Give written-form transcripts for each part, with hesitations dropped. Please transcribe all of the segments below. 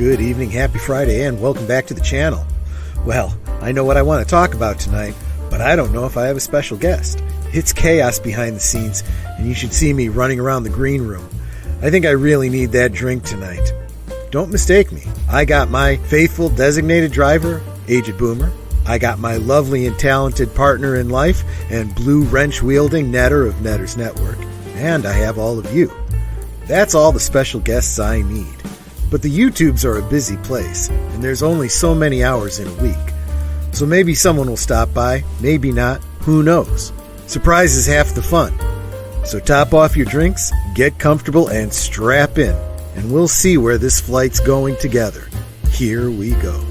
Good evening, happy Friday, and welcome back to the channel. Well, I know what I want to talk about tonight, but I don't know if I have a special guest. It's chaos behind the scenes, and you should see me running around the green room. I think I really need that drink tonight. Don't mistake me. I got my faithful designated driver, Aged Boomer. I got my lovely and talented partner in life and blue wrench-wielding netter of Netters Network. And I have all of you. That's all the special guests I need. But the YouTubes are a busy place, and there's only so many hours in a week. So maybe someone will stop by, maybe not, who knows. Surprise is half the fun. So top off your drinks, get comfortable, and strap in. And we'll see where this flight's going together. Here we go.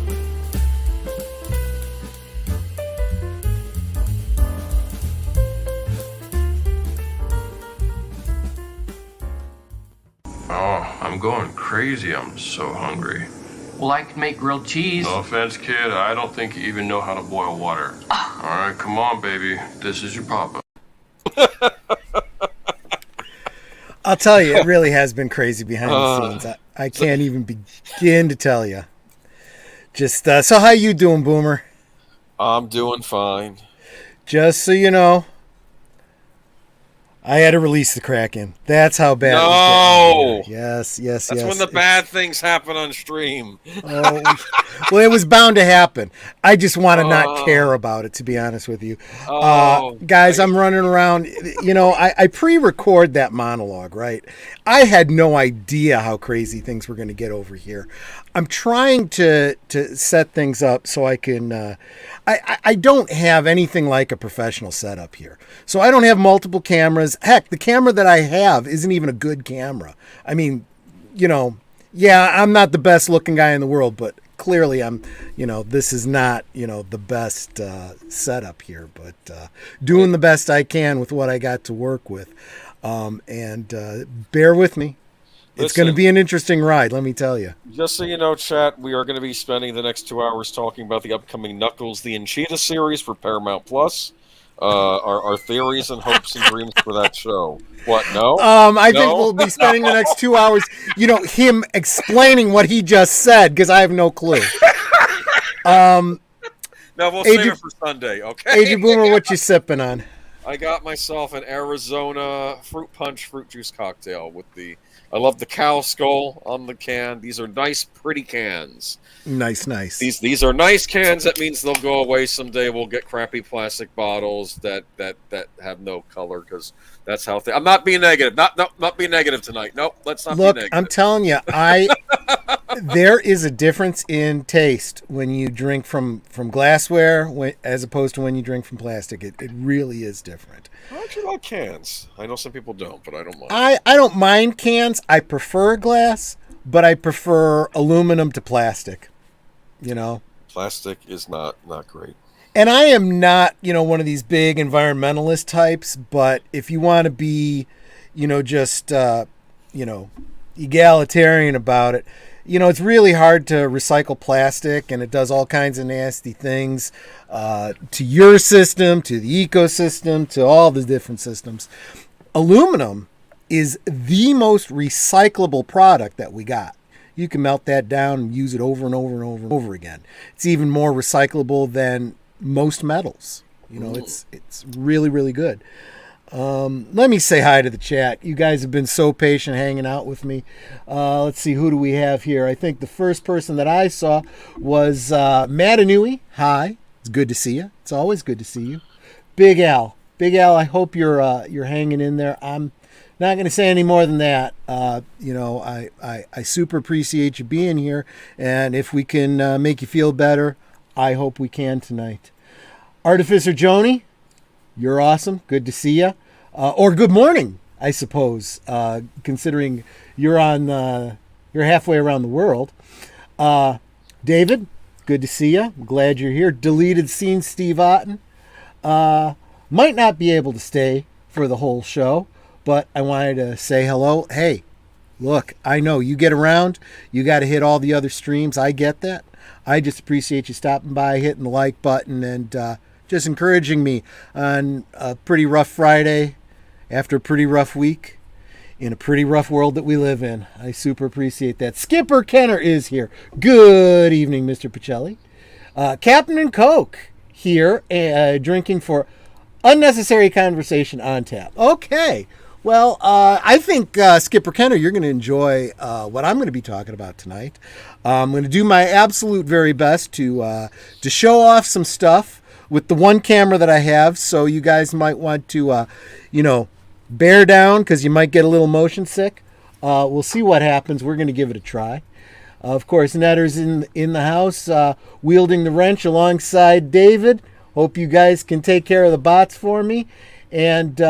Oh, I'm going crazy. I'm so hungry. Well, I can make grilled cheese. No offense, kid. I don't think you even know how to boil water. All right, come on, baby. This is your papa. I'll tell you, it really has been crazy behind the scenes. I can't even begin to tell you. Just, so how you doing, Boomer? I'm doing fine. Just so you know, I had to release the Kraken. That's how bad it was getting. Yes. That's when the bad things happen on stream. Oh, well, it was bound to happen. I just want to not care about it, to be honest with you. Guys, I'm running around. You know, I pre-record that monologue, right? I had no idea how crazy things were going to get over here. I'm trying to set things up so I can... I don't have anything like a professional setup here. So I don't have multiple cameras. Heck, the camera that I have isn't even a good camera. I mean, you know, yeah, I'm not the best looking guy in the world, but clearly I'm, you know, this is not, you know, the best setup here, but doing the best I can with what I got to work with. And bear with me. It's going to be an interesting ride, let me tell you. Just so you know, chat, we are going to be spending the next 2 hours talking about the upcoming Knuckles the Enchita series for Paramount Plus. Our theories and hopes and dreams for that show. What, no? I think we'll be spending the next 2 hours, you know, him explaining what he just said, because I have no clue. No, we'll save it for Sunday, okay? Agent Boomer, what you sipping on? I got myself an Arizona fruit punch fruit juice cocktail with the... I love the cow skull on the can. These are nice, pretty cans. Nice. These are nice cans. That means they'll go away someday. We'll get crappy plastic bottles that have no color because that's how. I'm not being negative. Not being negative tonight. Nope. Let's not be negative. I'm telling you, there is a difference in taste when you drink from glassware as opposed to when you drink from plastic. It really is different. I actually like cans. I know some people don't, but I don't mind. I don't mind cans. I prefer glass, but I prefer aluminum to plastic. You know, plastic is not great. And I am not, you know, one of these big environmentalist types, but if you want to be, you know, just you know, egalitarian about it, you know, it's really hard to recycle plastic, and it does all kinds of nasty things to your system, to the ecosystem, to all the different systems. Aluminum is the most recyclable product that we got. You can melt that down and use it over and over and over and over again. It's even more recyclable than most metals. You know, it's really, really good. Let me say hi to the chat. You guys have been so patient hanging out with me. Let's see, who do we have here? I think the first person that I saw was Matanui. Hi, it's good to see you. It's always good to see you. Big Al, I hope you're hanging in there. I'm not going to say any more than that. You know, I super appreciate you being here, and if we can make you feel better, I hope we can tonight. Artificer Joni, you're awesome. Good to see you. Or good morning, I suppose, considering you're halfway around the world. David, good to see you. I'm glad you're here. Deleted scene Steve Otten. Might not be able to stay for the whole show, but I wanted to say hello. Hey, look, I know you get around. You got to hit all the other streams. I get that. I just appreciate you stopping by, hitting the like button, and just encouraging me on a pretty rough Friday after a pretty rough week. in a pretty rough world that we live in. I super appreciate that. Skipper Kenner is here. Good evening, Mr. Pacelli. Captain and Coke here, drinking for unnecessary conversation on tap. Okay. Well, I think, Skipper Kenner, you're going to enjoy what I'm going to be talking about tonight. I'm going to do my absolute very best to show off some stuff with the one camera that I have, so you guys might want to, bear down because you might get a little motion sick. We'll see what happens. We're going to give it a try. Of course, Netter's in the house, wielding the wrench alongside David. Hope you guys can take care of the bots for me. And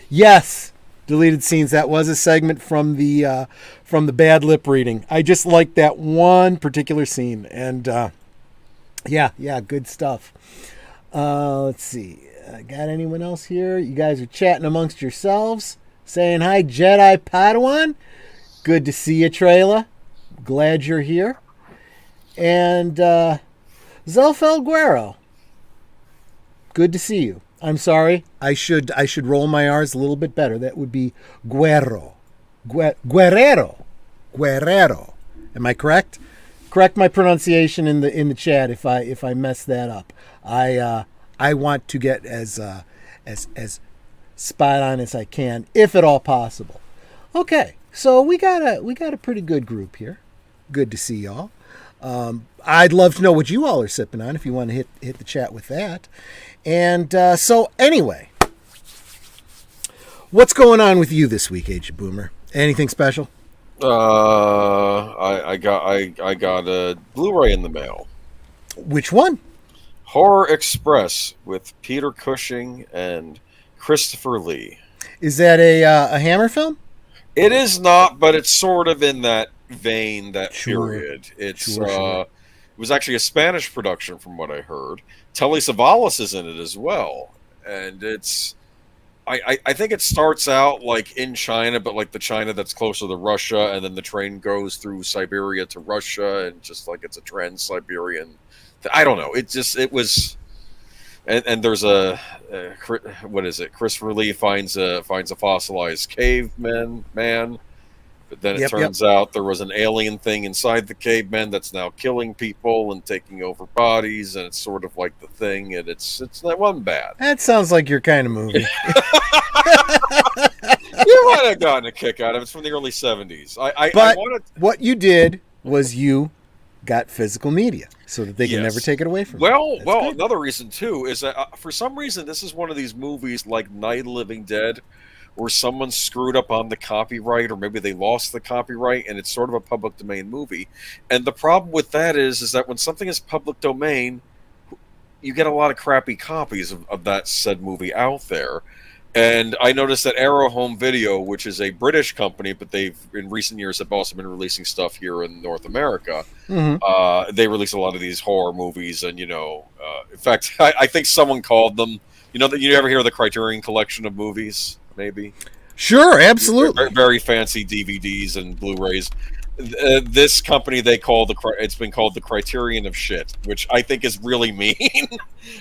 yes, deleted scenes. That was a segment from the bad lip reading. I just like that one particular scene. And yeah, good stuff. Let's see. Got anyone else here? You guys are chatting amongst yourselves, saying hi, Jedi Padawan. Good to see you, Trayla. Glad you're here. And Zelfel Guerrero. Good to see you. I'm sorry. I should roll my R's a little bit better. That would be Guerrero. Guerrero. Am I correct? Correct my pronunciation in the chat if I mess that up. I want to get as spot on as I can, if at all possible. Okay, so we got a pretty good group here. Good to see y'all. I'd love to know what you all are sipping on if you want to hit the chat with that. And so anyway, what's going on with you this week, Aged Boomer? Anything special? I got a Blu-ray in the mail. Which one? Horror Express with Peter Cushing and Christopher Lee. Is that a Hammer film? It is not, but it's sort of in that vein, that period. It's Sure. It was actually a Spanish production, from what I heard. Telly Savalas is in it as well, and it's. I think it starts out like in China, but like the China that's closer to Russia, and then the train goes through Siberia to Russia, and just like it's a trans-Siberian. I don't know. It was, and there's what is it? Christopher Lee finds a fossilized caveman man, but then it turns out there was an alien thing inside the caveman that's now killing people and taking over bodies, and it's sort of like The Thing, and it's that one bad. That sounds like your kind of movie. You might have gotten a kick out of it. It's from the early 70s. What you did was you got physical media so that they can never take it away from you. Well, another reason too is that for some reason this is one of these movies like Night of the Living Dead where someone screwed up on the copyright, or maybe they lost the copyright, and it's sort of a public domain movie. And the problem with that is that when something is public domain, you get a lot of crappy copies of that said movie out there. And I noticed that Arrow Home Video, which is a British company, but they've in recent years have also been releasing stuff here in North America. Mm-hmm. They release a lot of these horror movies, and in fact, I think someone called them. That you ever hear of the Criterion Collection of movies? Maybe. Sure, absolutely. Very, very fancy DVDs and Blu-rays. This company it's been called the Criterion of Shit, which I think is really mean.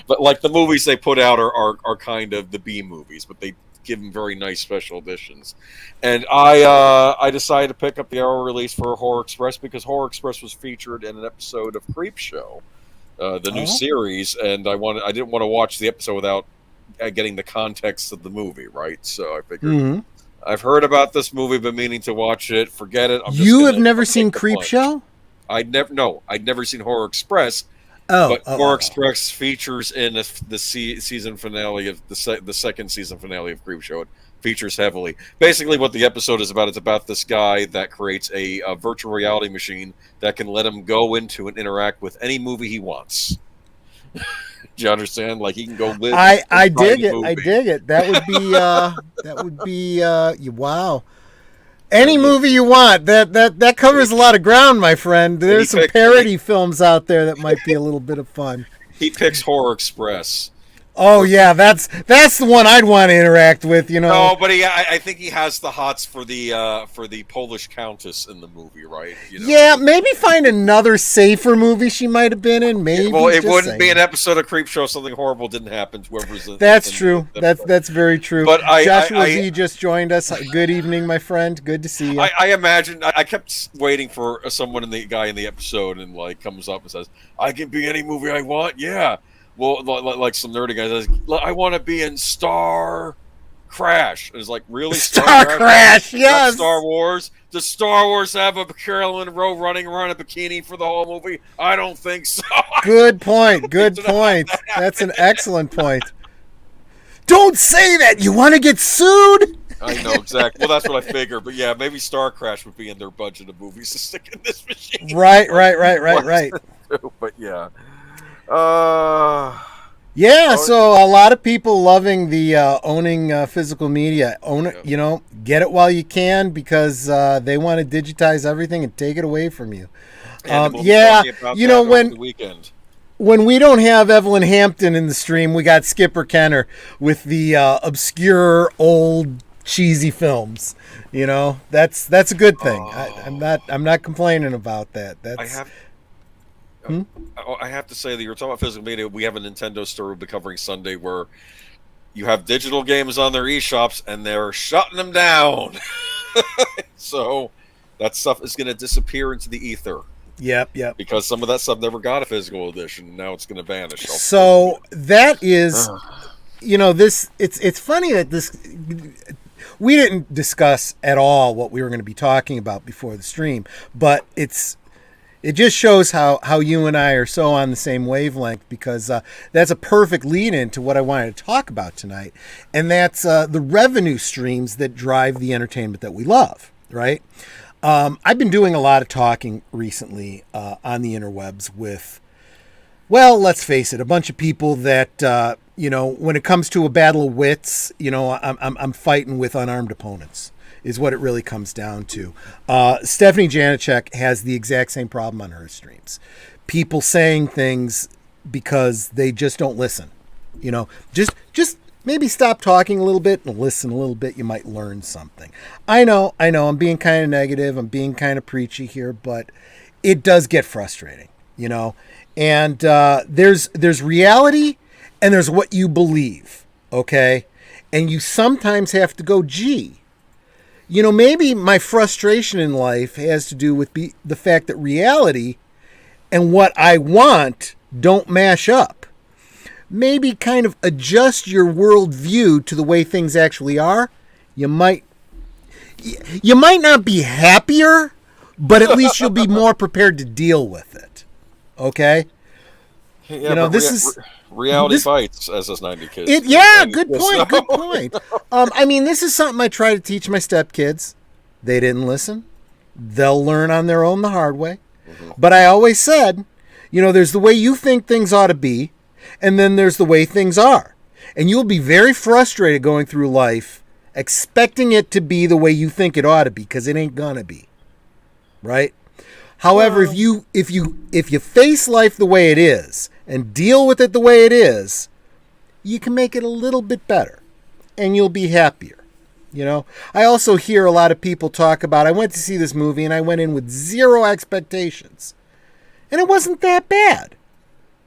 But like the movies they put out are kind of the B movies, but they give them very nice special editions. And I decided to pick up the Arrow release for Horror Express because Horror Express was featured in an episode of Creep Show, the new series, and I didn't want to watch the episode without getting the context of the movie, right? So I figured. I've heard about this movie, been meaning to watch it. Forget it. You have never seen Creep Show? I'd never seen Horror Express. Horror Express features in the season finale of the second season finale of Creep Show. It features heavily. Basically, what the episode is about, it's about this guy that creates a virtual reality machine that can let him go into and interact with any movie he wants. Do you understand? Like he can go live. I dig it. I dig it. That would be wow. Any movie you want. That covers a lot of ground, my friend. There's some parody films out there that might be a little bit of fun. He picks Horror Express. Oh yeah, that's the one I'd want to interact with. No, but I think he has the hots for the Polish countess in the movie, right? Yeah, maybe find another safer movie she might have been in. Maybe. Well, it wouldn't be an episode of Creepshow. Something horrible didn't happen to whoever's in. That's true. That's very true. But Joshua Z just joined us. Good evening, my friend. Good to see you. I imagine I kept waiting for someone in the episode and like comes up and says, "I can be any movie I want." Yeah. Well, like some nerdy guy says, "I want to be in Star Crash." And it's like, really? Star Crash, yes. Not Star Wars? Does Star Wars have a Carolyn Monroe running around in a bikini for the whole movie? I don't think so. Good point. Good point. That's an excellent point. Don't say that. You want to get sued? I know, exactly. Well, that's what I figured. But yeah, maybe Star Crash would be in their budget of movies to stick in this machine. Right. But yeah. So a lot of people loving the owning physical media. Own it, get it while you can because they want to digitize everything and take it away from you. When the weekend. When we don't have Evelyn Hampton in the stream, we got Skipper Kenner with the obscure old cheesy films. That's a good thing. I'm not complaining about that. I have to say that you're talking about physical media. We have a Nintendo store we'll be covering Sunday where you have digital games on their eShops and they're shutting them down. So that stuff is going to disappear into the ether. Yep. Because some of that stuff never got a physical edition. Now it's going to vanish. So that is, it's funny that this. We didn't discuss at all what we were going to be talking about before the stream, but it just shows how you and I are so on the same wavelength because that's a perfect lead-in to what I wanted to talk about tonight, and that's the revenue streams that drive the entertainment that we love, right? I've been doing a lot of talking recently on the interwebs with, well, let's face it, a bunch of people that, when it comes to a battle of wits, I'm fighting with unarmed opponents. Is what it really comes down to. Stephanie Janicek has the exact same problem on her streams. People saying things because they just don't listen. Just maybe stop talking a little bit and listen a little bit. You might learn something. I know. I'm being kind of negative. I'm being kind of preachy here, but it does get frustrating, And there's reality and there's what you believe, okay? And you sometimes have to go, gee. Maybe my frustration in life has to do with the fact that reality and what I want don't mash up. Maybe kind of adjust your worldview to the way things actually are. You might not be happier, but at least you'll be more prepared to deal with it. Okay? Yeah, reality bites, as us 90 kids. Good point. This is something I try to teach my stepkids. They didn't listen. They'll learn on their own the hard way. Mm-hmm. But I always said, there's the way you think things ought to be, and then there's the way things are. And you'll be very frustrated going through life expecting it to be the way you think it ought to be, because it ain't gonna be. Right? However, if you face life the way it is and deal with it the way it is, you can make it a little bit better and you'll be happier. I also hear a lot of people talk about, I went to see this movie and I went in with zero expectations and it wasn't that bad,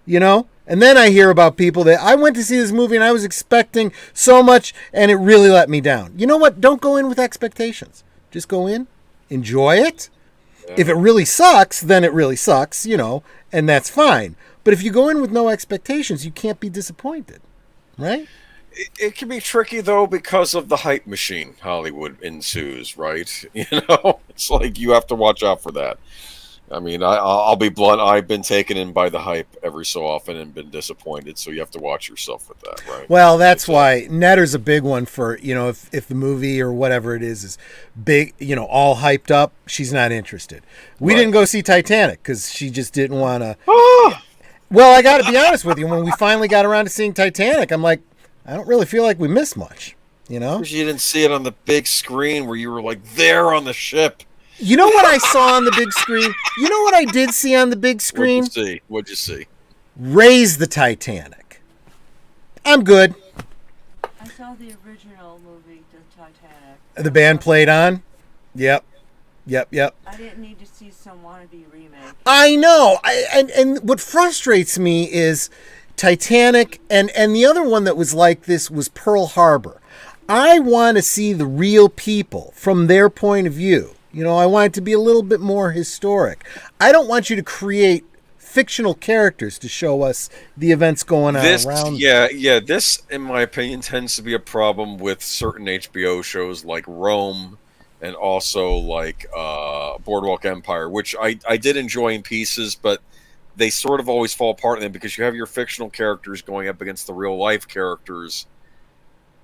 and then I hear about people that I went to see this movie and I was expecting so much and it really let me down. You know what? Don't go in with expectations. Just go in, enjoy it. If it really sucks, then it really sucks, and that's fine. But if you go in with no expectations, you can't be disappointed, right? It can be tricky, though, because of the hype machine Hollywood ensues, right? It's like you have to watch out for that. I'll be blunt. I've been taken in by the hype every so often and been disappointed, so you have to watch yourself with that, right? Well, that's why Netter's a big one for, if the movie or whatever it is big, all hyped up, she's not interested. We didn't go see Titanic because she just didn't want to. Well, I got to be honest with you. When we finally got around to seeing Titanic, I'm like, I don't really feel like we missed much, Because you didn't see it on the big screen where you were like there on the ship. You know what I saw on the big screen? You know what I did see on the big screen? What'd you see? Raise the Titanic. I'm good. I saw the original movie, The Titanic. The band played on. Yep. I didn't need to see some wannabe remake. I know. And what frustrates me is Titanic, and the other one that was like this was Pearl Harbor. I want to see the real people from their point of view. You know, I want it to be a little bit more historic. I don't want you to create fictional characters to show us the events going on around. This, in my opinion, tends to be a problem with certain HBO shows like Rome and also like Boardwalk Empire, which I did enjoy in pieces, but they sort of always fall apart in them because you have your fictional characters going up against the real life characters,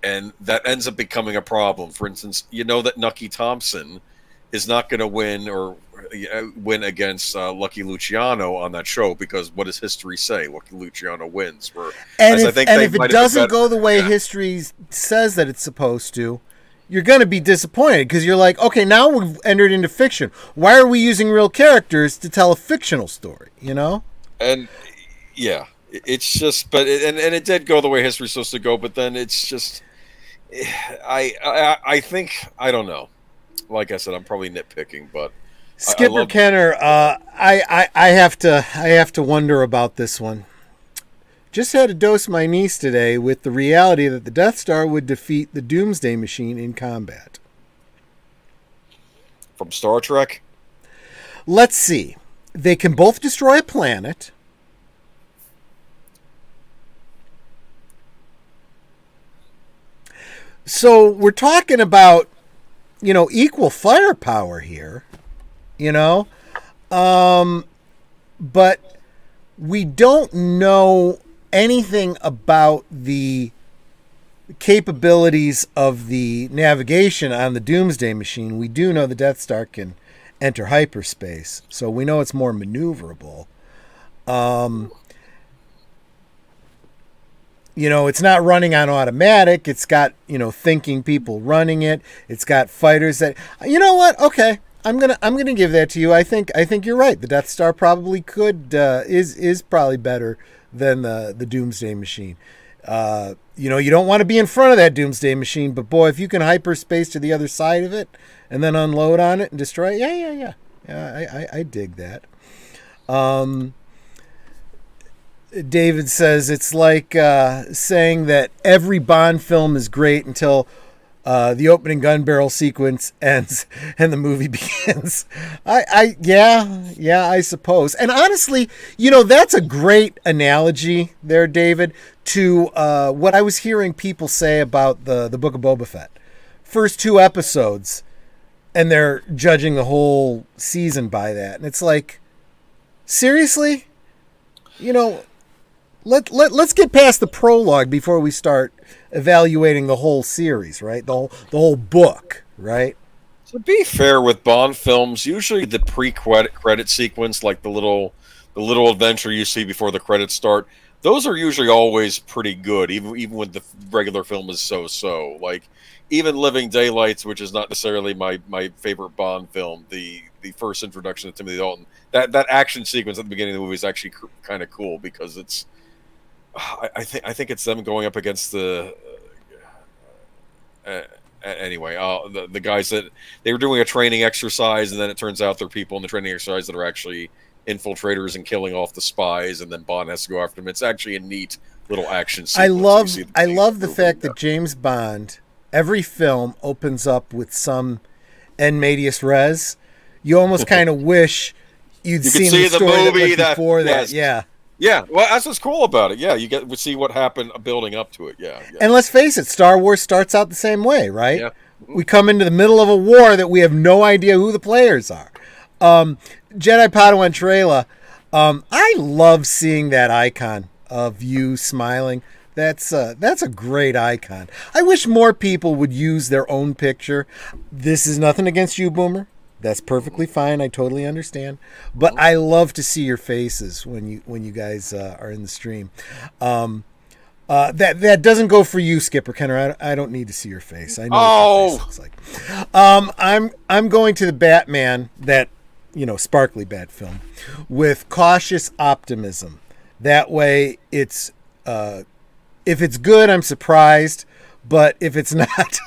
and that ends up becoming a problem. For instance, you know that Nucky Thompson is not going to win against Lucky Luciano on that show, because what does history say? Lucky Luciano wins. And if it doesn't go the way history says that it's supposed to, you're going to be disappointed, because you're like, okay, now we've entered into fiction. Why are we using real characters to tell a fictional story, you know? And yeah, it's just, but it did go the way history's supposed to go, but then it's just, I think, I don't know. Like I said, I'm probably nitpicking, but Skipper Kenner, I have to wonder about this one. Just had to dose my niece today with the reality that the Death Star would defeat the Doomsday Machine in combat. From Star Trek? Let's see. They can both destroy a planet. So we're talking about, you know, equal firepower here, you know, but we don't know anything about the capabilities of the navigation on the Doomsday Machine. We do know the Death Star can enter hyperspace, so we know it's more maneuverable. You know, it's not running on automatic. It's got, you know, thinking people running it. It's got fighters that, you know what? Okay, I'm gonna give that to you. I think you're right. The Death Star probably is probably better than the Doomsday Machine. You know, you don't want to be in front of that Doomsday Machine, but boy, if you can hyperspace to the other side of it and then unload on it and destroy it, yeah. I dig that. David says it's like saying that every Bond film is great until the opening gun barrel sequence ends and the movie begins. I suppose. And honestly, you know, that's a great analogy there, David, to what I was hearing people say about the Book of Boba Fett. First 2 episodes, and they're judging the whole season by that. And it's like, seriously? You know, let's get past the prologue before we start evaluating the whole series, right? The whole book, right? To be fair with Bond films, usually the pre-credit sequence, like the little adventure you see before the credits start, those are usually always pretty good, even when the regular film is so. Like even Living Daylights, which is not necessarily my favorite Bond film, the first introduction of Timothy Dalton, that action sequence at the beginning of the movie is actually kind of cool, because it's I think it's them going up against the anyway, the guys that they were doing a training exercise, and then it turns out they're people in the training exercise that are actually infiltrators and killing off the spies, and then Bond has to go after them. It's actually a neat little action sequence. I love the fact that James Bond, every film opens up with some en medias res. You almost kind of wish you'd seen the story that went before that. Yes. Yeah, well, that's what's cool about it. Yeah, you get to see what happened building up to it. Yeah. And let's face it, Star Wars starts out the same way, right? Yeah. We come into the middle of a war that we have no idea who the players are. Jedi Padawan Trayla, I love seeing that icon of you smiling. That's a great icon. I wish more people would use their own picture. This is nothing against you, Boomer. That's perfectly fine. I totally understand. But I love to see your faces when you guys are in the stream. That doesn't go for you, Skipper Kenner. I don't need to see your face. I know what your face looks like. I'm going to the Batman, that, you know, sparkly bat film, with cautious optimism. That way, it's if it's good, I'm surprised, but if it's not,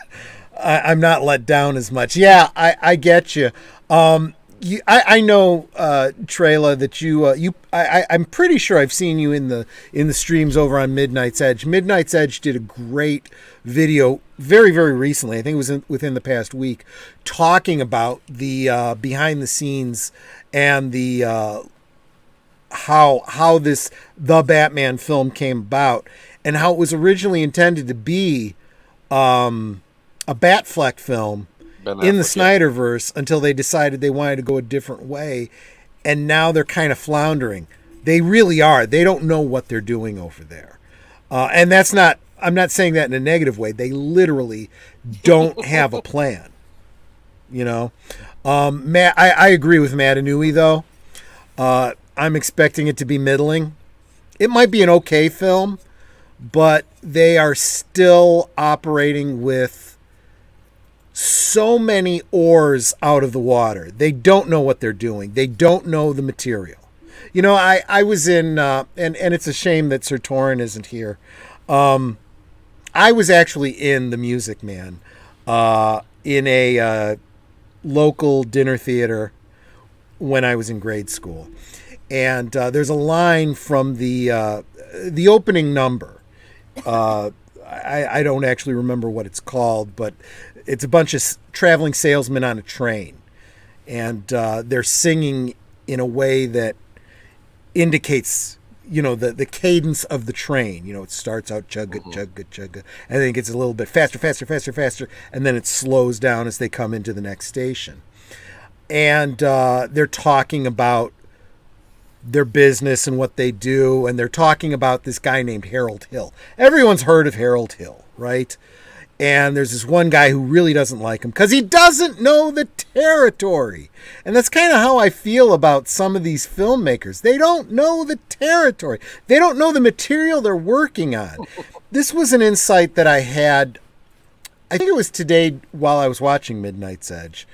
I'm not let down as much. Yeah, I get you. I know, Trela, that I'm pretty sure I've seen you in the streams over on Midnight's Edge. Midnight's Edge did a great video very, very recently. I think it was within the past week, talking about the behind the scenes and the how the Batman film came about, and how it was originally intended to be a Batfleck film in the Snyderverse until they decided they wanted to go a different way, and now they're kind of floundering. They really are. They don't know what they're doing over there, and that's not. I'm not saying that in a negative way. They literally don't have a plan. You know, Matt. I agree with Matt Inouye though. I'm expecting it to be middling. It might be an okay film, but they are still operating with so many oars out of the water. They don't know what they're doing. They don't know the material. You know, I was in, and it's a shame that Sir Torin isn't here. I was actually in The Music Man, in a local dinner theater when I was in grade school. And there's a line from the opening number. I don't actually remember what it's called, but it's a bunch of traveling salesmen on a train. And they're singing in a way that indicates, you know, the cadence of the train. You know, it starts out chugga, chugga, chugga, and then it gets a little bit faster, faster, faster, faster, and then it slows down as they come into the next station. And they're talking about their business and what they do, and they're talking about this guy named Harold Hill. Everyone's heard of Harold Hill, right? And there's this one guy who really doesn't like him because he doesn't know the territory. And that's kind of how I feel about some of these filmmakers. They don't know the territory. They don't know the material they're working on. This was an insight that I had, I think it was today while I was watching Midnight's Edge.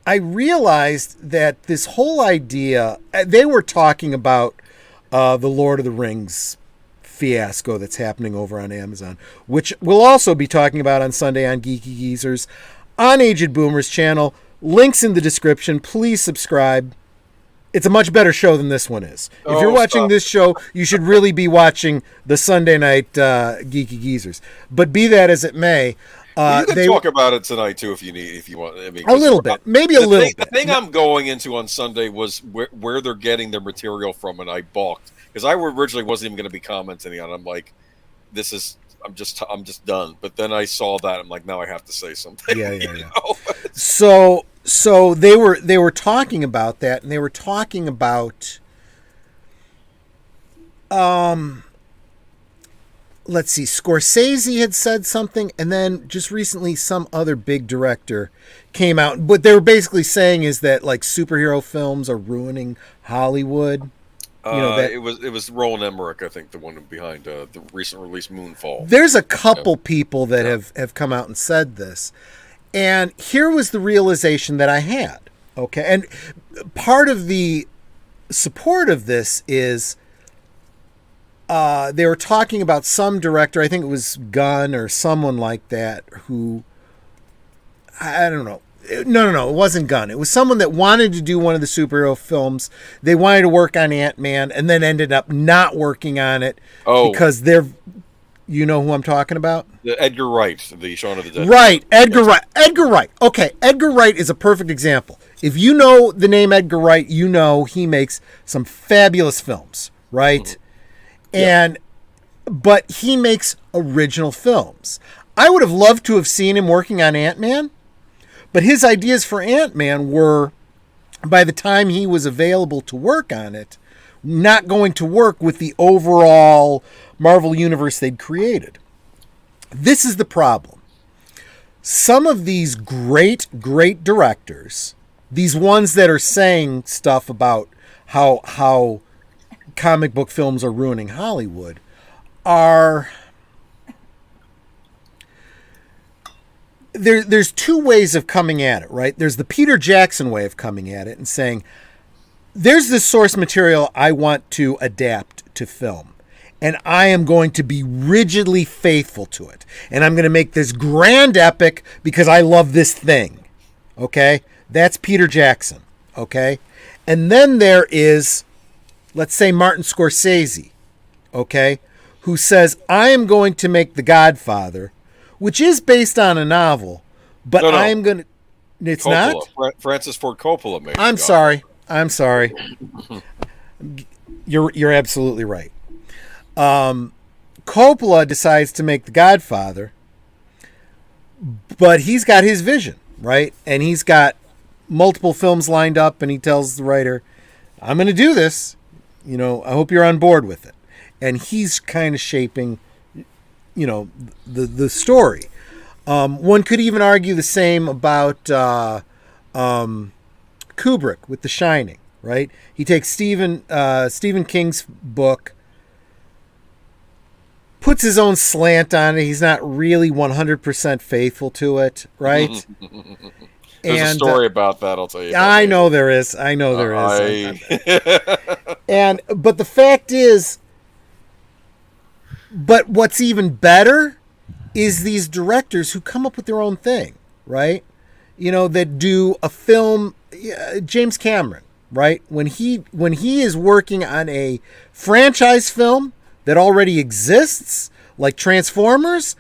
I realized that this whole idea, they were talking about the Lord of the Rings fiasco that's happening over on Amazon, which we'll also be talking about on Sunday on Geeky Geezers on Aged Boomer's channel. Links in the description. Please subscribe. It's a much better show than this one is. If you're watching this show, you should really be watching the Sunday night Geeky Geezers. But be that as it may, you can talk about it tonight too if you want. I mean, a little bit, maybe a little bit. The thing I'm going into on Sunday was where they're getting their material from, and I balked because I originally wasn't even going to be commenting on it. I'm like, I'm just done. But then I saw that, I'm like, now I have to say something. Yeah. So they were talking about that, and they were talking about let's see, Scorsese had said something, and then just recently some other big director came out. What they were basically saying is that, like, superhero films are ruining Hollywood. You know, that it was Roland Emmerich, I think, the one behind the recent release Moonfall. There's a couple people that have come out and said this. And here was the realization that I had. Okay. And part of the support of this is they were talking about some director, I think it was Gunn or someone like that, who, I don't know. No, it wasn't Gunn. It was someone that wanted to do one of the superhero films. They wanted to work on Ant-Man and then ended up not working on it because they're, you know who I'm talking about? Edgar Wright, the Shaun of the Dead. Right, Edgar Wright. Okay, Edgar Wright is a perfect example. If you know the name Edgar Wright, you know he makes some fabulous films, right? Mm-hmm. But he makes original films. I would have loved to have seen him working on Ant-Man, but his ideas for Ant-Man were, by the time he was available to work on it, not going to work with the overall Marvel Universe they'd created. This is the problem. Some of these great directors, these ones that are saying stuff about how comic book films are ruining Hollywood, are... There's two ways of coming at it, right? There's the Peter Jackson way of coming at it and saying, there's this source material I want to adapt to film. and I am going to be rigidly faithful to it. And I'm going to make this grand epic because I love this thing. Okay? That's Peter Jackson. Okay? And then there is, let's say, Martin Scorsese. Okay? Who says, I am going to make The Godfather, which is based on a novel, but No. I am going to... It's Coppola. not? Francis Ford Coppola made I'm sorry. You're absolutely right. Coppola decides to make The Godfather, but he's got his vision, right? And he's got multiple films lined up, and he tells the writer, I'm going to do this. I hope you're on board with it. And he's kind of shaping, the story. One could even argue the same about Kubrick with The Shining, right? He takes Stephen King's book, puts his own slant on it. He's not really 100% faithful to it, right? There's a story about that, I'll tell you. I know there is. But the fact is, but what's even better is these directors who come up with their own thing, right? That do a film. James Cameron, right? When he is working on a franchise film that already exists, like Transformers,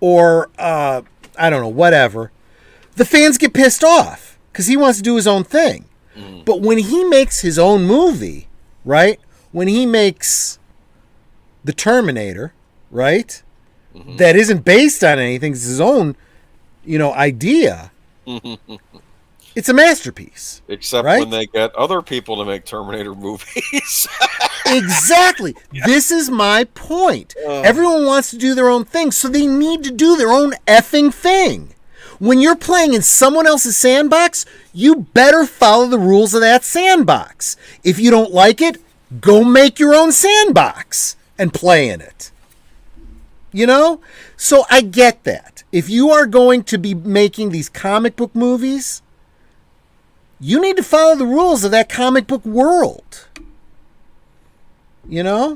or I don't know, whatever, the fans get pissed off because he wants to do his own thing. But when he makes his own movie, right? When he makes The Terminator, right? That isn't based on anything. It's his own, idea. It's a masterpiece. Except right? when they get other people to make Terminator movies. Exactly. This is my point. Everyone wants to do their own thing, so they need to do their own effing thing. When you're playing in someone else's sandbox, you better follow the rules of that sandbox. If you don't like it, go make your own sandbox and play in it. So I get that. If you are going to be making these comic book movies, you need to follow the rules of that comic book world. Mm-hmm.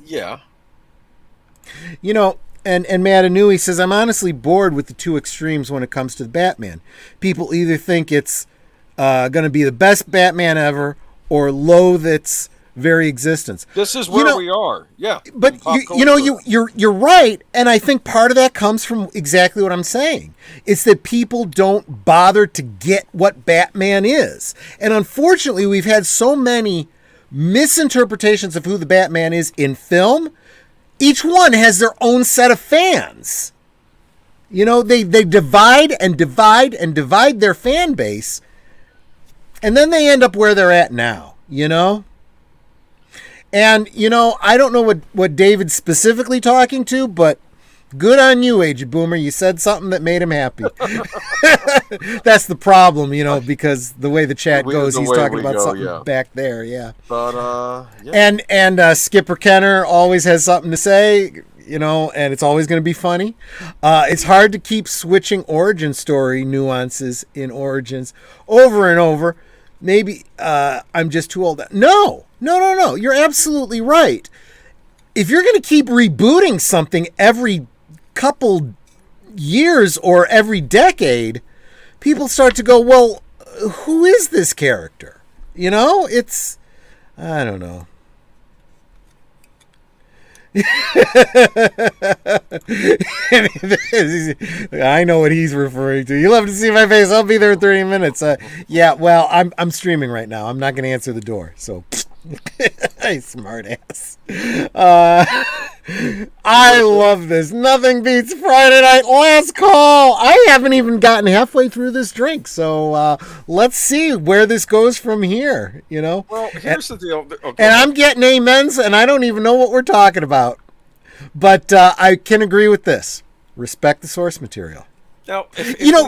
Yeah. And Matt Anui says, I'm honestly bored with the two extremes when it comes to the Batman. People either think it's going to be the best Batman ever or loathe its very existence. This is where we are. Yeah. But you're right, and I think part of that comes from exactly what I'm saying. It's that people don't bother to get what Batman is. And unfortunately, we've had so many misinterpretations of who the Batman is in film. Each one has their own set of fans. They divide and divide and divide their fan base, and then they end up where they're at now, And, I don't know what David's specifically talking to, but good on you, Aged Boomer. You said something that made him happy. That's the problem, because the way the chat goes, he's talking about something back there, yeah. But, yeah. And Skipper Kenner always has something to say, and it's always going to be funny. It's hard to keep switching origin story nuances in Origins over and over. Maybe I'm just too old. No. You're absolutely right. If you're going to keep rebooting something every couple years or every decade, people start to go, well, who is this character? It's, I don't know. I know what he's referring to. You love to see my face. I'll be there in 30 minutes. Yeah, well, I'm streaming right now. I'm not going to answer the door. So, smart ass. I love this. Nothing beats Friday night last call. I haven't even gotten halfway through this drink. So let's see where this goes from here. Well, here's the deal. Okay. And I'm getting amens, and I don't even know what we're talking about. But I can agree with this. Respect the source material. Now,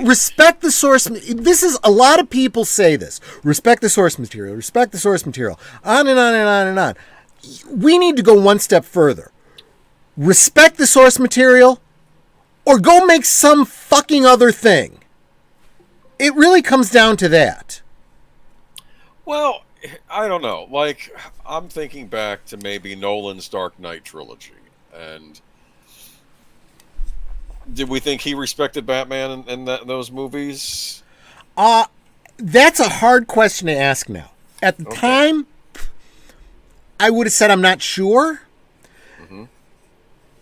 respect the source. This is a lot of people say this. Respect the source material. Respect the source material. On and on and on and on. We need to go one step further. Respect the source material, or go make some fucking other thing. It really comes down to that. Well, I don't know. Like, I'm thinking back to maybe Nolan's Dark Knight trilogy, and did we think he respected Batman in those movies? That's a hard question to ask now. At the time, I would have said I'm not sure.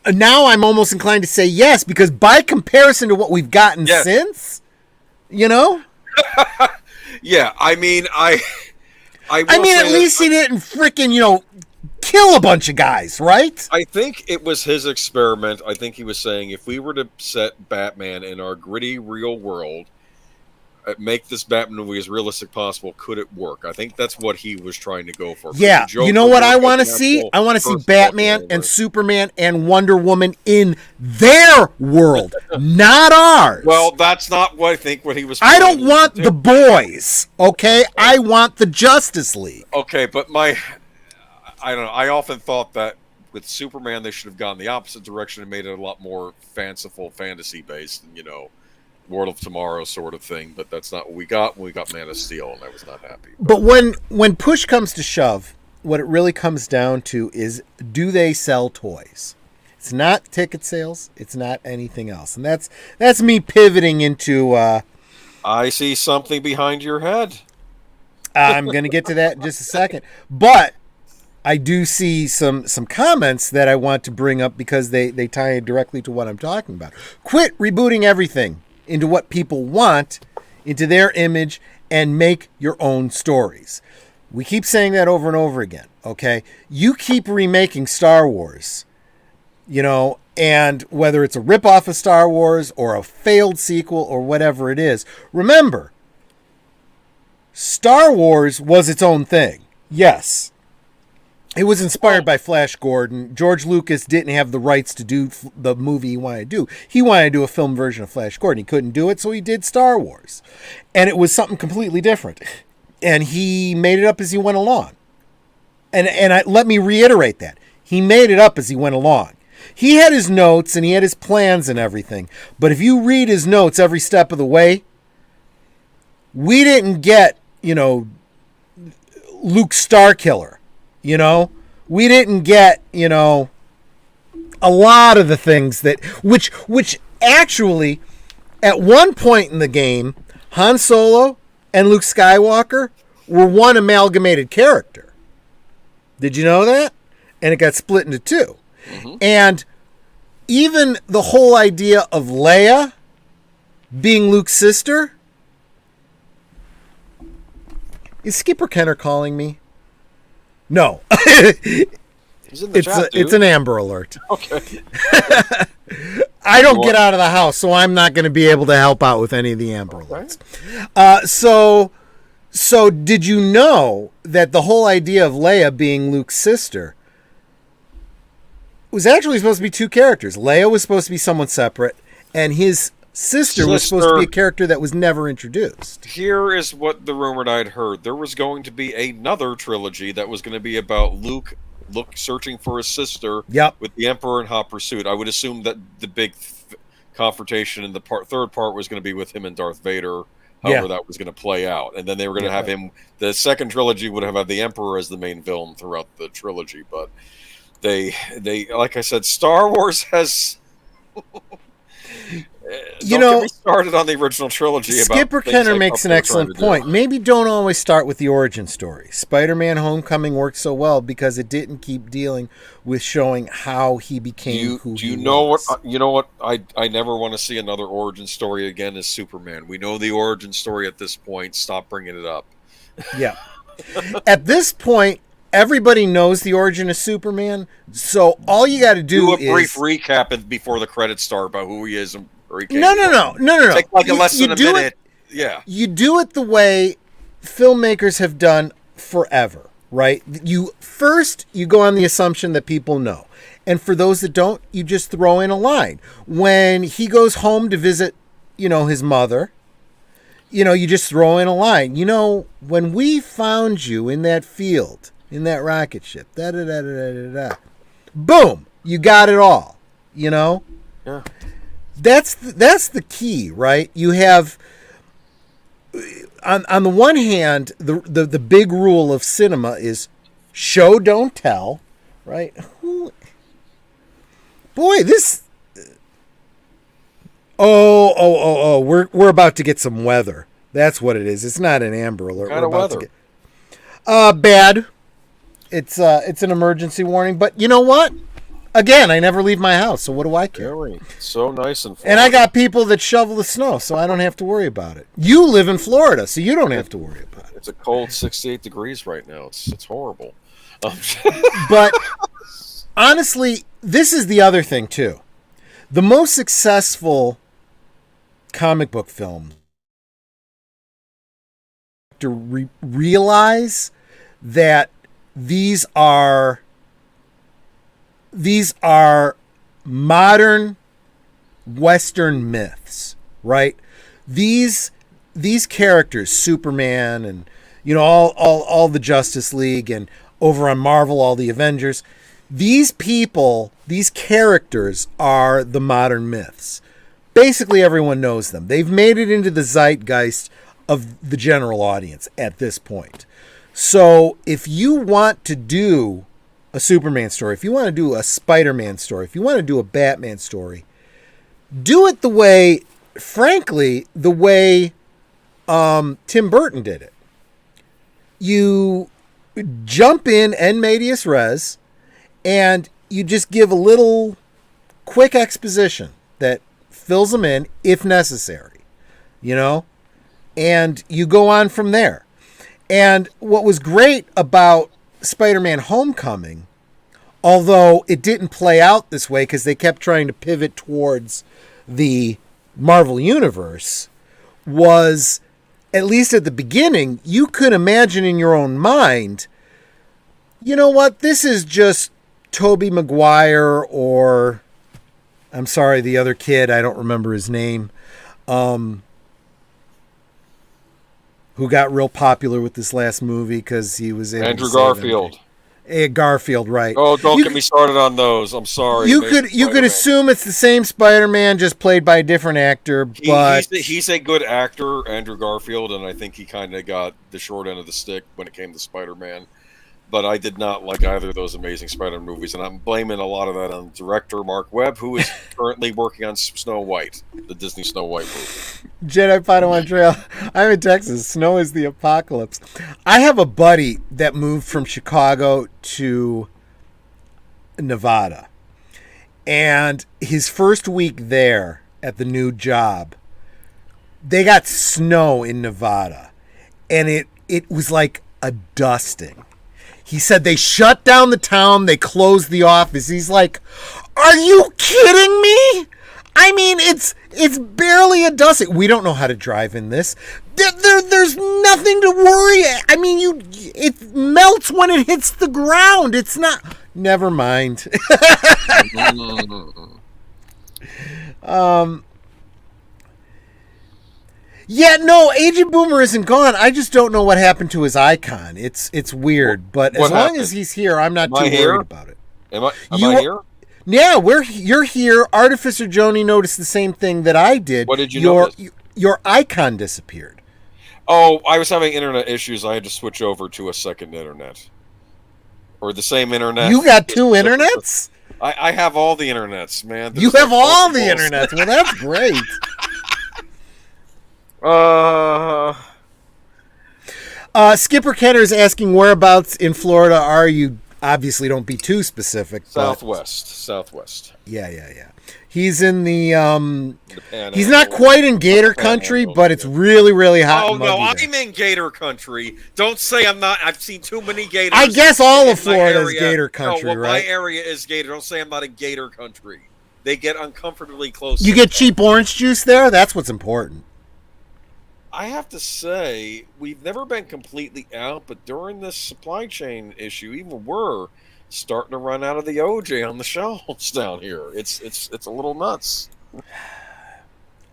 Now I'm almost inclined to say yes, because by comparison to what we've gotten since, you know? Yeah, I mean, I mean, at least he didn't freaking, kill a bunch of guys, right? I think it was his experiment. I think he was saying, if we were to set Batman in our gritty real world, make this Batman movie as realistic possible, could it work? I think that's what he was trying to go for. Yeah, you know what I want to see? I want to see Batman and Superman and Wonder Woman in their world, not ours. Well, that's not what I think what he was. I don't want the boys, okay? I want the Justice League. Okay, but I don't know. I often thought that with Superman, they should have gone the opposite direction and made it a lot more fanciful, fantasy-based, and, World of Tomorrow sort of thing, but that's not what we got when we got Man of Steel, and I was not happy. But when push comes to shove, what it really comes down to is, do they sell toys? It's not ticket sales. It's not anything else. And that's me pivoting into... I see something behind your head. I'm going to get to that in just a second. But I do see some comments that I want to bring up because they tie directly to what I'm talking about. Quit rebooting everything into what people want, into their image, and make your own stories. We keep saying that over and over again, okay? You keep remaking Star Wars, and whether it's a ripoff of Star Wars or a failed sequel or whatever it is, remember, Star Wars was its own thing. Yes. It was inspired by Flash Gordon. George Lucas didn't have the rights to do the movie he wanted to do. He wanted to do a film version of Flash Gordon. He couldn't do it, so he did Star Wars. And it was something completely different. And he made it up as he went along. And let me reiterate that. He made it up as he went along. He had his notes and he had his plans and everything. But if you read his notes every step of the way, we didn't get, Luke Starkiller. We didn't get, a lot of the things that, which actually, at one point in the game, Han Solo and Luke Skywalker were one amalgamated character. Did you know that? And it got split into two. Mm-hmm. And even the whole idea of Leia being Luke's sister. Is Skipper Kenner calling me? No. It's an Amber Alert. Okay. I don't get out of the house, so I'm not going to be able to help out with any of the Amber Alerts. So did you know that the whole idea of Leia being Luke's sister was actually supposed to be two characters? Leia was supposed to be someone separate, and his sister was supposed to be a character that was never introduced. Here is what the rumor I'd heard. There was going to be another trilogy that was going to be about Luke searching for his sister with the Emperor in hot pursuit. I would assume that the big confrontation in the third part was going to be with him and Darth Vader, however that was going to play out. And then they were going to have him... The second trilogy would have had the Emperor as the main villain throughout the trilogy, but they like I said, Star Wars has... Don't get me started on the original trilogy. Skipper Kenner makes an excellent point. Maybe don't always start with the origin story. Spider-Man Homecoming worked so well because it didn't keep dealing with showing how he became who he was. You know what? I never want to see another origin story again as Superman. We know the origin story at this point. Stop bringing it up. Yeah. At this point, everybody knows the origin of Superman, so all you got to do is... Do a brief recap before the credits start about who he is and where he came from. No. Take like less than a minute. Yeah. You do it the way filmmakers have done forever, right? You go on the assumption that people know. And for those that don't, you just throw in a line. When he goes home to visit, his mother, you just throw in a line. When we found you in that field... in that rocket ship, boom, you got it all. Yeah. That's the key, right? You have on the one hand, the big rule of cinema is show, don't tell, right? Boy, this. Oh! We're about to get some weather. That's what it is. It's not an Amber Alert. What kind of weather? Bad. It's an emergency warning. But you know what? Again, I never leave my house, so what do I care? Really? So nice and. And I got people that shovel the snow, so I don't have to worry about it. You live in Florida, so you don't have to worry about it. It's a cold 68 degrees right now. It's horrible. But honestly, this is the other thing too. The most successful comic book film to realize that these are modern Western myths, right? These characters, Superman and all the Justice League, and over on Marvel all the Avengers, these characters are the modern myths. Basically everyone knows them. They've made it into the zeitgeist of the general audience at this point. So if you want to do a Superman story, if you want to do a Spider-Man story, if you want to do a Batman story, do it the way Tim Burton did it. You jump in medias res, and you just give a little quick exposition that fills them in if necessary, and you go on from there. And what was great about Spider-Man Homecoming, although it didn't play out this way because they kept trying to pivot towards the Marvel Universe, was, at least at the beginning, you could imagine in your own mind, you know what, this is just Tobey Maguire, or, I'm sorry, the other kid, I don't remember his name, who got real popular with this last movie because he was able Andrew to Garfield. Garfield, right? Oh, don't get me started on those. I'm sorry. You could assume it's the same Spider-Man, just played by a different actor, but he's a good actor, Andrew Garfield, and I think he kind of got the short end of the stick when it came to Spider-Man. But I did not like either of those Amazing Spider-Man movies, and I'm blaming a lot of that on director Mark Webb, who is currently working on Snow White, the Disney Snow White movie. Jedi Padawan Trail. I'm in Texas. Snow is the apocalypse. I have a buddy that moved from Chicago to Nevada, and his first week there at the new job, they got snow in Nevada, and it was like a dusting. He said they shut down the town, they closed the office. He's like, are you kidding me? I mean, it's barely a dusting. We don't know how to drive in this. There's nothing to worry. I mean, it melts when it hits the ground. It's not. Never mind. Yeah, no, Agent Boomer isn't gone. I just don't know what happened to his icon. It's weird, but as long as he's here, I'm not too worried about it. Am I here? Yeah, you're here. Artificer Joni noticed the same thing that I did. What did you notice? Your icon disappeared. Oh, I was having internet issues. I had to switch over to a second internet. Or the same internet. You got two internets? I have all the internets, man. You have all the internets. Well, that's great. Skipper Kenner is asking whereabouts in Florida are you? Obviously, don't be too specific. Southwest. Yeah. He's in the he's not quite in Gator Country, but it's really, really hot. Oh no, I'm in Gator Country. Don't say I'm not. I've seen too many gators. I guess all of Florida is Gator Country, right? My area is Gator. Don't say I'm not in Gator Country. They get uncomfortably close. You get cheap orange juice there. That's what's important. I have to say, we've never been completely out, but during this supply chain issue, even we're starting to run out of the OJ on the shelves down here. It's a little nuts.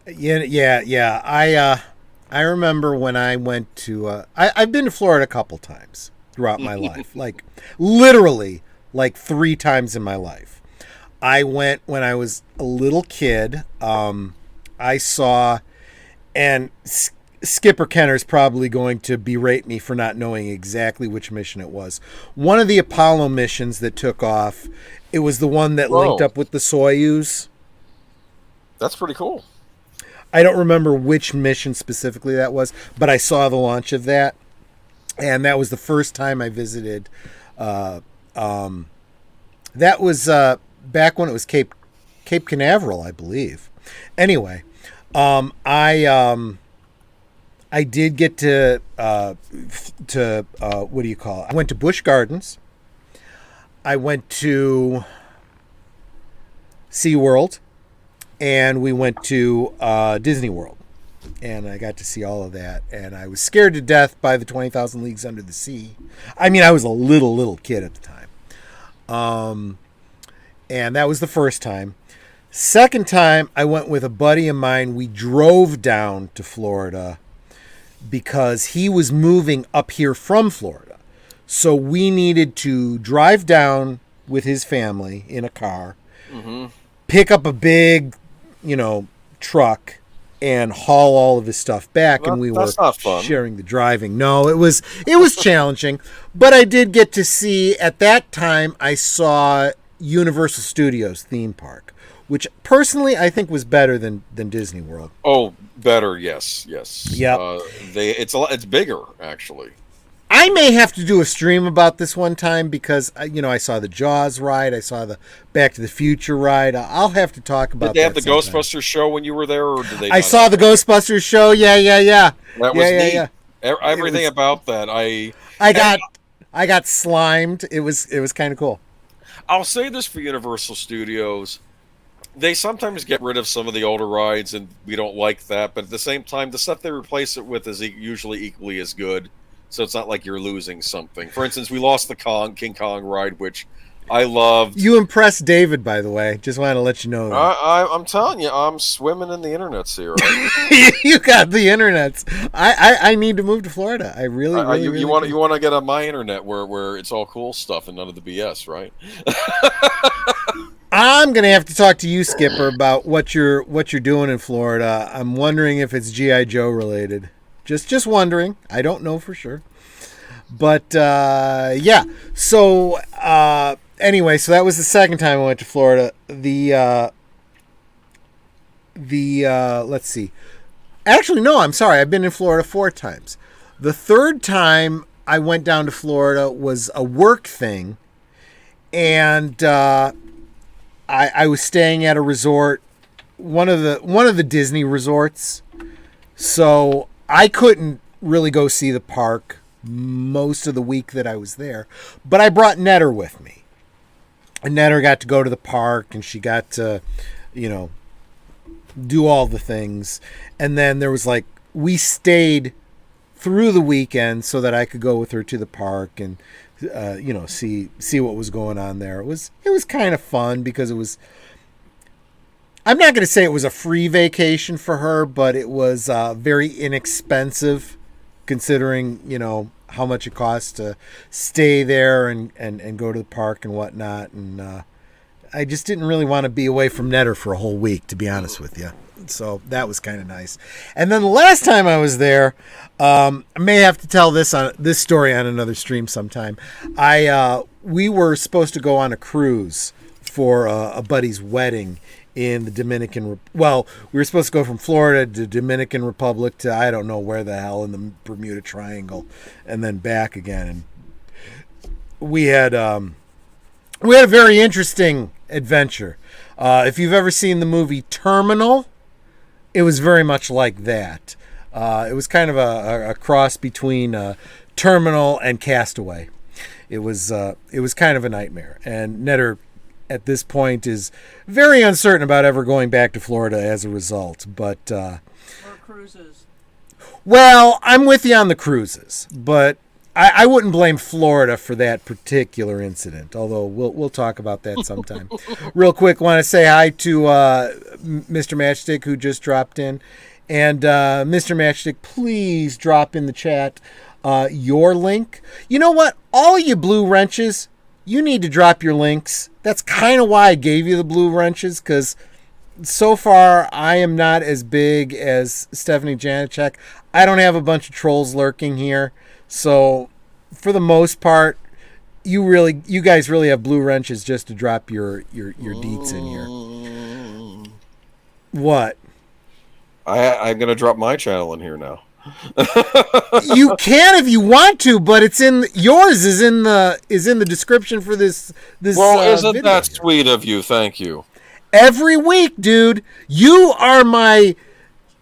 Yeah. I remember when I went to I've been to Florida a couple times throughout my life, like literally like 3 times in my life. I went when I was a little kid. I saw and Skipper Kenner's probably going to berate me for not knowing exactly which mission it was. One of the Apollo missions that took off, it was the one that linked up with the Soyuz. That's pretty cool. I don't remember which mission specifically that was, but I saw the launch of that. And that was the first time I visited. That was back when it was Cape Canaveral, I believe. Anyway, I did get to what do you call it? I went to Busch Gardens. I went to SeaWorld, and we went to Disney World. And I got to see all of that. And I was scared to death by the 20,000 Leagues Under the Sea. I mean, I was a little kid at the time. And that was the first time. Second time, I went with a buddy of mine. We drove down to Florida because he was moving up here from Florida. So we needed to drive down with his family in a car, pick up a big, truck, and haul all of his stuff back, and we were sharing the driving. No, it was challenging, but I did get to see, at that time, I saw Universal Studios theme park, which personally I think was better than Disney World. Oh, better, yes. Yeah. It's bigger, actually. I may have to do a stream about this one time because, I saw the Jaws ride. I saw the Back to the Future ride. I'll have to talk about that. Did they have the sometime. Ghostbusters show when you were there? Or did they? I saw the Ghostbusters show. Yeah. That was neat. Yeah. Everything about that. I got slimed. It was kind of cool. I'll say this for Universal Studios. They sometimes get rid of some of the older rides, and we don't like that. But at the same time, the stuff they replace it with is usually equally as good. So it's not like you're losing something. For instance, we lost the King Kong ride, which I loved. You impressed David, by the way. Just wanted to let you know that. I'm telling you, I'm swimming in the internets here. Right? You got the internets. I need to move to Florida. I really you want to get on my internet where it's all cool stuff and none of the BS, right? I'm gonna have to talk to you, Skipper, about what you're doing in Florida. I'm wondering if it's G.I. Joe related. Just wondering. I don't know for sure. But yeah. So anyway, so that was the second time I went to Florida. The let's see. Actually, no, I'm sorry. I've been in Florida 4 times. The third time I went down to Florida was a work thing, and I was staying at a resort, one of the Disney resorts. So I couldn't really go see the park most of the week that I was there, but I brought Netter with me. And Netter got to go to the park, and she got to, do all the things. And then there was we stayed through the weekend so that I could go with her to the park and, see what was going on there. It was kind of fun because it was, I'm not going to say it was a free vacation for her, but it was very inexpensive considering, how much it costs to stay there and go to the park and whatnot. And I just didn't really want to be away from Netter for a whole week, to be honest with you. So that was kind of nice. And then the last time I was there, I may have to tell this story on another stream sometime. We were supposed to go on a cruise for a buddy's wedding in the Dominican. Well, we were supposed to go from Florida to Dominican Republic to I don't know where the hell in the Bermuda Triangle, and then back again. And we had a very interesting adventure. If you've ever seen the movie Terminal, it was very much like that. It was kind of a cross between Terminal and Castaway. It was kind of a nightmare, and Netter at this point is very uncertain about ever going back to Florida as a result. But Or cruises. Well, I'm with you on the cruises, but I wouldn't blame Florida for that particular incident, although we'll talk about that sometime. Real quick, want to say hi to Mr. Matchstick, who just dropped in. And Mr. Matchstick, please drop in the chat your link. You know what? All you blue wrenches, you need to drop your links. That's kind of why I gave you the blue wrenches, because so far, I am not as big as Stephanie Janicek. I don't have a bunch of trolls lurking here. So, for the most part, you guys really have blue wrenches just to drop your deets in here. What? I'm going to drop my channel in here now. You can if you want to, but it's in yours is in the description for this. Well, isn't video that here. sweet of you? Thank you. Every week, dude, you are my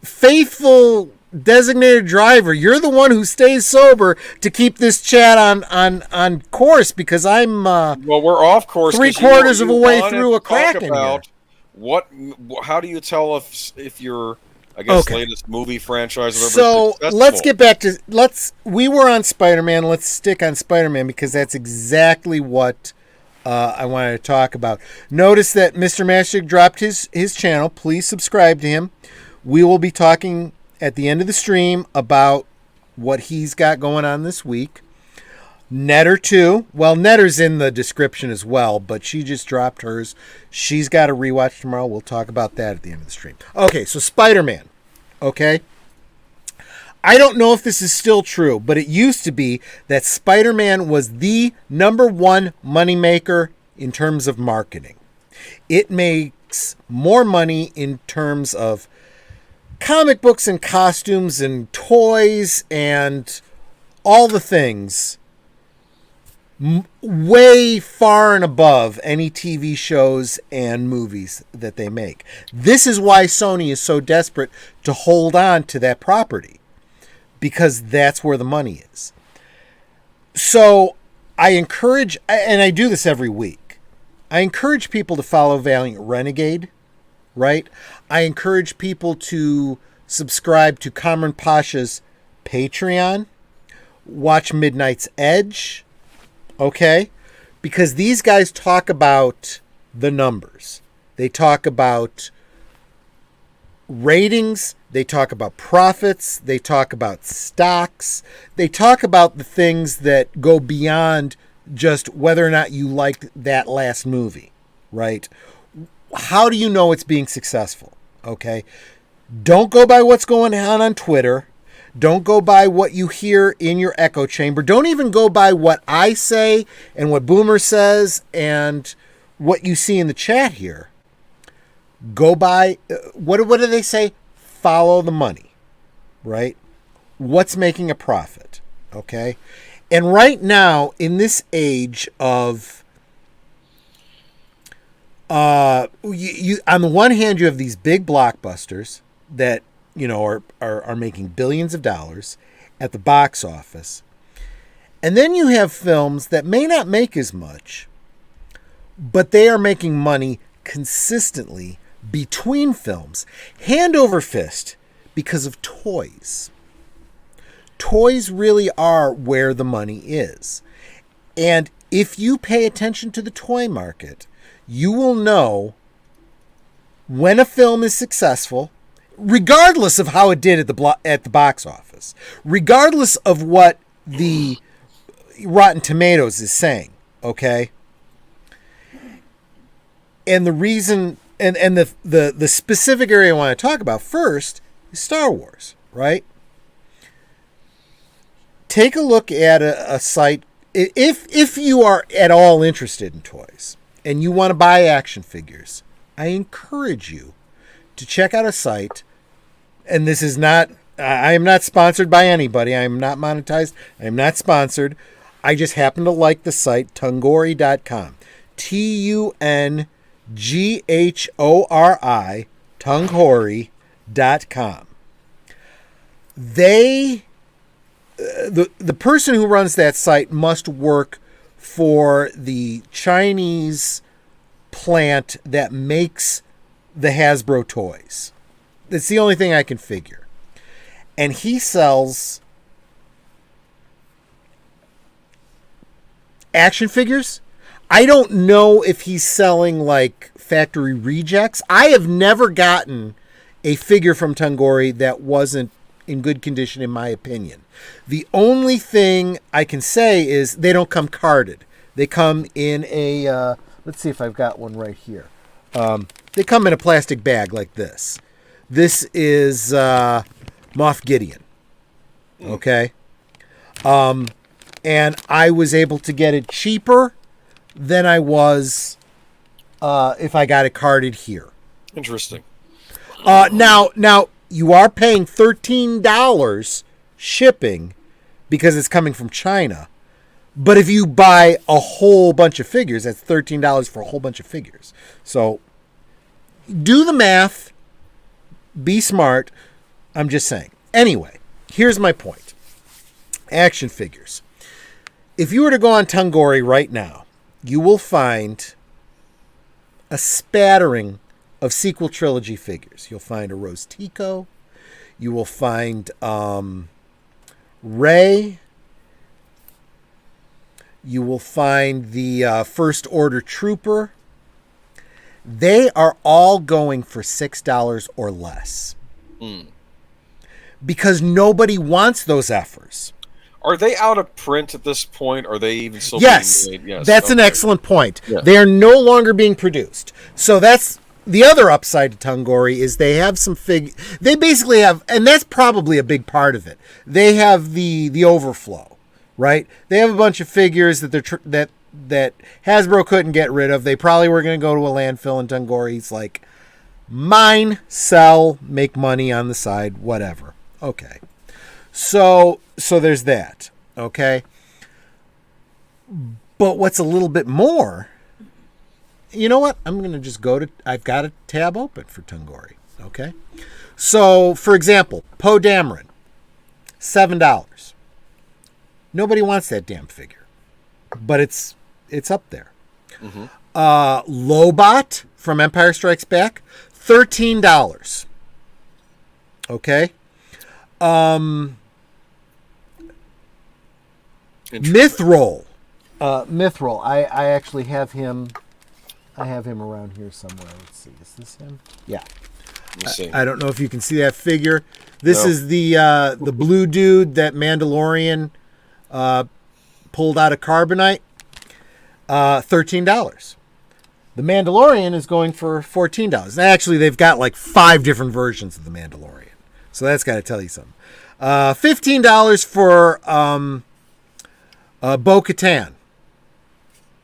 faithful designated driver. You're the one who stays sober to keep this chat on course because I'm Well, we're off course. 3/4 of a way wanted through a to crack talk in about how do you tell if your latest movie franchise or whatever So is successful? let's get back to we were on Spider-Man. Let's stick on Spider-Man because that's exactly what I wanted to talk about. Notice that Mr. Mashik dropped his channel. Please subscribe to him. We will be talking at the end of the stream about what he's got going on this week. Netter too. Well, Netter's in the description as well, but she just dropped hers. She's got a rewatch tomorrow. We'll talk about that at the end of the stream. Okay, so Spider-Man. Okay. I don't know if this is still true, but it used to be that Spider-Man was the #1 moneymaker in terms of marketing. It makes more money in terms of comic books and costumes and toys and all the things way far and above any TV shows and movies that they make. This is why Sony is so desperate to hold on to that property, because that's where the money is. So I encourage, and I do this every week, I encourage people to follow Valiant Renegade, right? I encourage people to subscribe to Cameron Pasha's Patreon, watch Midnight's Edge, okay? Because these guys talk about the numbers. They talk about ratings. They talk about profits. They talk about stocks. They talk about the things that go beyond just whether or not you liked that last movie, right? How do you know it's being successful, okay? Don't go by what's going on Twitter. Don't go by what you hear in your echo chamber. Don't even go by what I say and what Boomer says and what you see in the chat here. Go by, what do they say? Follow the money, right? What's making a profit, okay? And right now, in this age of, on the one hand, you have these big blockbusters that, you know, are making billions of dollars at the box office. And then you have films that may not make as much, but they are making money consistently between films, hand over fist, because of toys. Toys really are where the money is. And if you pay attention to the toy market, you will know when a film is successful, regardless of how it did at the box office, regardless of what the Rotten Tomatoes is saying, okay? And the reason, and the specific area I want to talk about first is Star Wars, right? Take a look at a site, if you are at all interested in toys and you want to buy action figures, I encourage you to check out a site. And this is not, I am not sponsored by anybody. I am not monetized. I am not sponsored. I just happen to like the site, Tungori.com. TUNGHORI, Tungori.com. The person who runs that site must work for the Chinese plant that makes the Hasbro toys. That's the only thing I can figure. And he sells action figures. I don't know if he's selling like factory rejects. I have never gotten a figure from Tungori that wasn't in good condition, in my opinion. The only thing I can say is they don't come carded. They come in a, let's see if I've got one right here. They come in a plastic bag like this. This is Moff Gideon. Okay? And I was able to get it cheaper than I was if I got it carded here. Interesting. Now you are paying $13 shipping because it's coming from China. But if you buy a whole bunch of figures, that's $13 for a whole bunch of figures. So do the math. Be smart. I'm just saying. Anyway, here's my point. Action figures. If you were to go on Tungori right now, you will find a spattering of sequel trilogy figures. You'll find a Rose Tico. You will find Rey. You will find the First Order Trooper. They are all going for $6 or less. Because nobody wants those effers. Are they out of print at this point? Are they even still Yes, being made? Yes, that's an excellent point. Yeah. They are no longer being produced. So that's the other upside to Tungori is they have some They basically have, and that's probably a big part of it. They have the overflow, right? They have a bunch of figures that that Hasbro couldn't get rid of. They probably were going to go to a landfill, and Tungori's like, mine, sell, make money on the side, whatever. Okay. So there's that, okay? But what's a little bit more, you know what? I'm going to just I've got a tab open for Tungori, okay? So, for example, Poe Dameron, $7. Nobody wants that damn figure, but it's up there. Mm-hmm. Lobot from Empire Strikes Back, $13. Okay? Mithril. Mithril. I actually have him. I have him around here somewhere. Let's see. Is this him? Yeah. Let's see. I don't know if you can see that figure. This No. is the blue dude that Mandalorian pulled out of Carbonite. $13. The Mandalorian is going for $14. Actually, they've got like 5 different versions of the Mandalorian. So that's got to tell you something. $15 for Bo-Katan.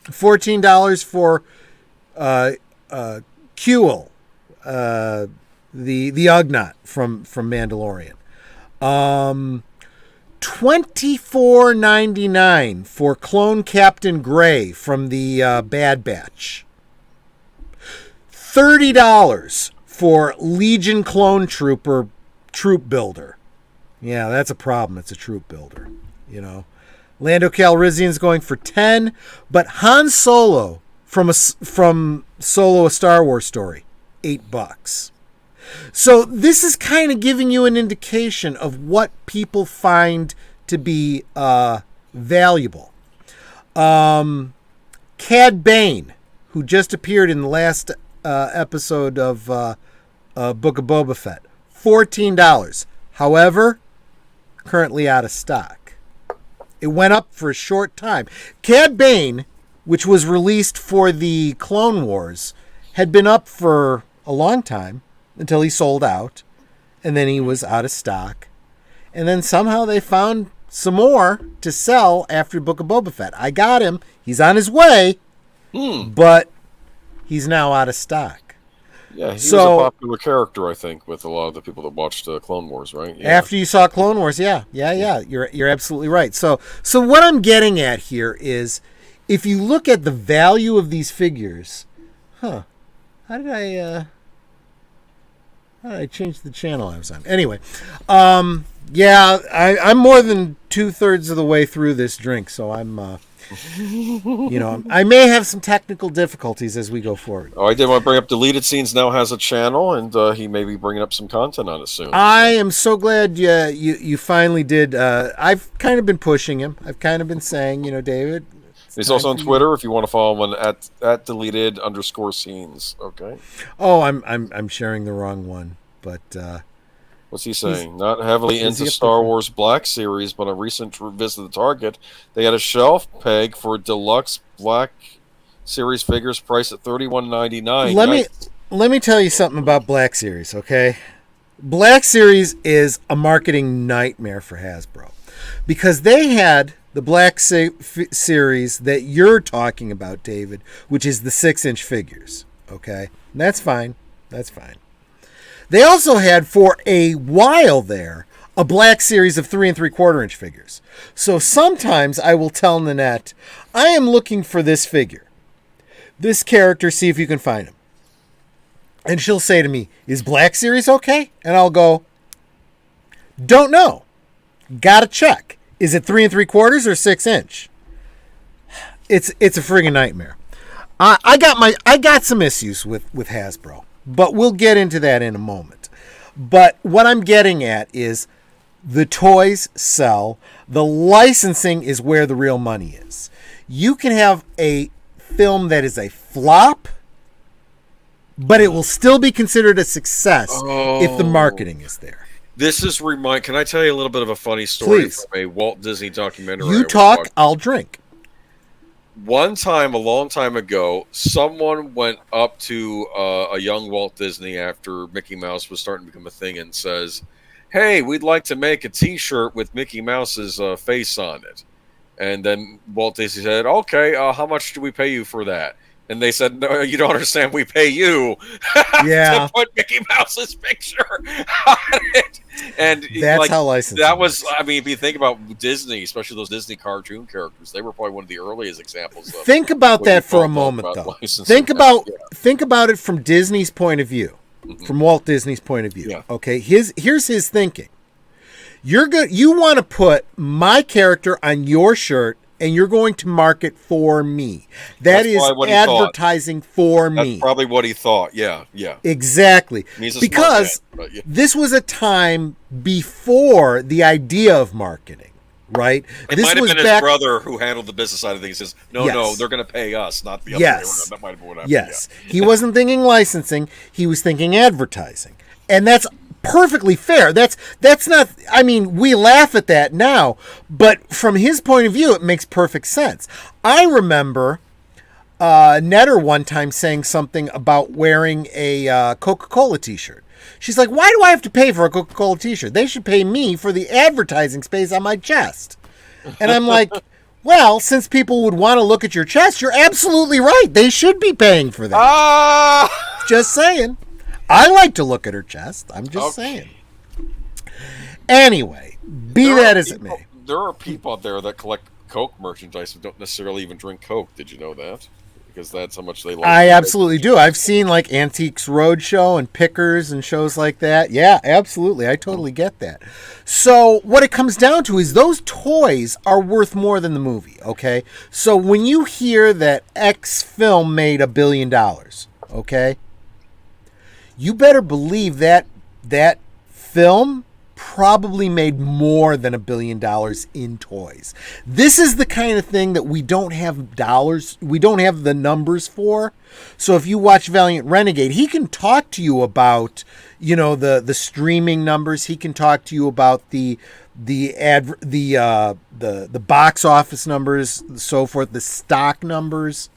$14 for Kuel, the Ugnaught from Mandalorian. $24.99 for Clone Captain Gray from the Bad Batch. $30 for Legion Clone Trooper Troop Builder. Yeah, that's a problem. It's a troop builder, you know. Lando Calrissian's going for $10, but Han Solo from Solo: A Star Wars Story, $8. So this is kind of giving you an indication of what people find to be valuable. Cad Bane, who just appeared in the last episode of Book of Boba Fett, $14. However, currently out of stock. It went up for a short time. Cad Bane, which was released for the Clone Wars, had been up for a long time until he sold out, and then he was out of stock. And then somehow they found some more to sell after Book of Boba Fett. I got him. He's on his way, but he's now out of stock. Yeah, he was a popular character, I think, with a lot of the people that watched Clone Wars, right? Yeah. After you saw Clone Wars, yeah. You're absolutely right. So what I'm getting at here is, if you look at the value of these figures, how did I change the channel I was on? Anyway, I'm more than 2/3 of the way through this drink, so I'm. I may have some technical difficulties as we go forward. Oh, I did want to bring up Deleted Scenes now has a channel, and he may be bringing up some content on it soon. I am so glad you finally did. I've kind of been pushing him. I've kind of been saying, David. He's also on Twitter if you want to follow him at deleted_scenes. Okay. Oh, I'm sharing the wrong one, but. What's he saying? Not heavily into Star Wars Black Series, but a recent visit to Target, they had a shelf peg for deluxe Black Series figures priced at $31.99. let me tell you something about Black Series, okay? Black Series is a marketing nightmare for Hasbro because they had the Black Series that you're talking about, David, which is the 6-inch figures, okay? And that's fine. That's fine. They also had, for a while there, a Black Series of 3 3/4-inch figures. So sometimes I will tell Nanette, I am looking for this figure, this character, see if you can find him. And she'll say to me, is Black Series okay? And I'll go, don't know. Gotta check. Is it 3 3/4 or 6-inch? It's a friggin' nightmare. I got some issues with Hasbro, but we'll get into that in a moment. But what I'm getting at is the toys sell. The licensing is where the real money is. You can have a film that is a flop, but it will still be considered a success if the marketing is there. This is Can I tell you a little bit of a funny story Please. from a Walt Disney documentary? You talk, I'll drink. One time, a long time ago, someone went up to a young Walt Disney after Mickey Mouse was starting to become a thing and says, hey, we'd like to make a T-shirt with Mickey Mouse's face on it. And then Walt Disney said, okay, how much do we pay you for that? And they said, no, you don't understand. We pay you to put Mickey Mouse's picture on it. And that's how licensing that was, I mean, if you think about Disney, especially those Disney cartoon characters, they were probably one of the earliest examples of. Think about that for a moment, though. Think about it from Disney's point of view, from Walt Disney's point of view. Yeah. Okay, here's his thinking. You want to put my character on your shirt, and you're going to market for me. That is advertising for me. That's probably what he thought. Yeah. Exactly. Because this was a time before the idea of marketing, right? It might have been his brother who handled the business side of things. He says, no, they're going to pay us, not the other way around. That might have been what happened. Yes. He wasn't thinking licensing. He was thinking advertising. And that's perfectly fair. That's not, I mean, we laugh at that now, but from his point of view, it makes perfect sense. I remember Netter one time saying something about wearing a Coca-Cola t-shirt. She's like, why do I have to pay for a Coca-Cola t-shirt? They should pay me for the advertising space on my chest. And I'm like, well, since people would want to look at your chest, you're absolutely right. They should be paying for that. Just saying. I like to look at her chest. I'm just saying. Anyway, that as it may. There are people out there that collect Coke merchandise and don't necessarily even drink Coke. Did you know that? Because that's how much they like. I absolutely do. I've seen like Antiques Roadshow and Pickers and shows like that. Yeah, absolutely. I totally get that. So what it comes down to is those toys are worth more than the movie, okay? So when you hear that X film made $1 billion, okay? You better believe that film probably made more than $1 billion in toys. This is the kind of thing that we don't have the numbers for. So if you watch Valiant Renegade, he can talk to you about, the streaming numbers. He can talk to you about the box office numbers, so forth, the stock numbers.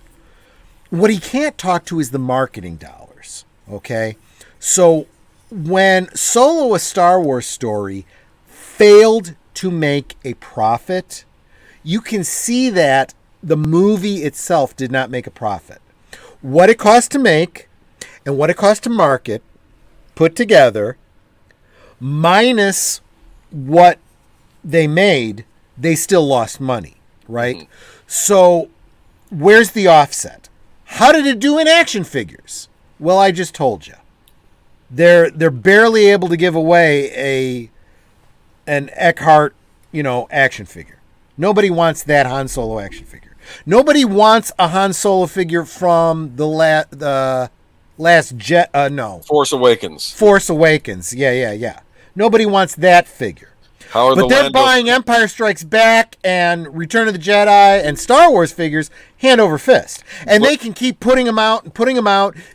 What he can't talk to is the marketing dollars. Okay. So when Solo: A Star Wars Story failed to make a profit, you can see that the movie itself did not make a profit. What it cost to make and what it cost to market put together, minus what they made, they still lost money, right? Mm-hmm. So where's the offset? How did it do in action figures? Well, I just told you. They're barely able to give away an Eckhart, action figure. Nobody wants that Han Solo action figure. Nobody wants a Han Solo figure from the last jet. No, Force Awakens. Force Awakens. Yeah. Nobody wants that figure. But they're buying Empire Strikes Back and Return of the Jedi and Star Wars figures hand over fist. And they can keep putting them out,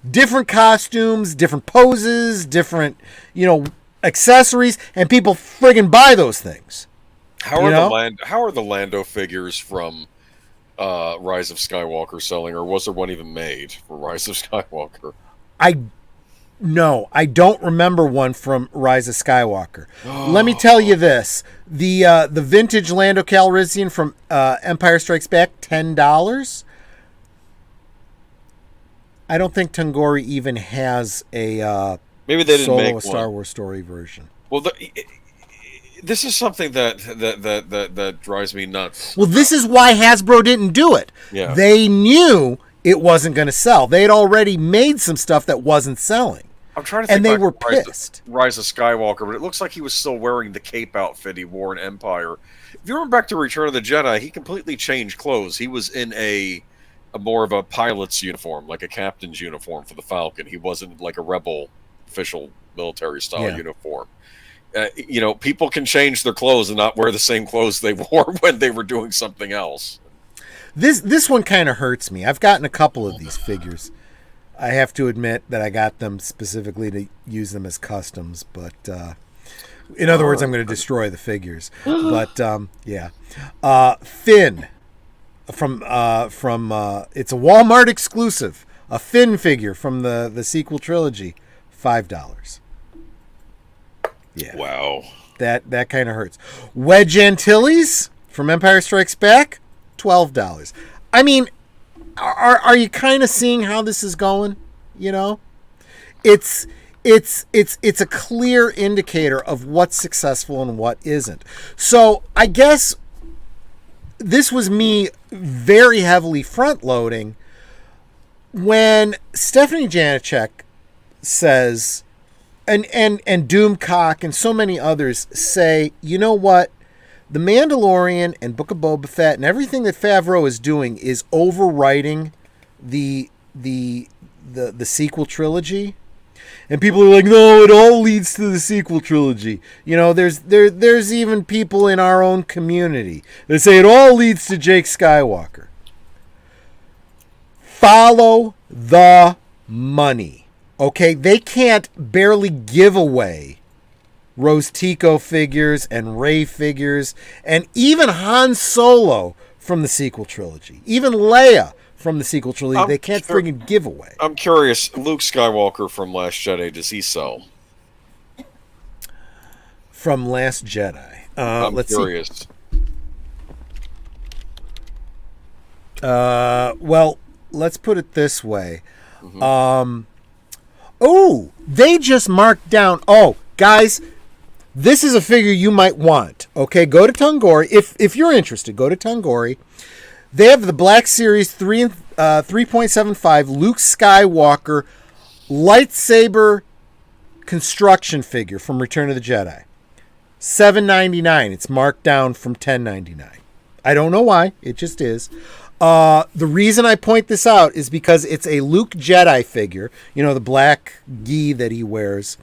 different costumes, different poses, different, accessories, and people friggin' buy those things. How are the Lando figures from Rise of Skywalker selling, or was there one even made for Rise of Skywalker? I No, I don't remember one from Rise of Skywalker. Let me tell you this: the vintage Lando Calrissian from Empire Strikes Back, $10. I don't think Tungori even has a Maybe they didn't make solo one. Star Wars story version. Well, this is something that drives me nuts. Well, this is why Hasbro didn't do it. Yeah. They knew it wasn't going to sell. They had already made some stuff that wasn't selling. I'm trying to think And they back were to pissed. Rise of Skywalker, but it looks like he was still wearing the cape outfit he wore in Empire. If you remember back to Return of the Jedi, he completely changed clothes. He was in a more of a pilot's uniform, like a captain's uniform for the Falcon. He wasn't like a rebel official military style uniform. People can change their clothes and not wear the same clothes they wore when they were doing something else. This one kind of hurts me. I've gotten a couple of these figures. I have to admit that I got them specifically to use them as customs, but in other words, I'm going to destroy the figures. But yeah, Finn from it's a Walmart exclusive, a Finn figure from the sequel trilogy, $5. Yeah, wow, that kind of hurts. Wedge Antilles from Empire Strikes Back, $12. I mean, are you kind of seeing how this is going? It's a clear indicator of what's successful and what isn't. So I guess this was me very heavily front loading when Stephanie Janicek says, and Doomcock and so many others say, you know what? The Mandalorian and Book of Boba Fett and everything that Favreau is doing is overwriting the sequel trilogy. And people are like, no, it all leads to the sequel trilogy. There's even people in our own community that say it all leads to Jake Skywalker. Follow the money. Okay? They can't barely give away Rose Tico figures and Rey figures and even Han Solo from the sequel trilogy. Even Leia from the sequel trilogy. They can't friggin' give away. I'm curious, Luke Skywalker from Last Jedi, does he sell? From Last Jedi. Let's curious. See. Well, let's put it this way. Mm-hmm. They just marked down. Oh, guys, this is a figure you might want. Okay, go to Tungori. If you're interested, go to Tungori. They have the Black Series 3.75 Luke Skywalker lightsaber construction figure from Return of the Jedi. $7.99. It's marked down from $10.99. I don't know why. It just is. The reason I point this out is because it's a Luke Jedi figure. The black gi that he wears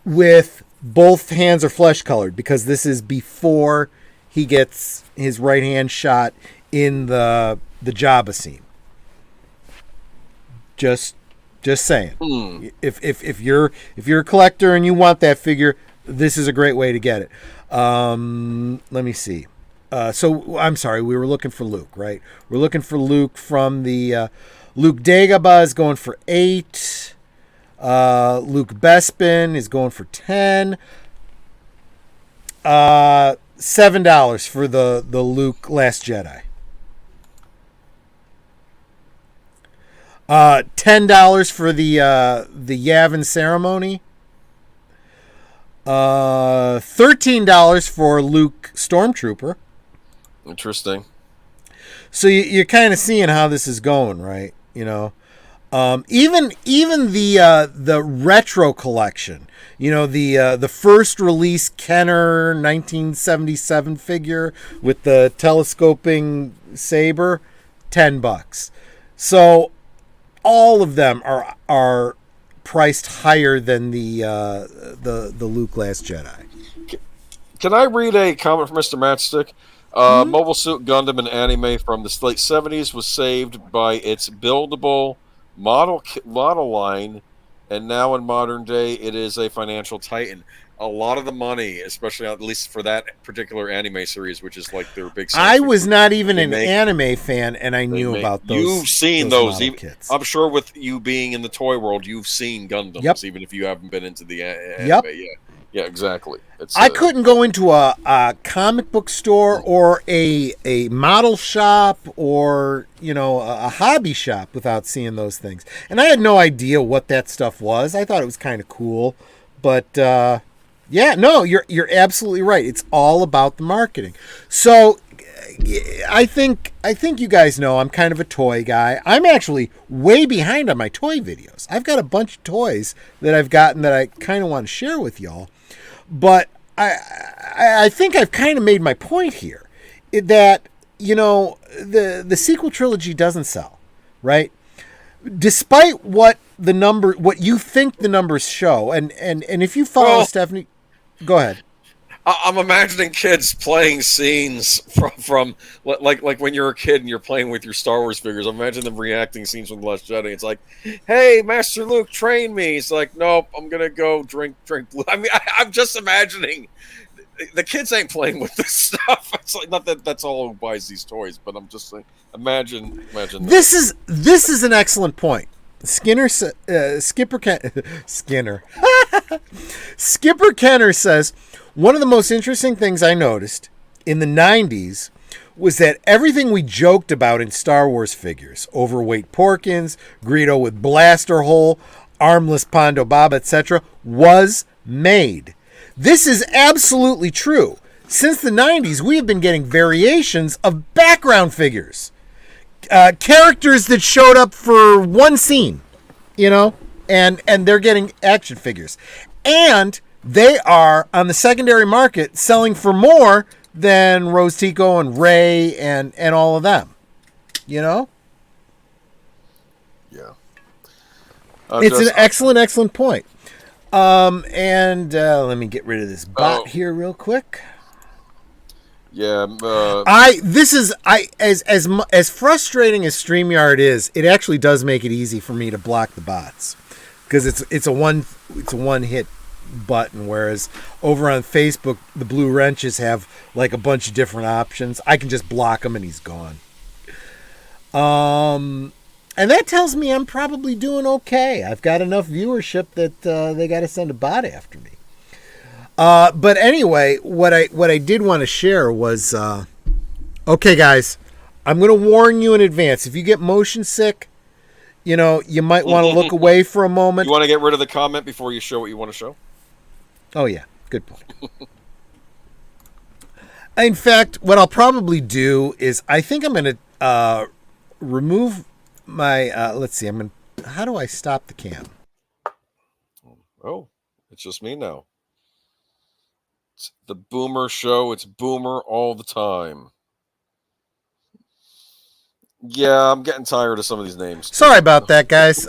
with both hands are flesh colored because this is before he gets his right hand shot in the Jabba scene. Just saying. If you're a collector and you want that figure, this is a great way to get it. Let me see. So I'm sorry, we were looking for Luke, right? We're looking for Luke from the Luke Dagobah is going for $8. Luke Bespin is going for $10. $7 for the Luke Last Jedi. $10 for the Yavin ceremony. $13 for Luke Stormtrooper. Interesting. So you're kind of seeing how this is going, right? Even the retro collection, the first release Kenner 1977 figure with the telescoping saber, $10. So all of them are priced higher than the Luke Last Jedi. Can I read a comment from Mr. Matchstick? Mobile Suit Gundam, an anime from the late 70s, was saved by its buildable model line, and now in modern day, it is a financial titan. a lot of the money, especially at least for that particular anime series, which is like their big. I was not even an anime fan, and I knew about those. You've seen those model kits. I'm sure with you being in the toy world, you've seen Gundams, Yep. even if you haven't been into the anime. Yep. Yeah, exactly. I couldn't go into a comic book store or a model shop or, you know, a hobby shop without seeing those things. And I had no idea what that stuff was. I thought it was kind of cool. But, yeah, no, you're absolutely right. It's all about the marketing. So I think you guys know I'm kind of a toy guy. I'm actually way behind on my toy videos. I've got a bunch of toys that I've gotten that I kind of want to share with y'all. But I think I've kind of made my point here that, you know, the sequel trilogy doesn't sell, right? Despite what you think the numbers show, and if you follow Stephanie, go ahead. I'm imagining kids playing scenes from like when you're a kid and you're playing with your Star Wars figures. I imagine them reacting scenes from The Last Jedi. It's like, "Hey, Master Luke, train me." He's like, "Nope, I'm gonna go drink blue." I mean, I'm just imagining the kids ain't playing with this stuff. It's like not that that's all who buys these toys, but I'm just saying, imagine. This is an excellent point. Skipper Kenner says, one of the most interesting things I noticed in the 90s was that everything we joked about in Star Wars figures, overweight Porkins, Greedo with blaster hole, armless Pondo Bob, etc., was made. This is absolutely true. Since the 90s, we have been getting variations of background figures. Characters that showed up for one scene, you know, and they're getting action figures. And they are on the secondary market selling for more than Rose Tico and Ray and all of them, you know? Yeah. It's an excellent point. And let me get rid of this bot here real quick. Yeah. As frustrating as StreamYard is, it actually does make it easy for me to block the bots because it's a one hit button, whereas over on Facebook the blue wrenches have like a bunch of different options. I can just block him and he's gone. And that tells me I'm probably doing okay. I've got enough viewership that they got to send a bot after me. But anyway, what I did want to share was, okay, guys, I'm going to warn you in advance. If you get motion sick, you know, you might want to look away for a moment. You want to get rid of the comment before you show what you want to show? Oh, yeah. Good point. In fact, what I'll probably do is I think I'm going to remove my, let's see, how do I stop the cam? Oh, it's just me now. It's the Boomer Show. It's Boomer all the time. Yeah, I'm getting tired of some of these names. Sorry about that, guys.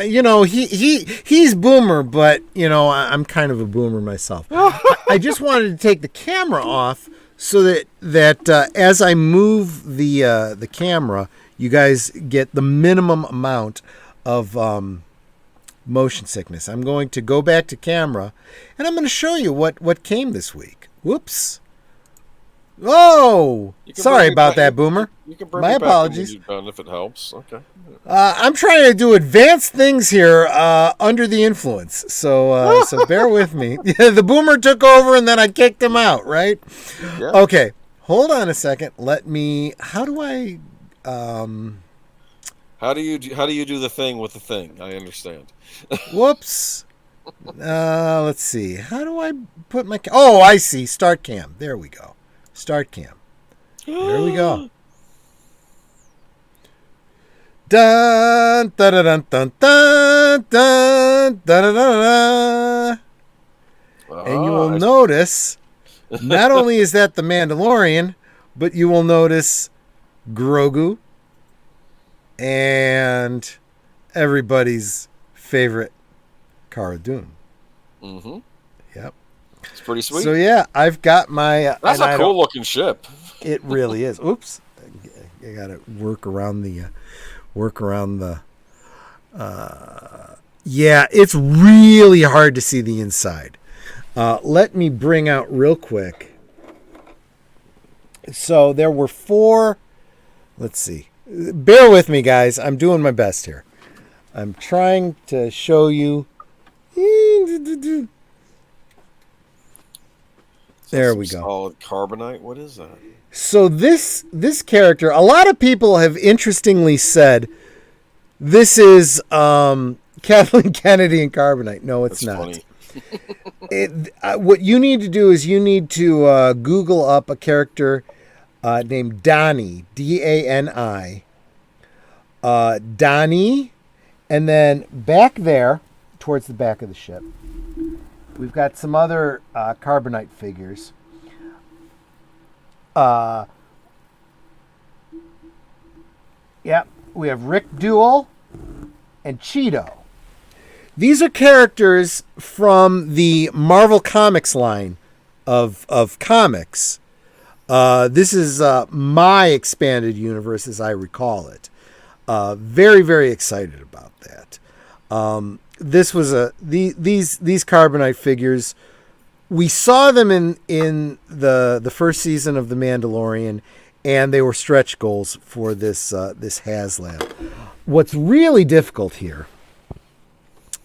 You know, he's Boomer, but you know, I'm kind of a Boomer myself. I just wanted to take the camera off so that as I move the camera, you guys get the minimum amount of motion sickness. I'm going to go back to camera, and I'm going to show you what came this week. Whoops. Oh, sorry about that, Boomer. You can bring my apologies. If it helps, okay. I'm trying to do advanced things here under the influence, so bear with me. The Boomer took over, and then I kicked him out. Right? Yeah. Okay. Hold on a second. Let me. How do I? How do you do the thing with the thing? I understand. Whoops. Let's see. How do I put my? Oh, I see. Start cam. There we go. Start cam. There we go. Dun dun dun dun dun dun dun dun dun. And you will notice, not only is that the Mandalorian, but you will notice Grogu and everybody's favorite Cara Dune. Mm-hmm. Yep. It's pretty sweet. So yeah, I've got my. That's a cool looking ship. It really is. Oops, I got to work around the. Yeah, it's really hard to see the inside. Let me bring out real quick. So there were 4. Let's see. Bear with me, guys. I'm doing my best here. I'm trying to show you. There we go. Solid carbonite. What is that? So this character, a lot of people have interestingly said this is Kathleen Kennedy and carbonite. No, it's That's not. Funny. What you need to do is you need to Google up a character named Donnie, Dani. Donnie, and then back there, towards the back of the ship, we've got some other carbonite figures. Yeah, we have Rick Duell and Cheeto. These are characters from the Marvel Comics line of comics. This is my expanded universe as I recall it. Very, very excited about that. This was these carbonite figures. We saw them in the first season of The Mandalorian, and they were stretch goals for this HasLab. What's really difficult here,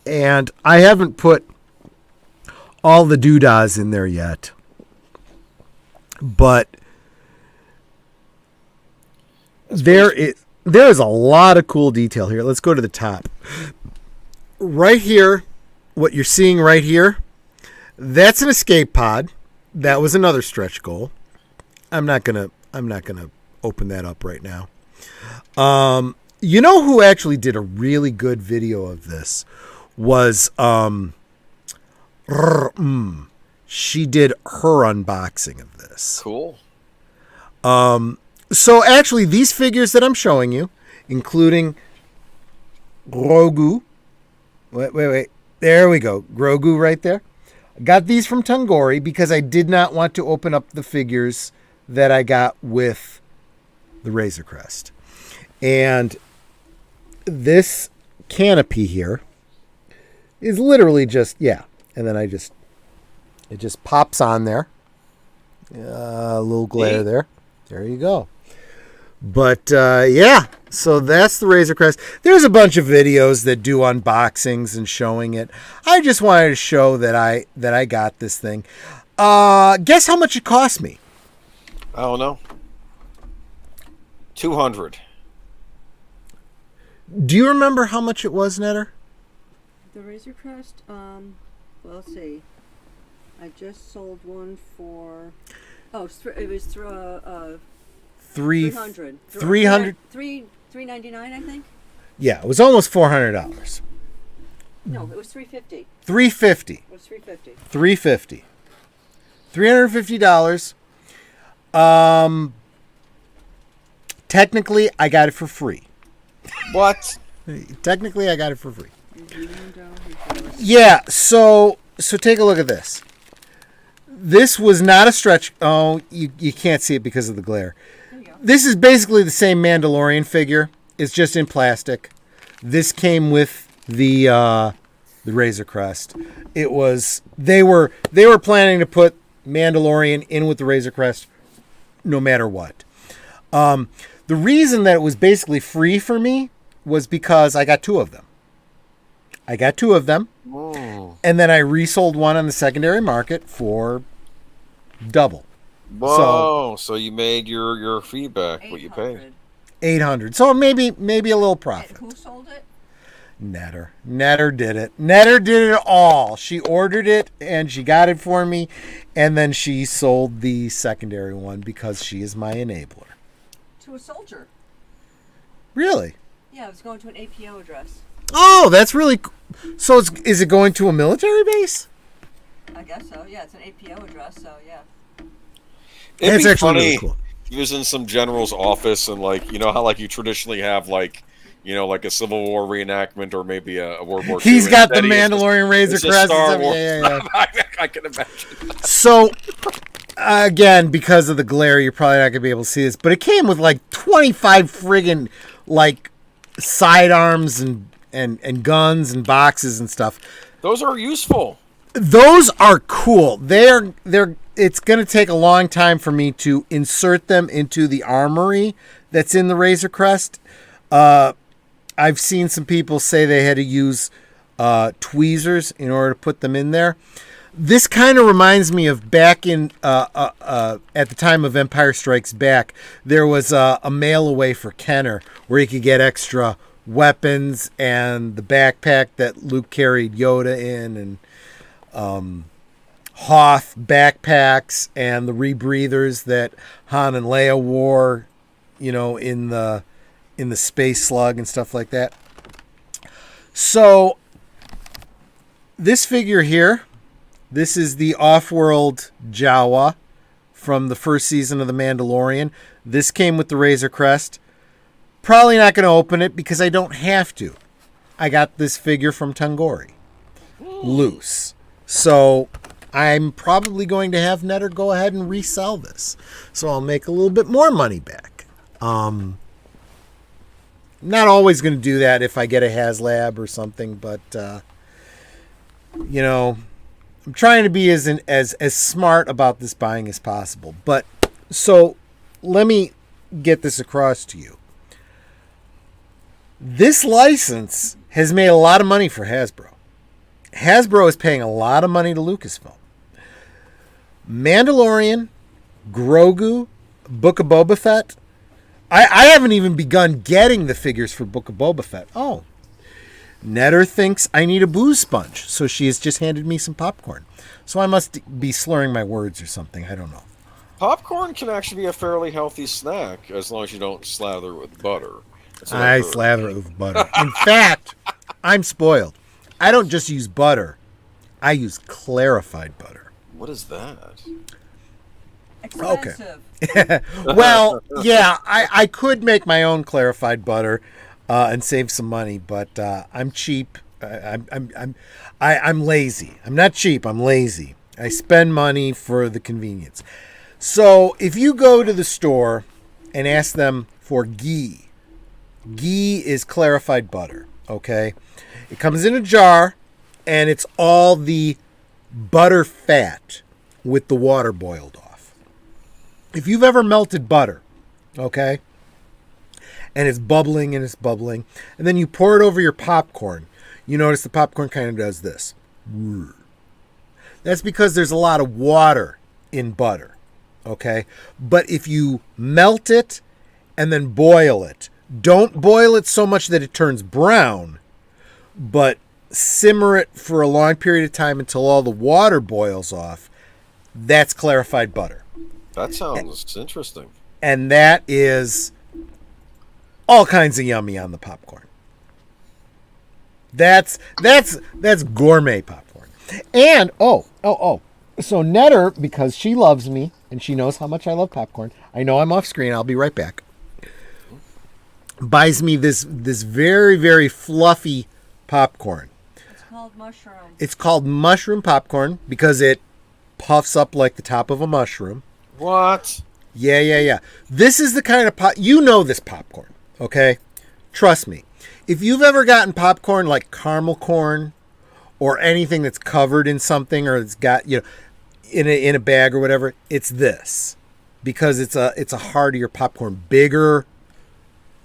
and I haven't put all the doodahs in there yet, but there is a lot of cool detail here. Let's go to the top. Right here, what you're seeing right here, that's an escape pod. That was another stretch goal. I'm not gonna open that up right now. You know who actually did a really good video of this was she did her unboxing of this. Cool. So actually, these figures that I'm showing you, including Grogu. Wait. There we go. Grogu right there. I got these from Tungori because I did not want to open up the figures that I got with the Razor Crest. And this canopy here is literally just, and then it just pops on there. A little glare there. There you go. But so that's the Razor Crest. There's a bunch of videos that do unboxings and showing it. I just wanted to show that I got this thing. Guess how much it cost me? I don't know. 200. Do you remember how much it was, Netter? The Razor Crest, well, let's see. I just sold one for, it was through, 300. 300. $3.99, I think. Yeah, it was almost $400. No, it was $350. $350. It was $350. $350. $350. Technically, I got it for free. What? Technically, I got it for free. Yeah, so take a look at this. This was not a stretch. Oh, you can't see it because of the glare. This is basically the same Mandalorian figure. It's just in plastic. This came with the Razor Crest. It was they were planning to put Mandalorian in with the Razor Crest, no matter what. The reason that it was basically free for me was because I got 2 of them. Whoa. And then I resold one on the secondary market for double. Whoa! So you made your feedback, what you paid. $800. So maybe a little profit. And who sold it? Netter. Netter did it. Netter did it all. She ordered it and she got it for me, and then she sold the secondary one because she is my enabler. To a soldier. Really? Yeah, it was going to an APO address. Oh, that's really cool. So is it going to a military base? I guess so. Yeah, it's an APO address, so yeah. It'd That's be actually funny really cool. if he was in some general's office and, like, you know how, like, you traditionally have, like, you know, like a Civil War reenactment or maybe a World War II. He's got the Mandalorian Razor Crest. Star Wars. Yeah. I can imagine. So, again, because of the glare, you're probably not going to be able to see this, but it came with like 25 friggin' like sidearms and guns and boxes and stuff. Those are useful. Those are cool. They're it's going to take a long time for me to insert them into the armory that's in the Razor Crest. I've seen some people say they had to use tweezers in order to put them in there. This kind of reminds me of back in at the time of Empire Strikes Back, there was a mail away for Kenner where he could get extra weapons and the backpack that Luke carried Yoda in, and Hoth backpacks and the rebreathers that Han and Leia wore, in the Space Slug and stuff like that. So this figure here, this is the off-world Jawa from the first season of The Mandalorian. This came with the Razor Crest. Probably not going to open it because I don't have to. I got this figure from Tungori. Loose. So I'm probably going to have Netter go ahead and resell this. So I'll make a little bit more money back. Not always going to do that if I get a HasLab or something, but I'm trying to be as smart about this buying as possible. But so let me get this across to you. This license has made a lot of money for Hasbro. Hasbro is paying a lot of money to Lucasfilm. Mandalorian, Grogu, Book of Boba Fett. I haven't even begun getting the figures for Book of Boba Fett. Oh, Netter thinks I need a booze sponge, so she has just handed me some popcorn. So I must be slurring my words or something. I don't know. Popcorn can actually be a fairly healthy snack as long as you don't slather it with butter. I slather it with butter. In fact, I'm spoiled. I don't just use butter. I use clarified butter. What is that? Expensive. Okay. Well, yeah, I could make my own clarified butter and save some money, but I'm cheap. I'm lazy. I'm not cheap. I'm lazy. I spend money for the convenience. So if you go to the store and ask them for ghee is clarified butter. Okay, it comes in a jar, and it's all the butter fat with the water boiled off. If you've ever melted butter, okay, and it's bubbling, and then you pour it over your popcorn, you notice the popcorn kind of does this. That's because there's a lot of water in butter, okay? But if you melt it and then boil it, don't boil it so much that it turns brown, but simmer it for a long period of time until all the water boils off. That's clarified butter. That sounds interesting. And that is all kinds of yummy on the popcorn. That's gourmet popcorn. And so Netter, because she loves me and she knows how much I love popcorn, I know I'm off screen, I'll be right back, buys me this very, very fluffy popcorn. It's called mushroom. It's called mushroom popcorn because it puffs up like the top of a mushroom. What? Yeah. This is the kind of you know this popcorn, okay? Trust me. If you've ever gotten popcorn like caramel corn or anything that's covered in something or it's got, in a bag or whatever, it's this. Because it's a heartier popcorn, bigger,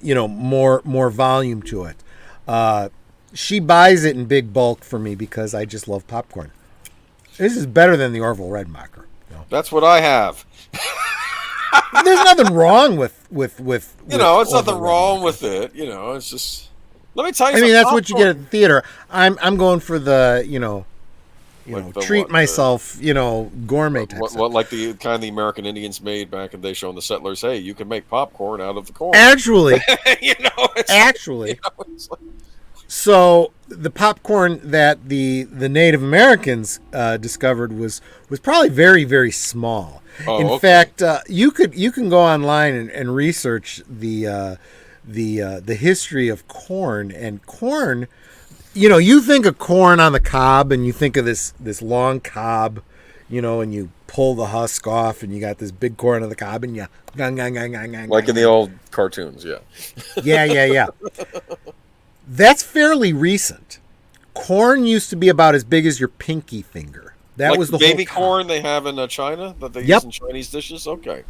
more volume to it. She buys it in big bulk for me because I just love popcorn. This is better than the Orville Redenbacher. That's what I have. There's nothing wrong with it's Orville nothing wrong Redenbacher. with it. It's just. Let me tell you. I mean, that's popcorn. what you get at the theater. I'm going for the Like the treat what, myself, gourmet type stuff. What like the kind the American Indians made back in the day, showing the settlers, hey, you can make popcorn out of the corn. Actually, it's like, so the popcorn that the Native Americans discovered was probably very, very small. In fact, you can go online and research the history of corn, and corn. You think of corn on the cob, and you think of this long cob, and you pull the husk off, and you got this big corn on the cob, and you like in the old cartoons, yeah. Yeah. That's fairly recent. corn used to be about as big as your pinky finger. That like was the baby whole corn they have in China that they Yep. use in Chinese dishes. Okay.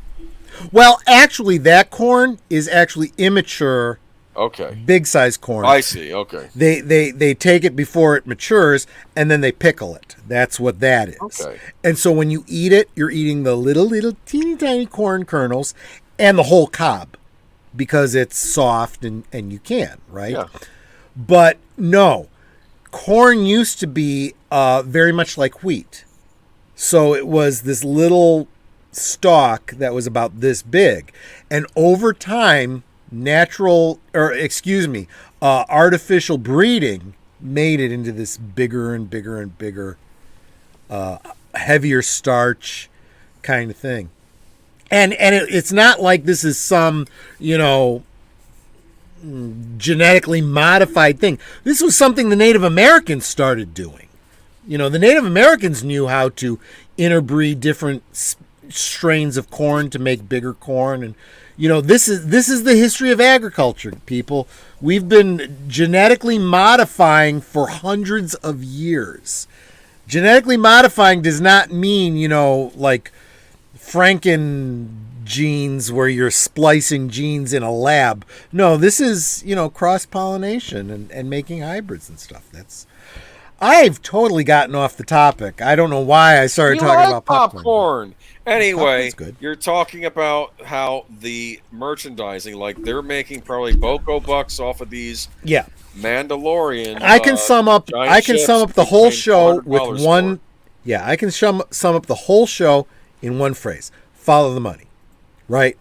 Well, actually, that corn is actually immature, Okay. big size corn. I see. Okay. They take it before it matures, and then they pickle it. That's what that is. Okay. And so when you eat it, you're eating the little teeny tiny corn kernels and the whole cob because it's soft and you can, right? Yeah. But no, corn used to be very much like wheat. So it was this little stalk that was about this big. And over time, artificial breeding made it into this bigger and bigger and bigger, heavier starch kind of thing. And it's not like this is some, genetically modified thing. This was something the Native Americans started doing. The Native Americans knew how to interbreed different strains of corn to make bigger corn, and this is the history of agriculture, people. We've been genetically modifying for hundreds of years. Genetically modifying does not mean like Franken genes where you're splicing genes in a lab. No, this is cross-pollination and making hybrids and stuff. I've totally gotten off the topic. I don't know why I started talking about popcorn. Anyway, good. You're talking about how the merchandising, like they're making probably boko bucks off of these Yeah. Mandalorian. I can sum up the whole show with one. $100 Yeah, I can sum up the whole show in one phrase: follow the money, right?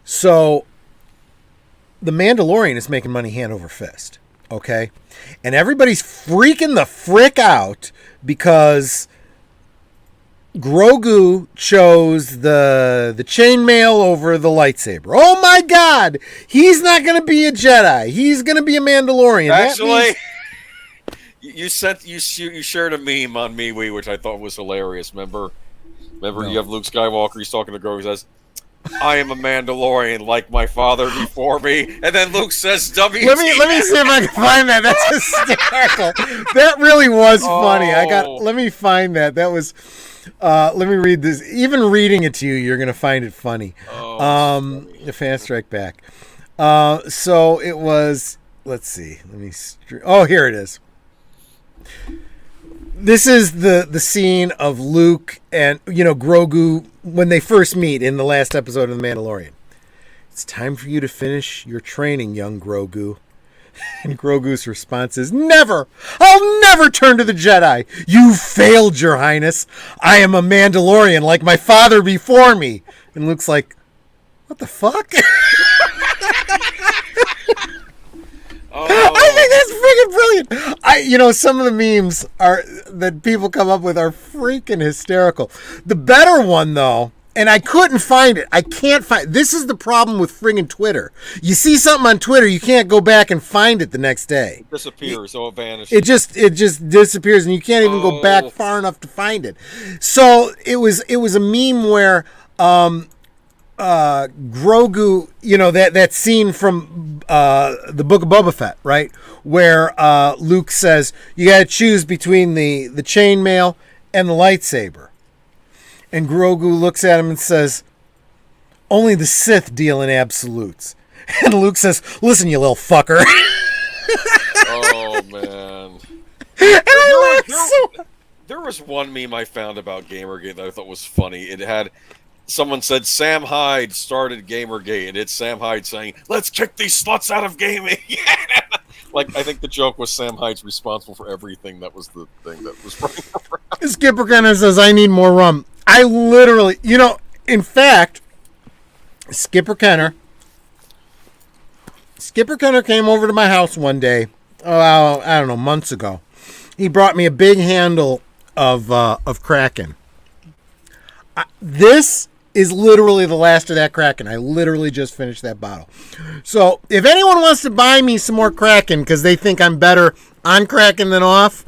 So, the Mandalorian is making money hand over fist, okay, and everybody's freaking the frick out because Grogu chose the chainmail over the lightsaber. Oh my God, he's not going to be a Jedi. He's going to be a Mandalorian. Actually, you shared a meme on MeWe, which I thought was hilarious. Remember, You have Luke Skywalker. He's talking to Grogu. He says, "I am a Mandalorian, like my father before me." And then Luke says, "WTF." Let me see if I can find that. That's hysterical. That really was funny. Let me find that. That was. Let me read this. Even reading it to you, you're gonna find it funny. The Fast Strike Back. So it was. Let's see. Here it is. This is the scene of Luke and Grogu when they first meet in the last episode of The Mandalorian. It's time for you to finish your training, young Grogu. And Grogu's response is, "Never! I'll never turn to the Jedi! You failed, Your Highness! I am a Mandalorian like my father before me!" And Luke's like, "What the fuck?" I think that's freaking brilliant. Some of the memes that people come up with are freaking hysterical. The better one, though, and I couldn't find it. I can't find. This is the problem with friggin' Twitter. You see something on Twitter, you can't go back and find it the next day. It disappears, so it vanishes. It just disappears, and you can't even go back far enough to find it. So it was a meme where Grogu, that scene from the Book of Boba Fett, right, where Luke says you got to choose between the chainmail and the lightsaber. And Grogu looks at him and says, "Only the Sith deal in absolutes." And Luke says, "Listen, you little fucker." Oh, man. And There was one meme I found about Gamergate that I thought was funny. It had, someone said, Sam Hyde started Gamergate, and it's Sam Hyde saying, "Let's kick these sluts out of gaming." Like, I think the joke was Sam Hyde's responsible for everything. That was the thing that was running around. Skipper Kenner says, "I need more rum." I literally, in fact, Skipper Kenner came over to my house one day, I don't know, months ago. He brought me a big handle of Kraken. This is literally the last of that Kraken. I literally just finished that bottle. So if anyone wants to buy me some more Kraken because they think I'm better on Kraken than off,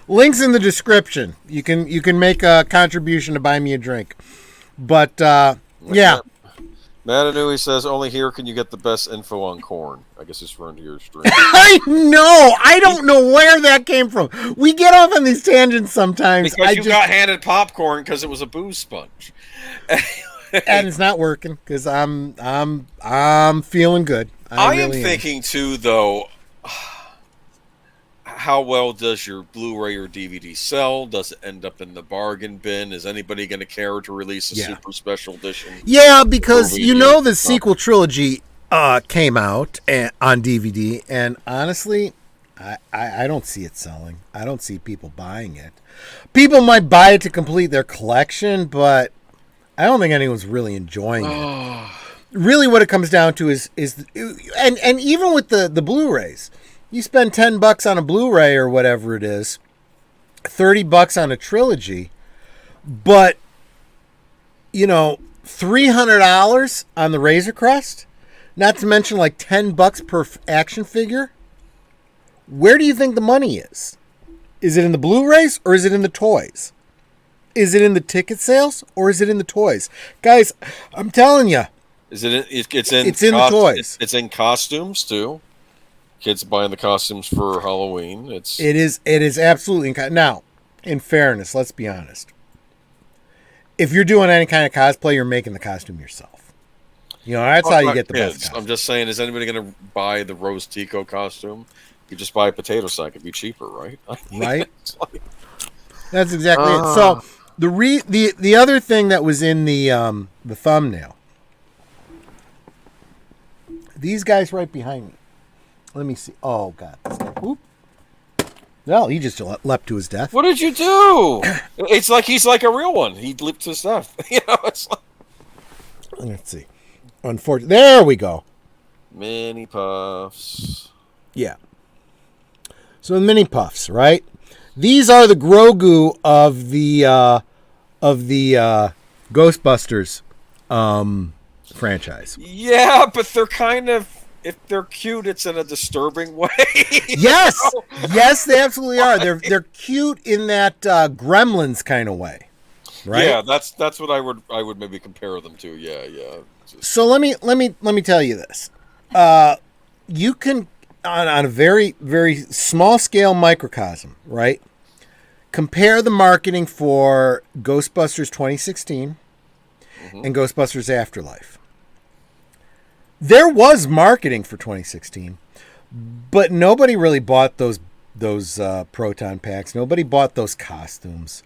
links in the description. You can make a contribution to buy me a drink. But yeah. Matanui says, only here can you get the best info on corn. I guess it's referring to your stream. I know. I don't know where that came from. We get off on these tangents sometimes. Because you got handed popcorn because it was a booze sponge. And it's not working because I'm feeling good. I am thinking too, though. How well does your Blu-ray or DVD sell? Does it end up in the bargain bin? Is anybody going to care to release a super special edition? Yeah, because the sequel trilogy came out on DVD, and honestly, I don't see it selling. I don't see people buying it. People might buy it to complete their collection, but I don't think anyone's really enjoying it. Really, what it comes down to is and even with the Blu-rays. You spend $10 on a Blu-ray or whatever it is, $30 on a trilogy, but $300 on the Razor Crest, not to mention like $10 per action figure. Where do you think the money is? Is it in the Blu-rays or is it in the toys? Is it in the ticket sales or is it in the toys? Guys, I'm telling you, it's in the toys. It's in costumes too. Kids buying the costumes for Halloween. It is absolutely now. In fairness, let's be honest. If you're doing any kind of cosplay, you're making the costume yourself. That's how you get the best costume. I'm just saying, is anybody going to buy the Rose Tico costume? You just buy a potato sack; it'd be cheaper, right? Right. That's exactly it. So the other thing that was in the thumbnail. These guys right behind me. Let me see. Oh, God. Oop. Well, he just leapt to his death. What did you do? It's like he's like a real one. He leaped to his death. It's like... Let's see. Unfortunately. There we go. Mini puffs. Yeah. So the mini puffs, right? These are the Grogu of the Ghostbusters franchise. Yeah, but they're kind of... If they're cute, it's in a disturbing way. Yes, yes, they absolutely are. They're cute in that Gremlins kind of way, right? Yeah, that's what I would maybe compare them to. Yeah. So let me tell you this. You can on a very very small scale microcosm, right? Compare the marketing for Ghostbusters 2016 and Ghostbusters Afterlife. There was marketing for 2016, but nobody really bought those proton packs. Nobody bought those costumes.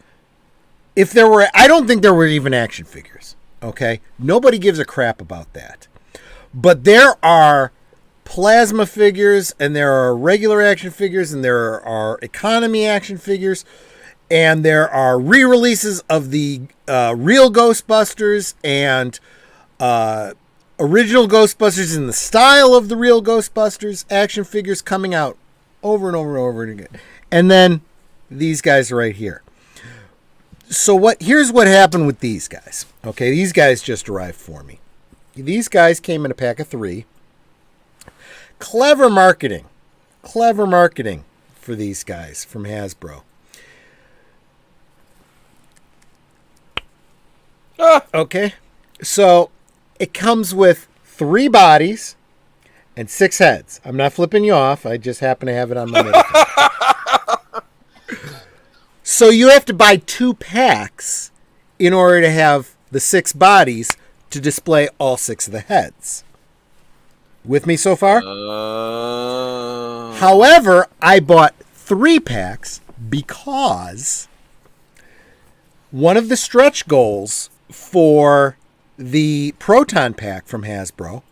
I don't think there were even action figures. Okay, nobody gives a crap about that. But there are plasma figures, and there are regular action figures, and there are economy action figures, and there are re-releases of the real Ghostbusters and original Ghostbusters in the style of the real Ghostbusters action figures coming out over and over and over again. And then these guys right here. So here's what happened with these guys. Okay, these guys just arrived for me. These guys came in a pack of 3. Clever marketing for these guys from Hasbro. Okay, so it comes with 3 bodies and 6 heads. I'm not flipping you off. I just happen to have it on my middle. So you have to buy 2 packs in order to have the 6 bodies to display all 6 of the heads. With me so far? However, I bought 3 packs because one of the stretch goals for the Proton Pack from Hasbro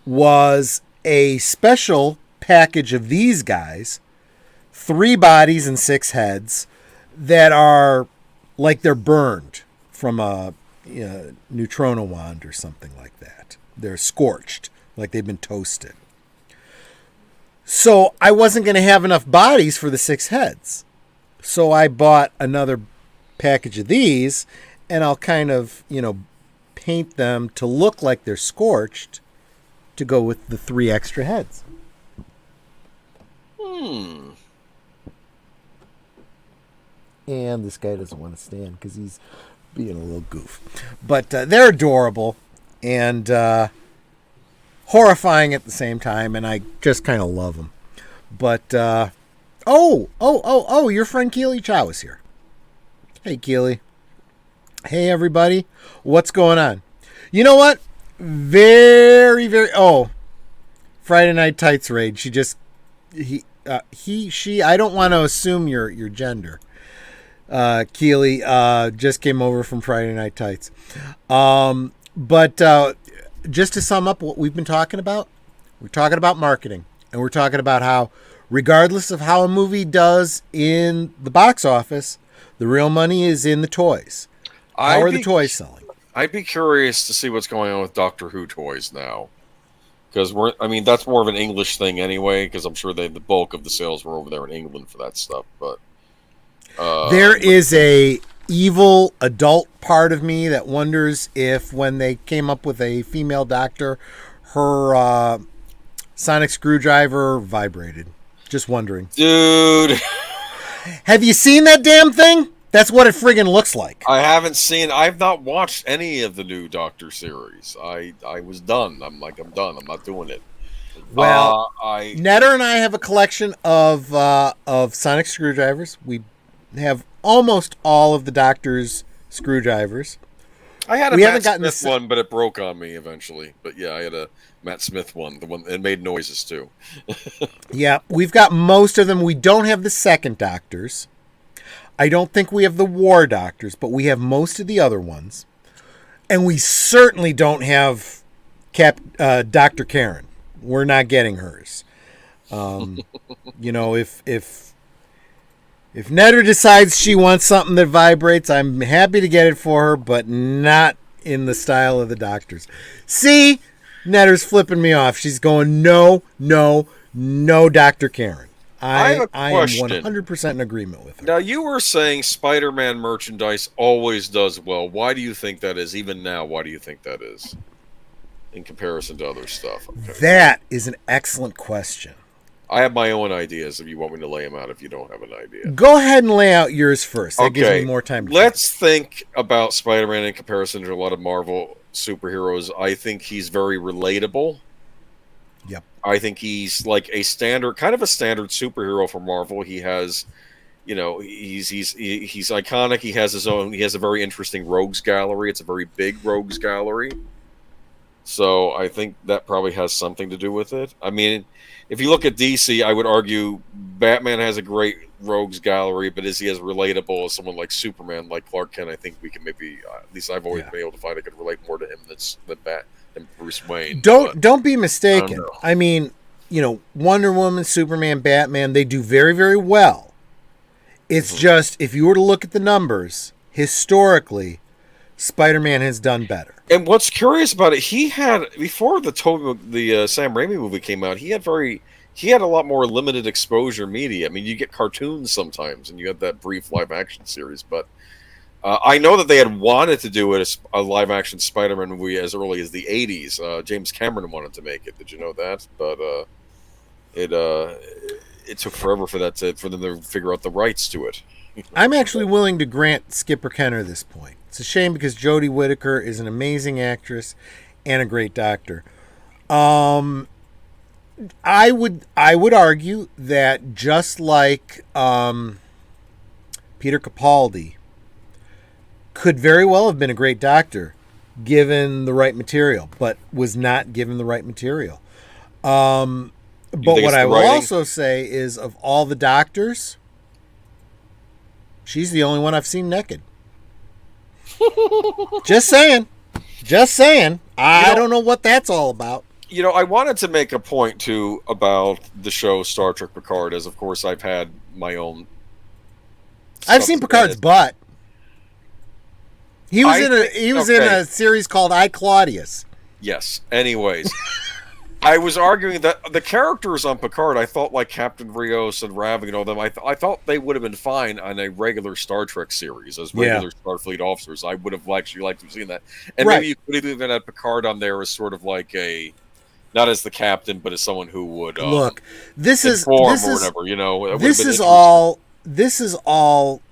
was a special package of these guys, 3 bodies and 6 heads, that are like they're burned from a neutrino wand or something like that. They're scorched, like they've been toasted. So I wasn't going to have enough bodies for the 6 heads. So I bought another package of these, and I'll kind of, paint them to look like they're scorched to go with the 3 extra heads. And this guy doesn't want to stand because he's being a little goof. But they're adorable. and horrifying at the same time, and I just kind of love them. But your friend Keely Chow is here. Hey, Keely. Hey, everybody. What's going on? You know what? Very, very... Oh, Friday Night Tights Raid. She, I don't want to assume your gender. Keely just came over from Friday Night Tights. But just to sum up what we've been talking about, we're talking about marketing. And we're talking about how, regardless of how a movie does in the box office, the real money is in the toys. How are the toys selling? I'd be curious to see what's going on with Doctor Who toys now. Because that's more of an English thing anyway, because I'm sure the bulk of the sales were over there in England for that stuff. But there is a evil adult part of me that wonders if when they came up with a female doctor, her sonic screwdriver vibrated. Just wondering. Dude. Have you seen that damn thing? That's what it friggin' looks like. I've not watched any of the new Doctor series. I was done. I'm done. I'm not doing it. Well, Netter and I have a collection of sonic screwdrivers. We have almost all of the Doctor's screwdrivers. I had a Matt Smith one, but it broke on me eventually. But yeah, I had a Matt Smith one. The one it made noises too. Yeah, we've got most of them. We don't have the second Doctors. I don't think we have the War Doctors, but we have most of the other ones. And we certainly don't have Dr. Karen. We're not getting hers. If Netter decides she wants something that vibrates, I'm happy to get it for her, but not in the style of the Doctors. See? Netter's flipping me off. She's going, no, Dr. Karen. I am 100% in agreement with her. Now, you were saying Spider-Man merchandise always does well. Why do you think that is? Even now, why do you think that is? In comparison to other stuff. Okay. That is an excellent question. I have my own ideas if you want me to lay them out if you don't have an idea. Go ahead and lay out yours first. That gives me more time to Let's think about Spider-Man in comparison to a lot of Marvel superheroes. I think he's very relatable. Yep. I think he's like a standard superhero for Marvel. He has, he's iconic. He has a very interesting rogues gallery. It's a very big rogues gallery. So I think that probably has something to do with it. I mean, if you look at DC, I would argue Batman has a great rogues gallery, but is he as relatable as someone like Superman, like Clark Kent? I think we can maybe, at least I've always been able to find I could relate more to him than Bruce Wayne. Don't be mistaken. I mean, Wonder Woman, Superman, Batman, they do very, very well. It's just, if you were to look at the numbers, historically, Spider-Man has done better. And what's curious about it, he had, before the Sam Raimi movie came out, he had a lot more limited exposure media. I mean, you get cartoons sometimes, and you have that brief live-action series, but I know that they had wanted to do a live-action Spider-Man movie as early as the 80s. James Cameron wanted to make it. Did you know that? But it took forever for them to figure out the rights to it. I'm actually willing to grant Skipper Kenner this point. It's a shame because Jodie Whittaker is an amazing actress and a great doctor. I would argue that just like Peter Capaldi could very well have been a great doctor given the right material, but was not given the right material. But what I will also say is, of all the doctors, she's the only one I've seen naked. Just saying. I don't know what that's all about. I wanted to make a point, too, about the show Star Trek Picard, as, of course, I've had my own... I've seen Picard's butt. He was in a series called I, Claudius. Yes. Anyways, I was arguing that the characters on Picard, I thought, like Captain Rios and Rav and all them, I thought they would have been fine on a regular Star Trek series as regular Starfleet officers. I would have actually liked to have seen that. And maybe you could have even had Picard on there as sort of like not as the captain, but as someone who would look. This is whatever. This is all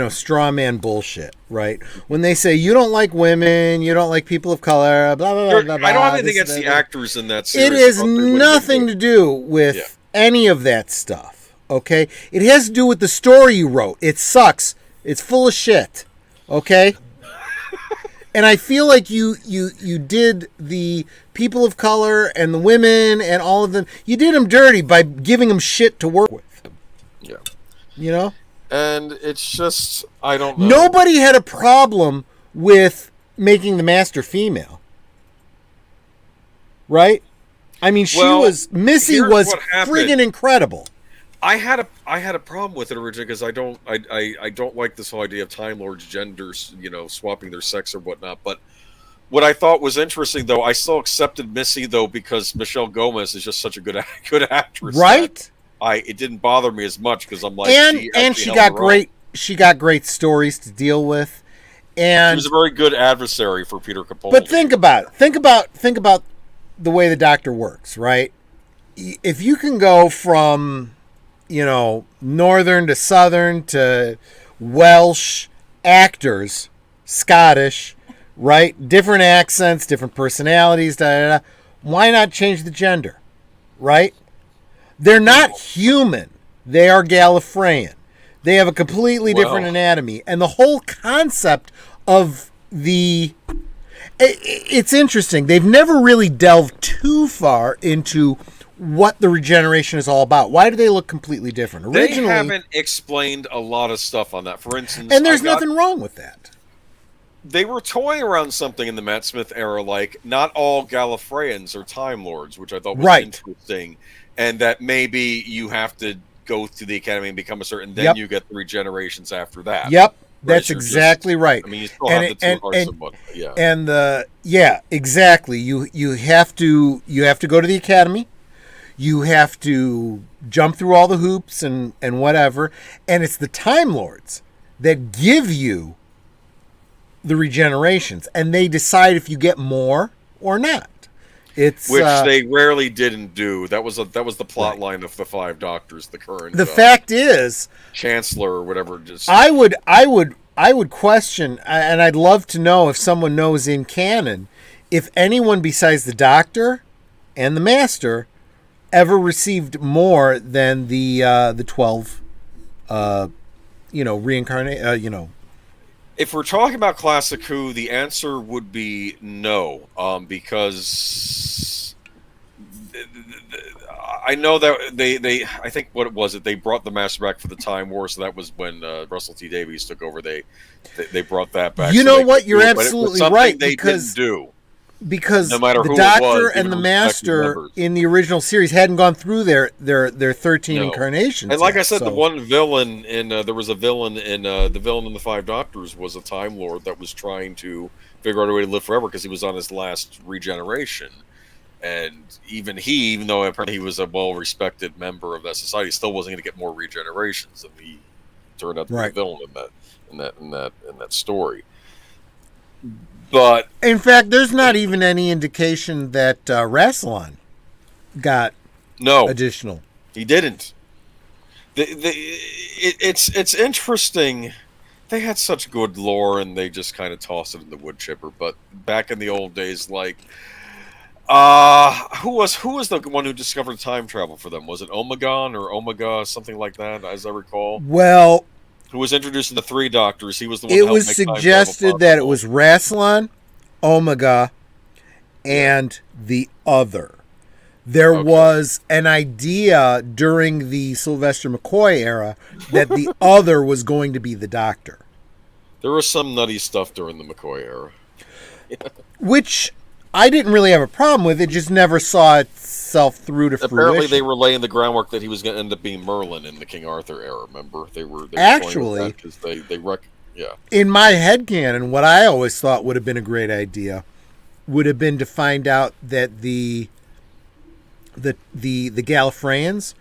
straw man bullshit, right? When they say you don't like women, you don't like people of color, blah blah blah blah. blah I don't have anything this, against the that. actors in that series. It has nothing to do with any of that stuff. Okay, it has to do with the story you wrote. It sucks. It's full of shit. Okay. And I feel like you did the people of color and the women and all of them. You did them dirty by giving them shit to work with. Yeah. You know? And it's just, I don't know. Nobody had a problem with making the master female. Right? I mean, Missy was friggin' incredible. I had a problem with it originally because I don't like this whole idea of Time Lords genders, swapping their sex or whatnot. But what I thought was interesting, though, I still accepted Missy though because Michelle Gomez is just such a good actress, right? It didn't bother me as much because I'm like, she got great stories to deal with, and she was a very good adversary for Peter Capaldi. But think about the way the Doctor works, right? If you can go from northern to southern to Welsh actors, Scottish, right? Different accents, different personalities, why not change the gender, right? They're not human. They are Gallifreyan. They have a completely different anatomy. And the whole concept of it's interesting. They've never really delved too far into what the regeneration is all about. Why do they look completely different? Originally, they haven't explained a lot of stuff on that. For instance, and there's nothing wrong with that. They were toying around something in the Matt Smith era, like not all Gallifreyans are Time Lords, which I thought was interesting, and that maybe you have to go through the academy and become a certain, then you get the regenerations after that. Yep. That's exactly right. I mean, you still have the two hearts of one. Yeah. And exactly. You have to go to the academy. You have to jump through all the hoops and whatever. And it's the Time Lords that give you the regenerations, and they decide if you get more or not. Which they rarely didn't do. That was the plot line of the Five Doctors. The current. The fact is, Chancellor or whatever. I would question, and I'd love to know if someone knows in canon, if anyone besides the Doctor and the Master ever received more than the 12, reincarnate, If we're talking about Classic Who, the answer would be no, because I know that I think what it was that they brought the Master back for the Time War, so that was when Russell T Davies took over. They brought that back. You're absolutely right, they didn't do. Because no matter the who Doctor it was, and the Master in the original series hadn't gone through their 13 incarnations. And like I said, the one villain there was a villain in the villain in the Five Doctors was a Time Lord that was trying to figure out a way to live forever because he was on his last regeneration. And even though apparently he was a well-respected member of that society, still wasn't going to get more regenerations, and he turned out to be a villain in that story. But in fact, there's not even any indication that Rassilon got additional. He didn't. It's interesting. They had such good lore, and they just kind of tossed it in the wood chipper. But back in the old days, like who was the one who discovered time travel for them? Was it Omegon or Omega, something like that, as I recall? Well, who was introduced in the Three Doctors? He was the one. It was suggested that it was Rassilon, Omega, and the Other. There was an idea during the Sylvester McCoy era that the Other was going to be the Doctor. There was some nutty stuff during the McCoy era, which I didn't really have a problem with. It just never saw itself through to fruition. Apparently, they were laying the groundwork that he was going to end up being Merlin in the King Arthur era. Remember, they were actually because they in my headcanon, what I always thought would have been a great idea would have been to find out that the Gallifreyans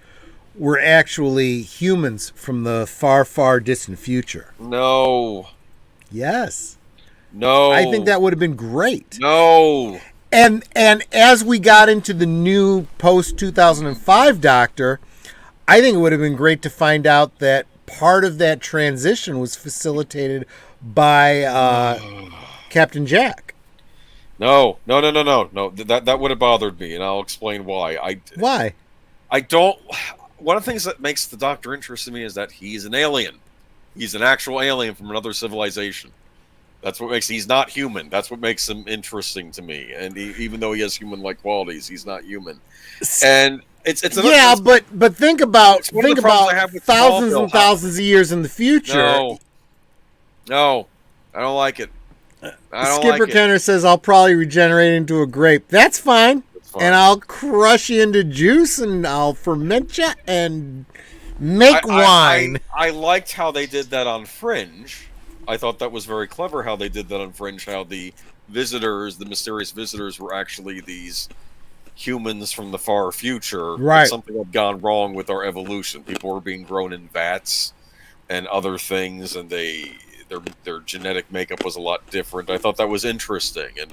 were actually humans from the far, far distant future. No. Yes. No. I think that would have been great. No. And as we got into the new post-2005 Doctor, I think it would have been great to find out that part of that transition was facilitated by Captain Jack. No. That would have bothered me, and I'll explain why. Why? I don't. One of the things that makes the Doctor interesting to me is that he's an alien. He's an actual alien from another civilization. That's what makes he's not human. That's what makes him interesting to me. And even though he has human-like qualities, he's not human. And it's but think about thousands Smallville. and thousands of years in the future. No, I don't like it. Skipper Kenner says I'll probably regenerate into a grape. That's fine. And I'll crush you into juice, and I'll ferment you and make wine. I liked how they did that on Fringe. I thought that was very clever how they did that on Fringe, how the mysterious visitors were actually these humans from the far future. Right. Something had gone wrong with our evolution. People were being grown in vats and other things, and their genetic makeup was a lot different. I thought that was interesting, and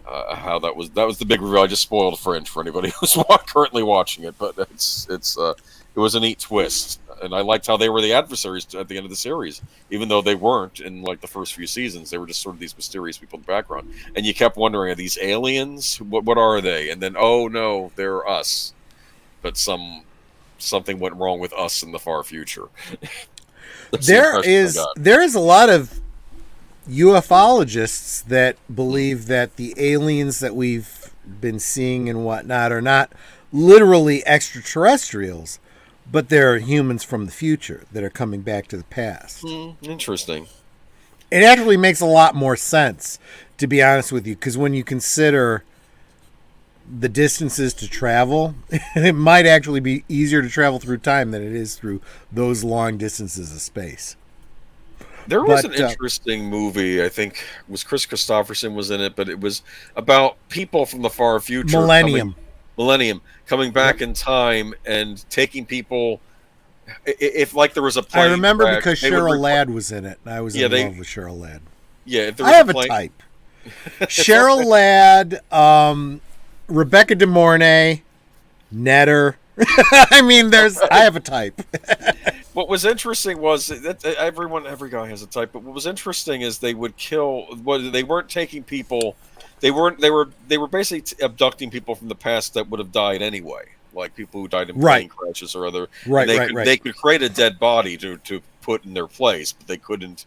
how that was the big reveal. I just spoiled Fringe for anybody who's currently watching it, but it was a neat twist, and I liked how they were the adversaries at the end of the series, even though they weren't in like the first few seasons. They were just sort of these mysterious people in the background, and you kept wondering, are these aliens? What are they? And then, oh no, they're us. But something went wrong with us in the far future. There is a lot of ufologists that believe that the aliens that we've been seeing and whatnot are not literally extraterrestrials, but they're humans from the future that are coming back to the past. Interesting. It actually makes a lot more sense, to be honest with you, because when you consider the distances to travel, it might actually be easier to travel through time than it is through those long distances of space. There was an interesting movie, I think was Chris Christopherson was in it, but it was about people from the far future. Millennium coming back in time and taking people. If like there was a plane I remember crash, because Cheryl Ladd was in it. I was in love with Cheryl Ladd. Yeah, if there I was have a type. Cheryl Ladd, Rebecca De Mornay, Netter. I mean, I have a type. What was interesting was that every guy has a type, but what was interesting is they would kill. They weren't taking people. They were basically abducting people from the past that would have died anyway, like people who died in plane crashes or other. Right, They could create a dead body to put in their place, but they couldn't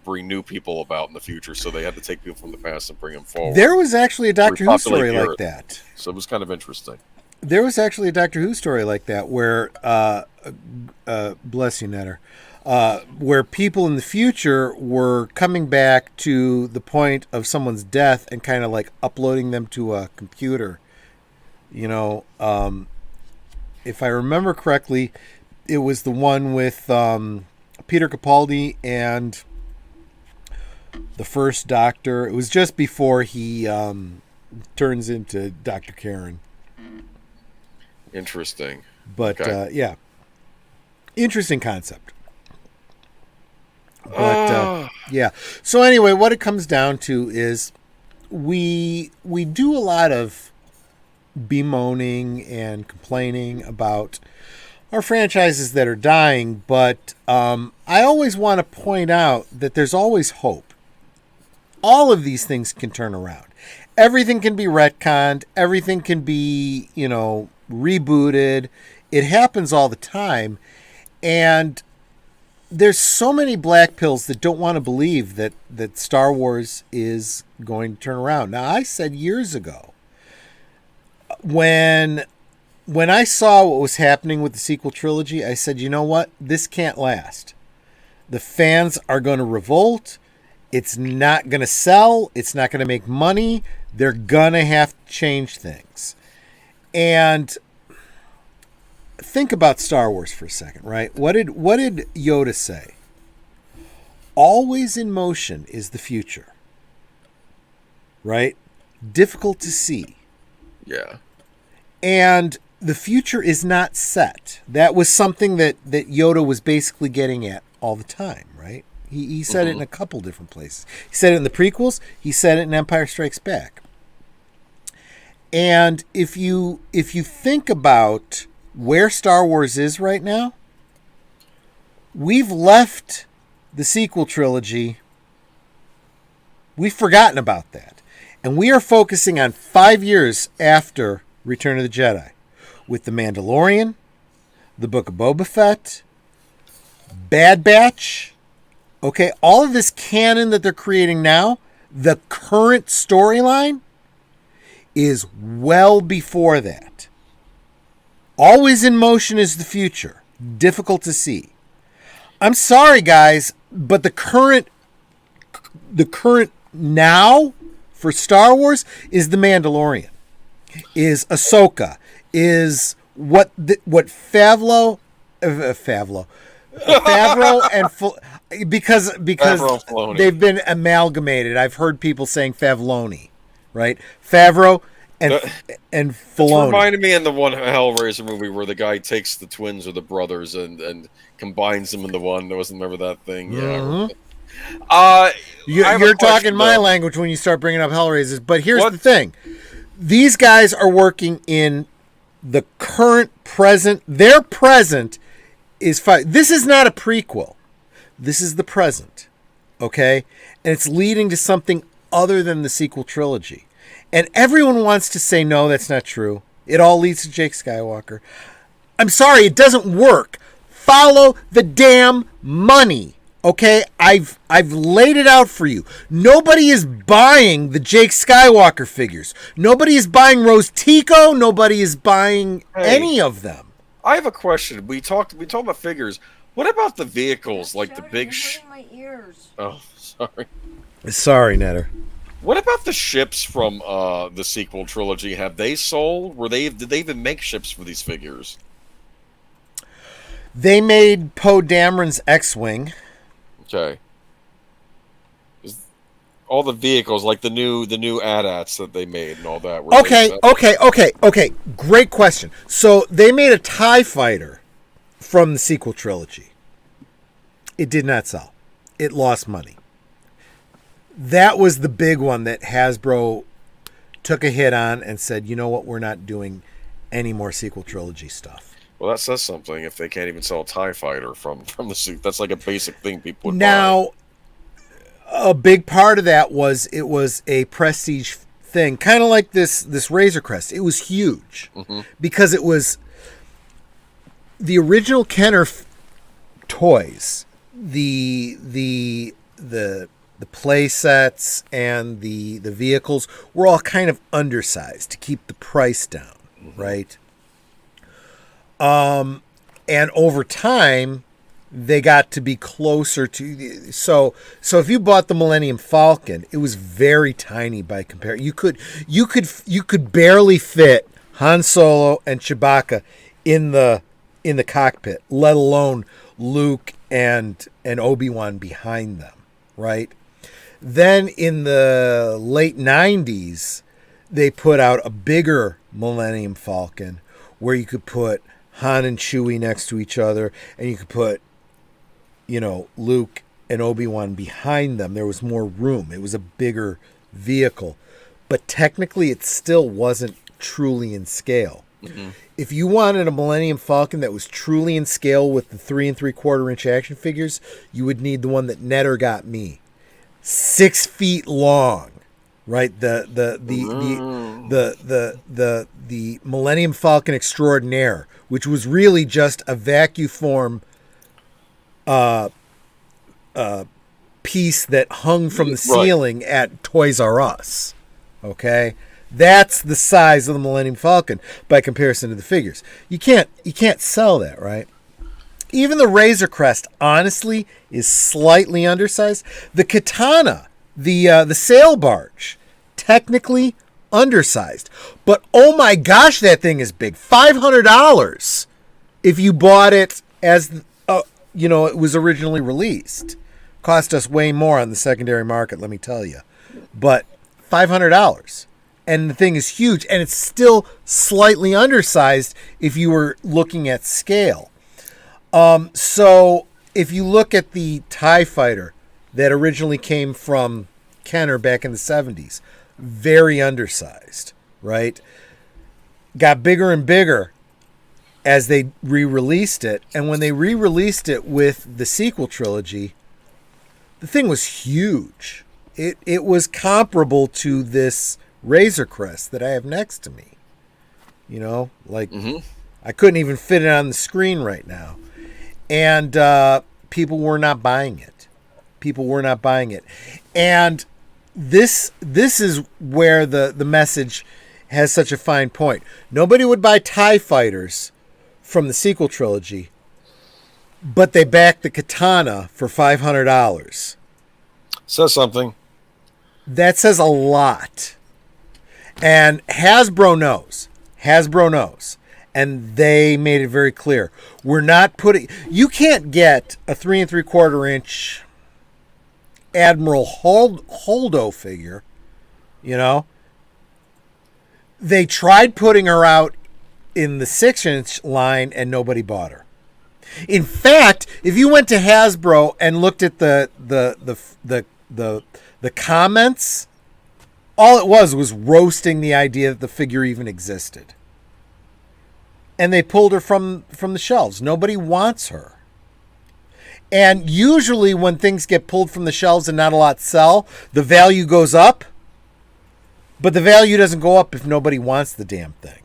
bring new people about in the future, so they had to take people from the past and bring them forward. There was actually a Doctor Who story like that. So it was kind of interesting. There was actually a Doctor Who story like that where, bless you, Netter, where people in the future were coming back to the point of someone's death and kind of like uploading them to a computer. You know, if I remember correctly, it was the one with Peter Capaldi and the first Doctor. It was just before he turns into Dr. Karen. Interesting. But yeah, interesting concept. But yeah. So anyway, what it comes down to is we do a lot of bemoaning and complaining about our franchises that are dying, but I always want to point out that there's always hope. All of these things can turn around. Everything can be retconned. Everything can be, rebooted. It happens all the time. And there's so many black pills that don't want to believe that Star Wars is going to turn around. Now, I said years ago, when I saw what was happening with the sequel trilogy, I said, you know what? This can't last. The fans are going to revolt. It's not going to sell. It's not going to make money. They're going to have to change things. And think about Star Wars for a second, right? What did Yoda say? Always in motion is the future. Right? Difficult to see. Yeah. And the future is not set. That was something that Yoda was basically getting at all the time, right? He said it in a couple different places. He said it in the prequels. He said it in Empire Strikes Back. And if you think about where Star Wars is right now, we've left the sequel trilogy. We've forgotten about that. And we are focusing on 5 years after Return of the Jedi with The Mandalorian, The Book of Boba Fett, Bad Batch. Okay, all of this canon that they're creating now, the current storyline is well before that. Always in motion is the future. Difficult to see. I'm sorry, guys, but the current now for Star Wars is The Mandalorian, is Ahsoka, is what Favreau and because they've been amalgamated. I've heard people saying Favloni, right? Favreau and Filoni. It reminded me in the one Hellraiser movie where the guy takes the twins or the brothers and combines them into one. There wasn't remember that thing. Yeah. You're talking my language when you start bringing up Hellraisers. But here's the thing: these guys are working in the current present. Their present is fine. This is not a prequel. This is the present, okay? And it's leading to something other than the sequel trilogy. And everyone wants to say, no, that's not true. It all leads to Jake Skywalker. I'm sorry, it doesn't work. Follow the damn money, okay? I've laid it out for you. Nobody is buying the Jake Skywalker figures. Nobody is buying Rose Tico. Nobody is buying any of them. I have a question. We talked about figures. What about the vehicles, like the big? My ears. Oh, sorry. Sorry, Netter. What about the ships from the sequel trilogy? Have they sold? Did they even make ships for these figures? They made Poe Dameron's X-wing. Okay. All the vehicles, like the new AT-ATs that they made and all that. Okay. Great question. So they made a TIE fighter from the sequel trilogy. It did not sell. It lost money. That was the big one that Hasbro took a hit on and said, you know what, we're not doing any more sequel trilogy stuff. Well, that says something if they can't even sell a TIE fighter from the suit. That's like a basic thing people would buy. A big part of that was it was a prestige thing, kind of like this Razor Crest. It was huge because it was the original Kenner toys, the play sets and the vehicles were all kind of undersized to keep the price down, right? And over time, they got to be closer to so if you bought the Millennium Falcon, it was very tiny by comparison. You could barely fit Han Solo and Chewbacca in the cockpit, let alone Luke and Obi-Wan behind them, right? Then in the late 90s, they put out a bigger Millennium Falcon where you could put Han and Chewie next to each other, and you could put, Luke and Obi-Wan behind them. There was more room. It was a bigger vehicle. But technically, it still wasn't truly in scale. Mm-hmm. If you wanted a Millennium Falcon that was truly in scale with the 3 3/4-inch action figures, you would need the one that Netter got me. 6 feet long, right? The Millennium Falcon Extraordinaire, which was really just a vacuum piece that hung from the ceiling at Toys R Us. Okay, that's the size of the Millennium Falcon by comparison to the figures. You can't sell that, right? Even the Razor Crest, honestly, is slightly undersized. The Katana, the sail barge, technically undersized. But oh my gosh, that thing is big. $500 if you bought it as it was originally released. Cost us way more on the secondary market, let me tell you. But $500. And the thing is huge, and it's still slightly undersized if you were looking at scale. So if you look at the TIE fighter that originally came from Kenner back in the 70s, very undersized, right? Got bigger and bigger as they re-released it. And when they re-released it with the sequel trilogy, the thing was huge. It was comparable to this Razor Crest that I have next to me. You know, like I couldn't even fit it on the screen right now. And people were not buying it. People were not buying it. And this is where the message has such a fine point. Nobody would buy TIE Fighters from the sequel trilogy, but they backed the Katana for $500. Says something. That says a lot. And Hasbro knows. Hasbro knows. And they made it very clear. We're not putting... You can't get a 3 3/4 inch Admiral Holdo figure. You know? They tried putting her out in the 6-inch line and nobody bought her. In fact, if you went to Hasbro and looked at the comments, all it was roasting the idea that the figure even existed. And they pulled her from the shelves. Nobody wants her. And usually when things get pulled from the shelves and not a lot sell, the value goes up. But the value doesn't go up if nobody wants the damn thing.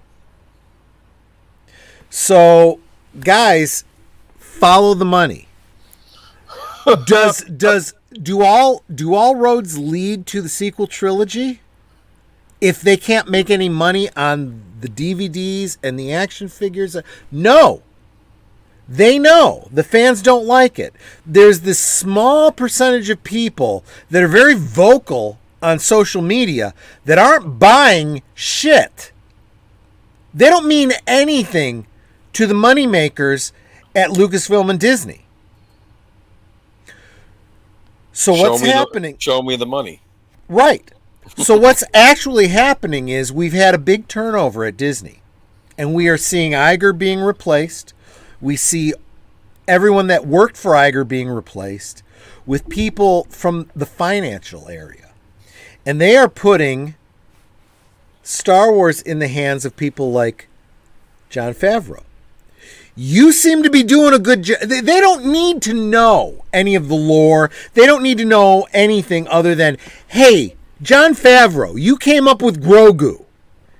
So, guys, follow the money. Do all roads lead to the sequel trilogy? If they can't make any money on the DVDs and the action figures, no. They know the fans don't like it. There's this small percentage of people that are very vocal on social media that aren't buying shit. They don't mean anything to the moneymakers at Lucasfilm and Disney. So what's happening? Show me the money. Right. So what's actually happening is we've had a big turnover at Disney. And we are seeing Iger being replaced. We see everyone that worked for Iger being replaced with people from the financial area. And they are putting Star Wars in the hands of people like Jon Favreau. You seem to be doing a good job. They don't need to know any of the lore. They don't need to know anything other than, hey, Jon Favreau, you came up with Grogu,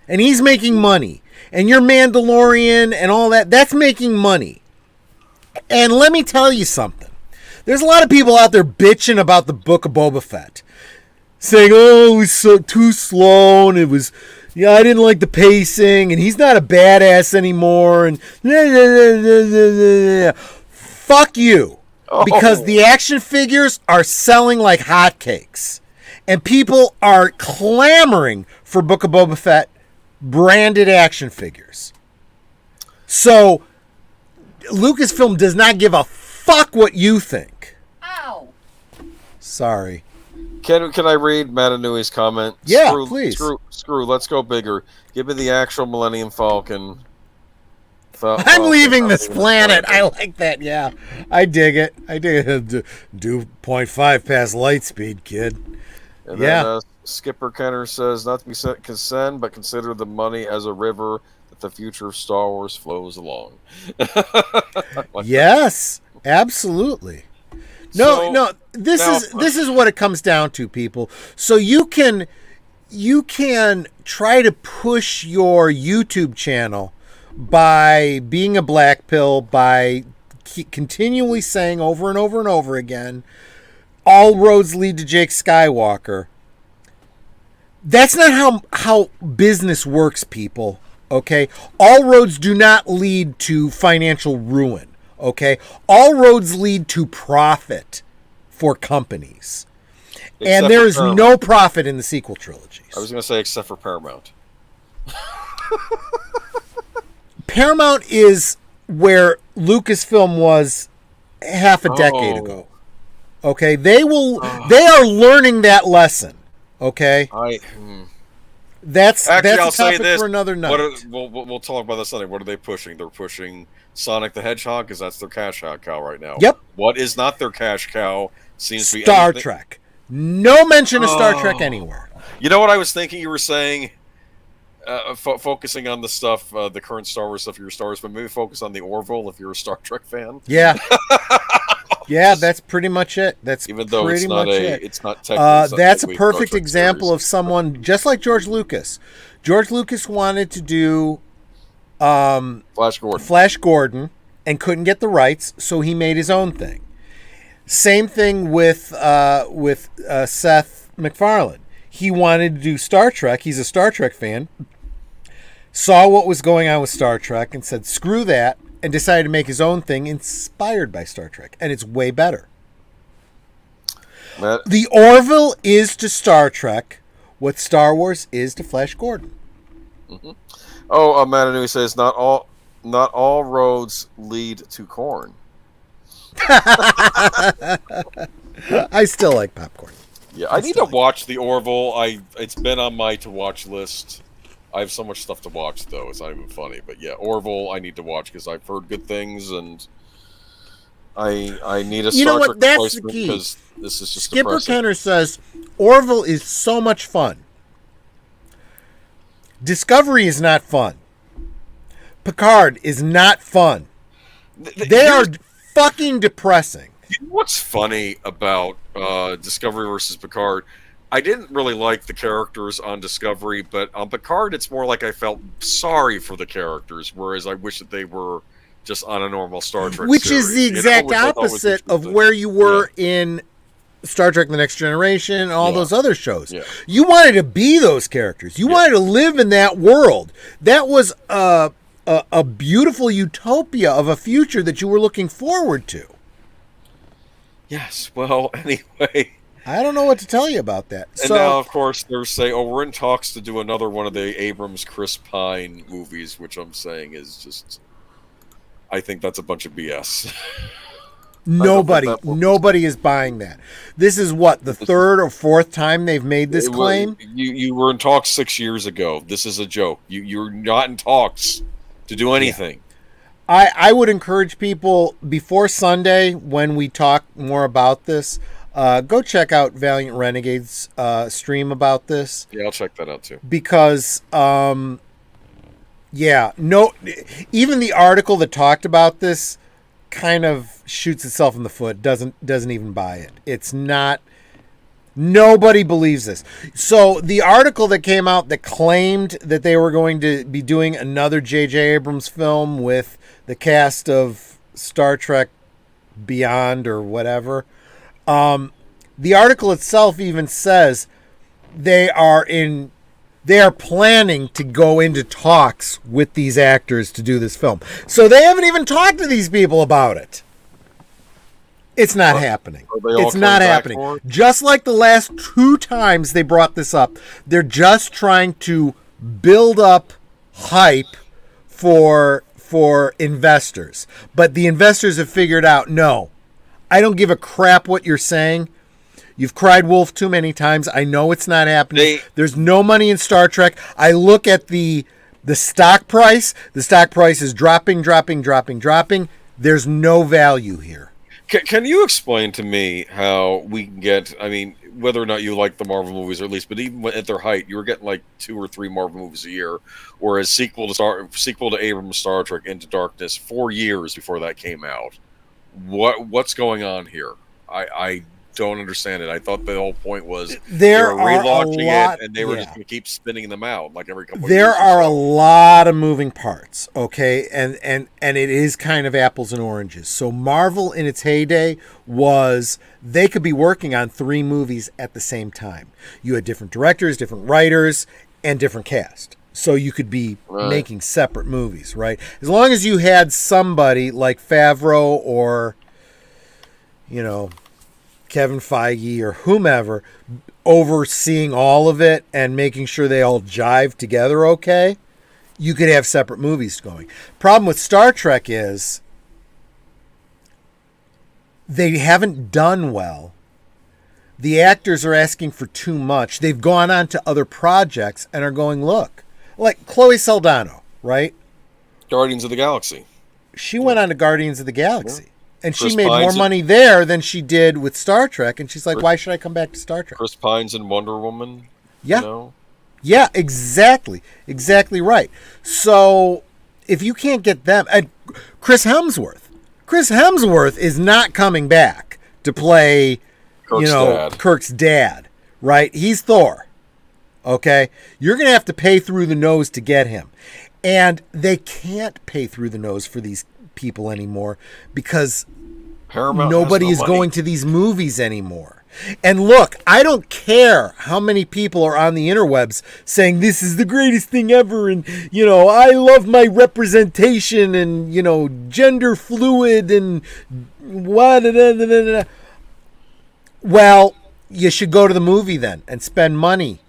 and he's making money. And your Mandalorian and all that, that's making money. And let me tell you something. There's a lot of people out there bitching about the Book of Boba Fett. Saying, oh, it was so too slow, and it was, I didn't like the pacing, and he's not a badass anymore, and fuck you. Because the action figures are selling like hotcakes. And people are clamoring for Book of Boba Fett branded action figures. So, Lucasfilm does not give a fuck what you think. Ow! Sorry. Can I read Matanui's comment? Yeah, please. Screw. Let's go bigger. Give me the actual Millennium Falcon. I'm leaving this planet. I like that. Yeah, I dig it. Do 0.5 past light speed, kid. And yeah. Then, Skipper Kenner says, not to be concerned, but consider the money as a river that the future of Star Wars flows along. Yes, absolutely. No. This is what it comes down to, people. So you can try to push your YouTube channel by being a black pill, by continually saying over and over and over again, all roads lead to Jake Skywalker. That's not how business works, people. Okay? All roads do not lead to financial ruin. Okay? All roads lead to profit for companies. And there is no profit in the sequel trilogies. I was going to say except for Paramount. Paramount is where Lucasfilm was half a decade ago. Okay? They are learning that lesson. Okay? That's a topic for another night. We'll talk about this Sunday. What are they pushing? They're pushing Sonic the Hedgehog because that's their cash cow right now. Yep. What is not their cash cow seems to be Star Trek. No mention of Star Trek anywhere. You know what I was thinking? You were saying focusing on the stuff, the current Star Wars stuff, you're a Star Wars, but maybe focus on the Orville if you're a Star Trek fan. Yeah. Yeah, that's pretty much it. That's even though pretty it's not much a, it. it's not technically. That's a technically perfect Star Trek example series. of someone just like George Lucas. George Lucas wanted to do Flash Gordon and couldn't get the rights, so he made his own thing. Same thing with Seth MacFarlane. He wanted to do Star Trek. He's a Star Trek fan. Saw what was going on with Star Trek and said, screw that, and decided to make his own thing inspired by Star Trek. And it's way better. The Orville is to Star Trek what Star Wars is to Flash Gordon. Mm-hmm. Oh, Matanui says, not all roads lead to corn. I still like popcorn. Yeah, I need to watch the Orville. It's been on my to-watch list. I have so much stuff to watch, though. It's not even funny. But yeah, Orville I need to watch because I've heard good things, and I need a Star Trek That's the replacement key. because this is just Skipper depressing. Kenner says, Orville is so much fun. Discovery is not fun. Picard is not fun. They are fucking depressing. You know what's funny about Discovery versus Picard? I didn't really like the characters on Discovery, but on Picard, it's more like I felt sorry for the characters, whereas I wish that they were just on a normal Star Trek Which series, is the exact opposite of where you were in Star Trek The Next Generation and all those other shows. Yeah. You wanted to be those characters. You wanted to live in that world. That was a beautiful utopia of a future that you were looking forward to. Yes, well, anyway. I don't know what to tell you about that. And now, of course, they're saying, we're in talks to do another one of the Abrams Chris Pine movies, which I'm saying is just... I think that's a bunch of BS. Nobody is buying that. This is what, the third or fourth time they've made this claim? You were in talks 6 years ago. This is a joke. You're not in talks to do anything. Yeah. I would encourage people, before Sunday, when we talk more about this, go check out Valiant Renegade's stream about this. Yeah, I'll check that out too. Because, even the article that talked about this kind of shoots itself in the foot, doesn't even buy it. It's not... Nobody believes this. So the article that came out that claimed that they were going to be doing another J.J. Abrams film with the cast of Star Trek Beyond or whatever, the article itself even says they are planning to go into talks with these actors to do this film. So they haven't even talked to these people about it. It's not happening. It's not happening. Just like the last 2 times they brought this up, they're just trying to build up hype for investors. But the investors have figured out, no, I don't give a crap what you're saying. You've cried wolf too many times. I know it's not happening. There's no money in Star Trek. I look at the stock price. The stock price is dropping. There's no value here. Can you explain to me how we can get, whether or not you like the Marvel movies or at least, but even at their height, you were getting like 2 or 3 Marvel movies a year, whereas sequel to Abrams' Star Trek Into Darkness 4 years before that came out. What's going on here? I don't understand it. I thought the whole point was they were relaunching it and they were just going to keep spinning them out like every couple of years. There are a lot of moving parts, okay? And it is kind of apples and oranges. So Marvel in its heyday was they could be working on 3 movies at the same time. You had different directors, different writers, and different cast. So you could be making separate movies, right? As long as you had somebody like Favreau or, Kevin Feige or whomever overseeing all of it and making sure they all jive together okay, you could have separate movies going. Problem with Star Trek is they haven't done well. The actors are asking for too much. They've gone on to other projects and are going, look, like Chloe Saldana, right? Guardians of the Galaxy. She went on to Guardians of the Galaxy. Yeah. And she made more money there than she did with Star Trek. And she's like, why should I come back to Star Trek? Chris Pine's in Wonder Woman. Yeah. Yeah, exactly. Exactly right. So if you can't get them, Chris Hemsworth is not coming back to play, Kirk's dad, right? He's Thor. Okay? You're going to have to pay through the nose to get him. And they can't pay through the nose for these people anymore because Paramount nobody has is no money. going to these movies anymore. And look, I don't care how many people are on the interwebs saying this is the greatest thing ever and, I love my representation and, gender fluid and what. Well, you should go to the movie then and spend money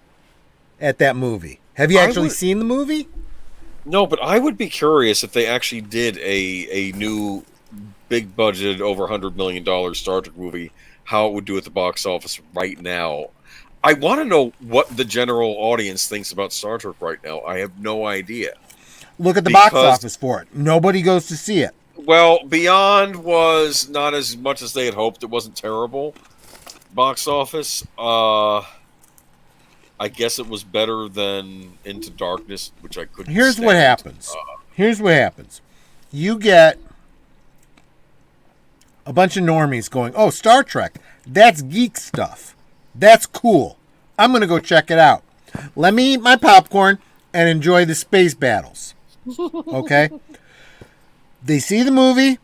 at that movie. Have you actually seen the movie? No, but I would be curious if they actually did a new big budget, over $100 million Star Trek movie, how it would do at the box office right now. I want to know what the general audience thinks about Star Trek right now. I have no idea. Look at the box office for it. Nobody goes to see it. Well, Beyond was not as much as they had hoped. It wasn't terrible. Box office, I guess it was better than Into Darkness, which I couldn't Here's stand. what happens. You get a bunch of normies going, oh, Star Trek, that's geek stuff. That's cool. I'm going to go check it out. Let me eat my popcorn and enjoy the space battles. Okay? They see the movie.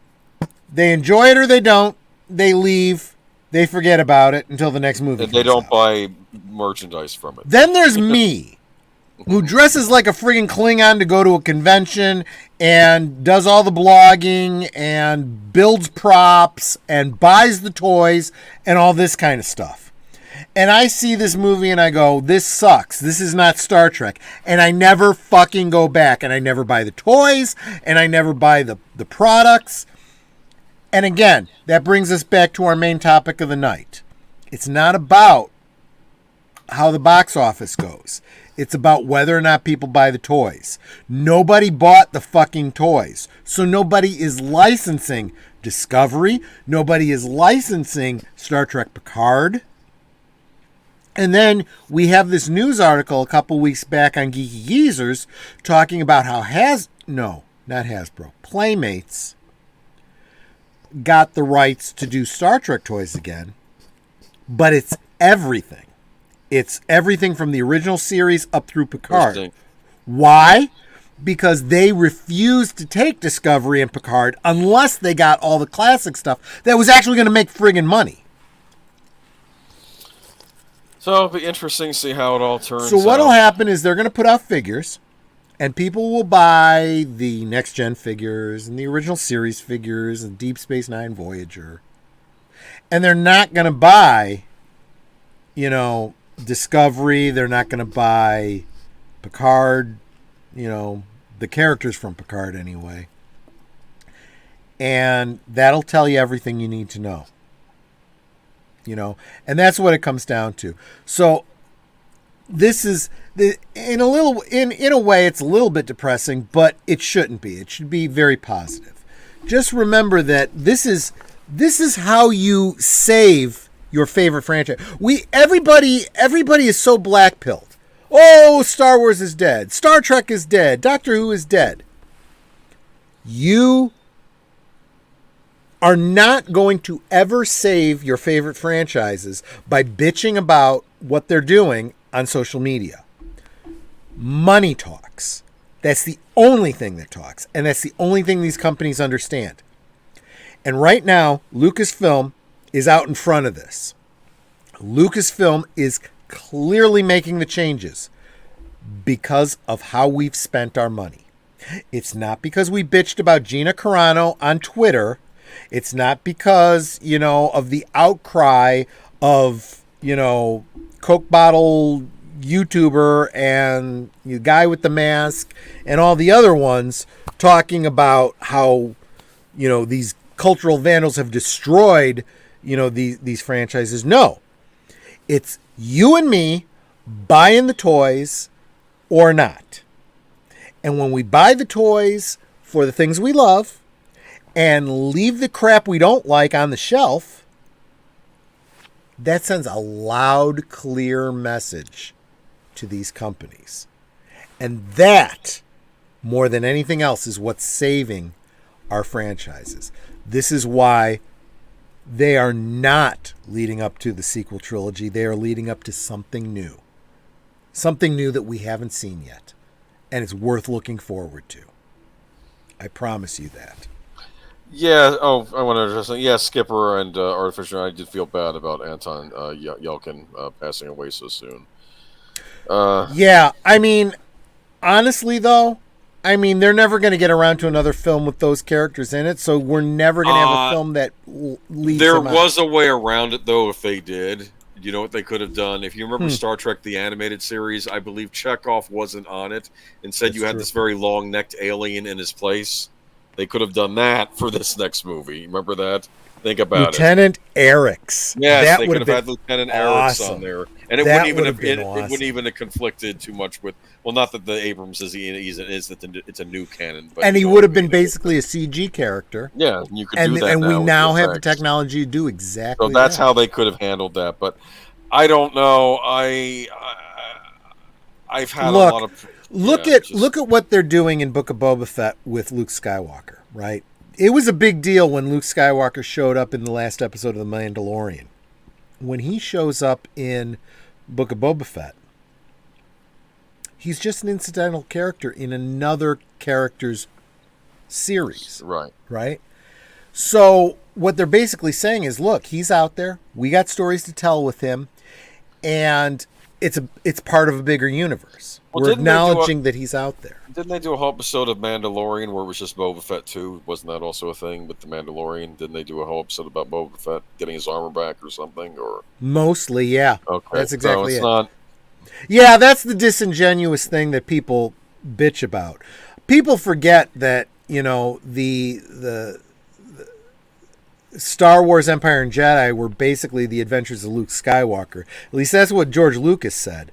They enjoy it or they don't. They leave. They forget about it until the next movie. And they don't buy merchandise from it. Then there's me, who dresses like a friggin' Klingon to go to a convention and does all the blogging and builds props and buys the toys and all this kind of stuff. And I see this movie and I go, this sucks. This is not Star Trek. And I never fucking go back. And I never buy the toys and I never buy the products. And again, that brings us back to our main topic of the night. It's not about how the box office goes. It's about whether or not people buy the toys. Nobody bought the fucking toys. So nobody is licensing Discovery. Nobody is licensing Star Trek Picard. And then we have this news article a couple weeks back on Geeky Geezers talking about how Playmates got the rights to do Star Trek toys again. But it's everything. It's everything from the original series up through Picard. Why? Because they refused to take Discovery and Picard unless they got all the classic stuff that was actually going to make friggin' money. So it'll be interesting to see how it all turns out. So what'll happen is they're going to put out figures, and people will buy the next-gen figures and the original series figures and Deep Space Nine Voyager. And they're not going to buy, Discovery. They're not going to buy Picard, the characters from Picard anyway. And that'll tell you everything you need to know. And that's what it comes down to. So this is in a way it's a little bit depressing, but it shouldn't be. It should be very positive. Just remember that this is how you save your favorite franchise. Everybody is so black-pilled. Oh, Star Wars is dead. Star Trek is dead. Doctor Who is dead. You are not going to ever save your favorite franchises by bitching about what they're doing on social media. Money talks. That's the only thing that talks. And that's the only thing these companies understand. And right now, Lucasfilm is out in front of this. Lucasfilm is clearly making the changes because of how we've spent our money. It's not because we bitched about Gina Carano on Twitter. It's not because, of the outcry of, Coke bottle YouTuber and the guy with the mask and all the other ones talking about how, these cultural vandals have destroyed, these franchises. No, it's you and me buying the toys or not. And when we buy the toys for the things we love and leave the crap we don't like on the shelf, that sends a loud, clear message to these companies. And that, more than anything else, is what's saving our franchises. This is why they are not leading up to the sequel trilogy. They are leading up to something new. Something new that we haven't seen yet. And it's worth looking forward to. I promise you that. Yeah. Oh, I want to address that. Yeah, Skipper and Artificer. I did feel bad about Anton Yelkin passing away so soon. Yeah, I mean, honestly, though, I mean, they're never going to get around to another film with those characters in it, so we're never going to have a film that leads There them out. was a way around it, though, if they did. You know what they could have done? If you remember Star Trek, the animated series, I believe Chekhov wasn't on it. Instead, you had this very long-necked alien in his place. They could have done that for this next movie. Remember that? Think about Lieutenant Eric's. Yes, that they would could have had Lieutenant Eric's on there, and it That wouldn't even would have have been it awesome. wouldn't even have conflicted too much with. Well, not that the Abrams is that it's a new canon, but and he you know would what have I been mean. basically a CG character. Yeah, you could And do that. and we with now have the effects. technology to do exactly So that's that. how they could have handled that. But I don't know. I've had Look, a lot of Look at what they're doing in Book of Boba Fett with Luke Skywalker, right? It was a big deal when Luke Skywalker showed up in the last episode of The Mandalorian. When he shows up in Book of Boba Fett, he's just an incidental character in another character's series. Right? So what they're basically saying is, look, he's out there. We got stories to tell with him. And it's part of a bigger universe. Well, we're acknowledging that he's out there. Didn't they do a whole episode of Mandalorian where it was just Boba Fett too? Wasn't that also a thing with the Mandalorian? Didn't they do a whole episode about Boba Fett getting his armor back or something? Or mostly, yeah. Okay, that's exactly it's it. Not... Yeah, that's the disingenuous thing that people bitch about. People forget that, you know, the Star Wars Empire and Jedi were basically the adventures of Luke Skywalker. At least that's what George Lucas said.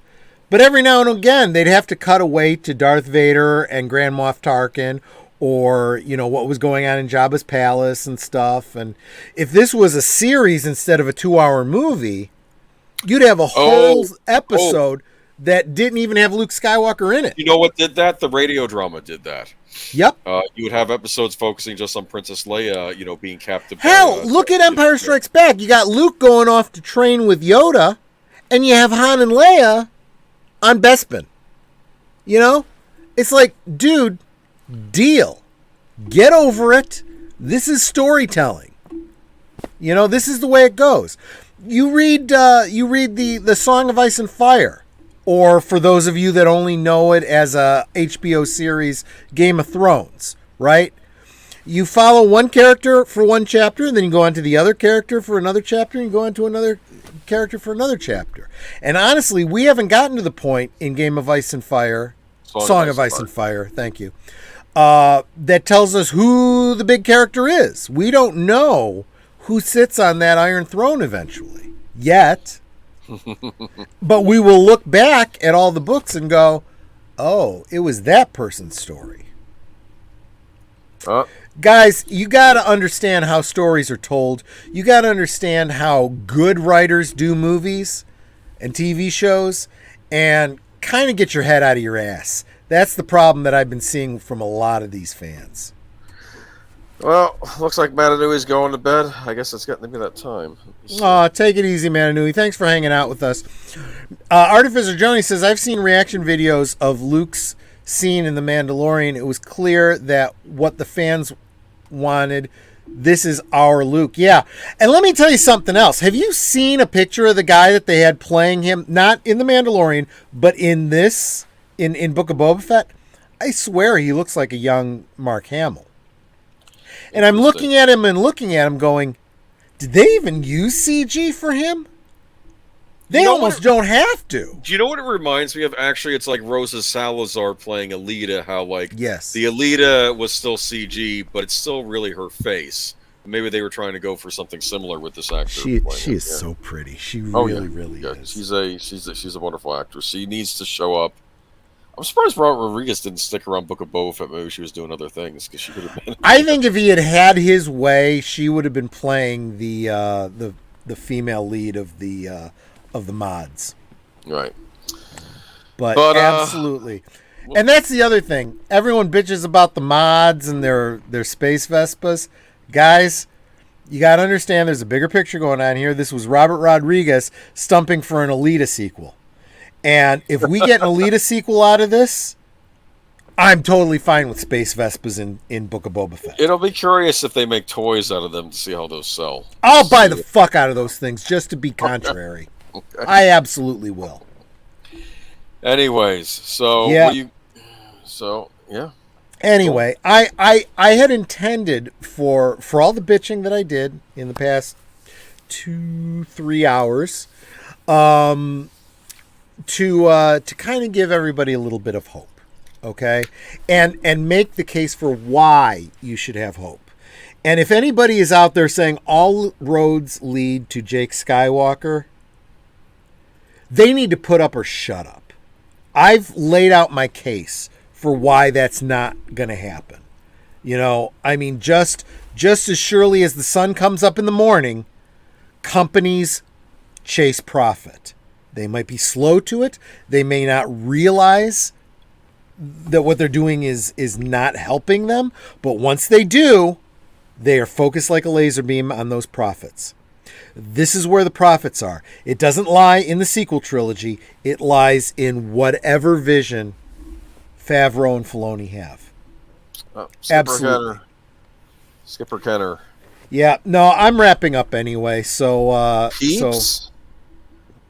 But every now and again, they'd have to cut away to Darth Vader and Grand Moff Tarkin, or, you know, what was going on in Jabba's palace and stuff. And if this was a series instead of a 2-hour movie, you'd have a whole episode that didn't even have Luke Skywalker in it. You know what did that? The radio drama did that. Yep. You would have episodes focusing just on Princess Leia, you know, being captive. Hell, look at Empire Strikes Back. You got Luke going off to train with Yoda, and you have Han and Leia on Bespin. You know? It's like, dude, deal. Get over it. This is storytelling. You know, this is the way it goes. You read the Song of Ice and Fire, or for those of you that only know it as a HBO series, Game of Thrones, right? You follow one character for one chapter, and then you go on to the other character for another chapter, and you go on to another character for another chapter. And honestly, we haven't gotten to the point in Game of Ice and Fire, Song of Ice and Fire, thank you, that tells us who the big character is. We don't know who sits on that Iron Throne eventually, yet. But we will look back at all the books and go, oh, it was that person's story. Guys, you got to understand how stories are told. You got to understand how good writers do movies and TV shows, and kind of get your head out of your ass. That's the problem that I've been seeing from a lot of these fans. Well, looks like Matanui's going to bed. I guess it's getting to be that time. Take it easy, Mananui. Thanks for hanging out with us. Artificer Joni says, I've seen reaction videos of Luke's scene in The Mandalorian. It was clear that what the fans wanted, this is our Luke. Yeah. And let me tell you something else. Have you seen a picture of the guy that they had playing him, not in The Mandalorian, but in this, in Book of Boba Fett? I swear he looks like a young Mark Hamill. And I'm looking at him going, did they even use CG for him? They almost don't have to. Do you know what it reminds me of? Actually, it's like Rosa Salazar playing Alita, how like yes, the Alita was still CG, but it's still really her face. Maybe they were trying to go for something similar with this actor. She is so pretty. She really is. She's a wonderful actress. She needs to show up. I'm surprised Robert Rodriguez didn't stick around Book of Boba Fett. Maybe she was doing other things because she could have been. I think if he had his way, she would have been playing the female lead of the mods. Right. But, But, absolutely. And that's the other thing. Everyone bitches about the mods and their space Vespas. Guys, you got to understand there's a bigger picture going on here. This was Robert Rodriguez stumping for an Alita sequel. And if we get an Alita sequel out of this, I'm totally fine with space Vespas in Book of Boba Fett. It'll be curious if they make toys out of them to see how those sell. I'll buy the fuck out of those things just to be contrary. Okay. I absolutely will. Anyways, so Yeah. Yeah. Anyway, I had intended for all the bitching that I did in the past 2-3 hours, to kind of give everybody a little bit of hope, okay, and make the case for why you should have hope. And if anybody is out there saying all roads lead to Jake Skywalker, they need to put up or shut up. I've laid out my case for why that's not going to happen. You know, I mean, just as surely as the sun comes up in the morning, companies chase profit. They might be slow to it. They may not realize that what they're doing is not helping them. But once they do, they are focused like a laser beam on those profits. This is where the profits are. It doesn't lie in the sequel trilogy. It lies in whatever vision Favreau and Filoni have. Absolutely. Skipper Kenner. Yeah, no, I'm wrapping up anyway. So, Peeps?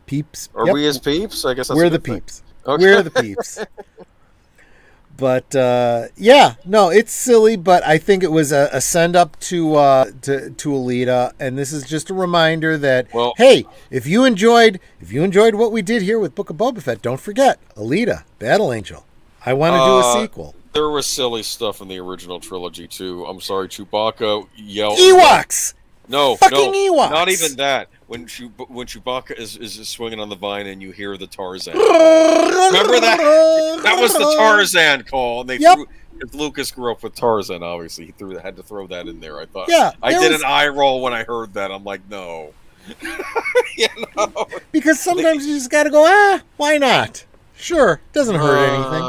Peeps. Are we as peeps? I guess that's We're a the good thing. peeps. Okay. We're the peeps. But yeah, no, it's silly, but I think it was a send up to Alita, and this is just a reminder that hey, if you enjoyed what we did here with Book of Boba Fett, don't forget Alita, Battle Angel. I want to do a sequel. There was silly stuff in the original trilogy too. I'm sorry, Chewbacca yelled. Ewoks. No, Ewoks. Not even that. When Chewbacca is swinging on the vine and you hear the Tarzan. Remember that? That was the Tarzan call. And Lucas grew up with Tarzan. Obviously, he had to throw that in there. I thought. Yeah, I did an eye roll when I heard that. I'm like, no. Because sometimes you just got to go. Why not? Sure, doesn't hurt anything.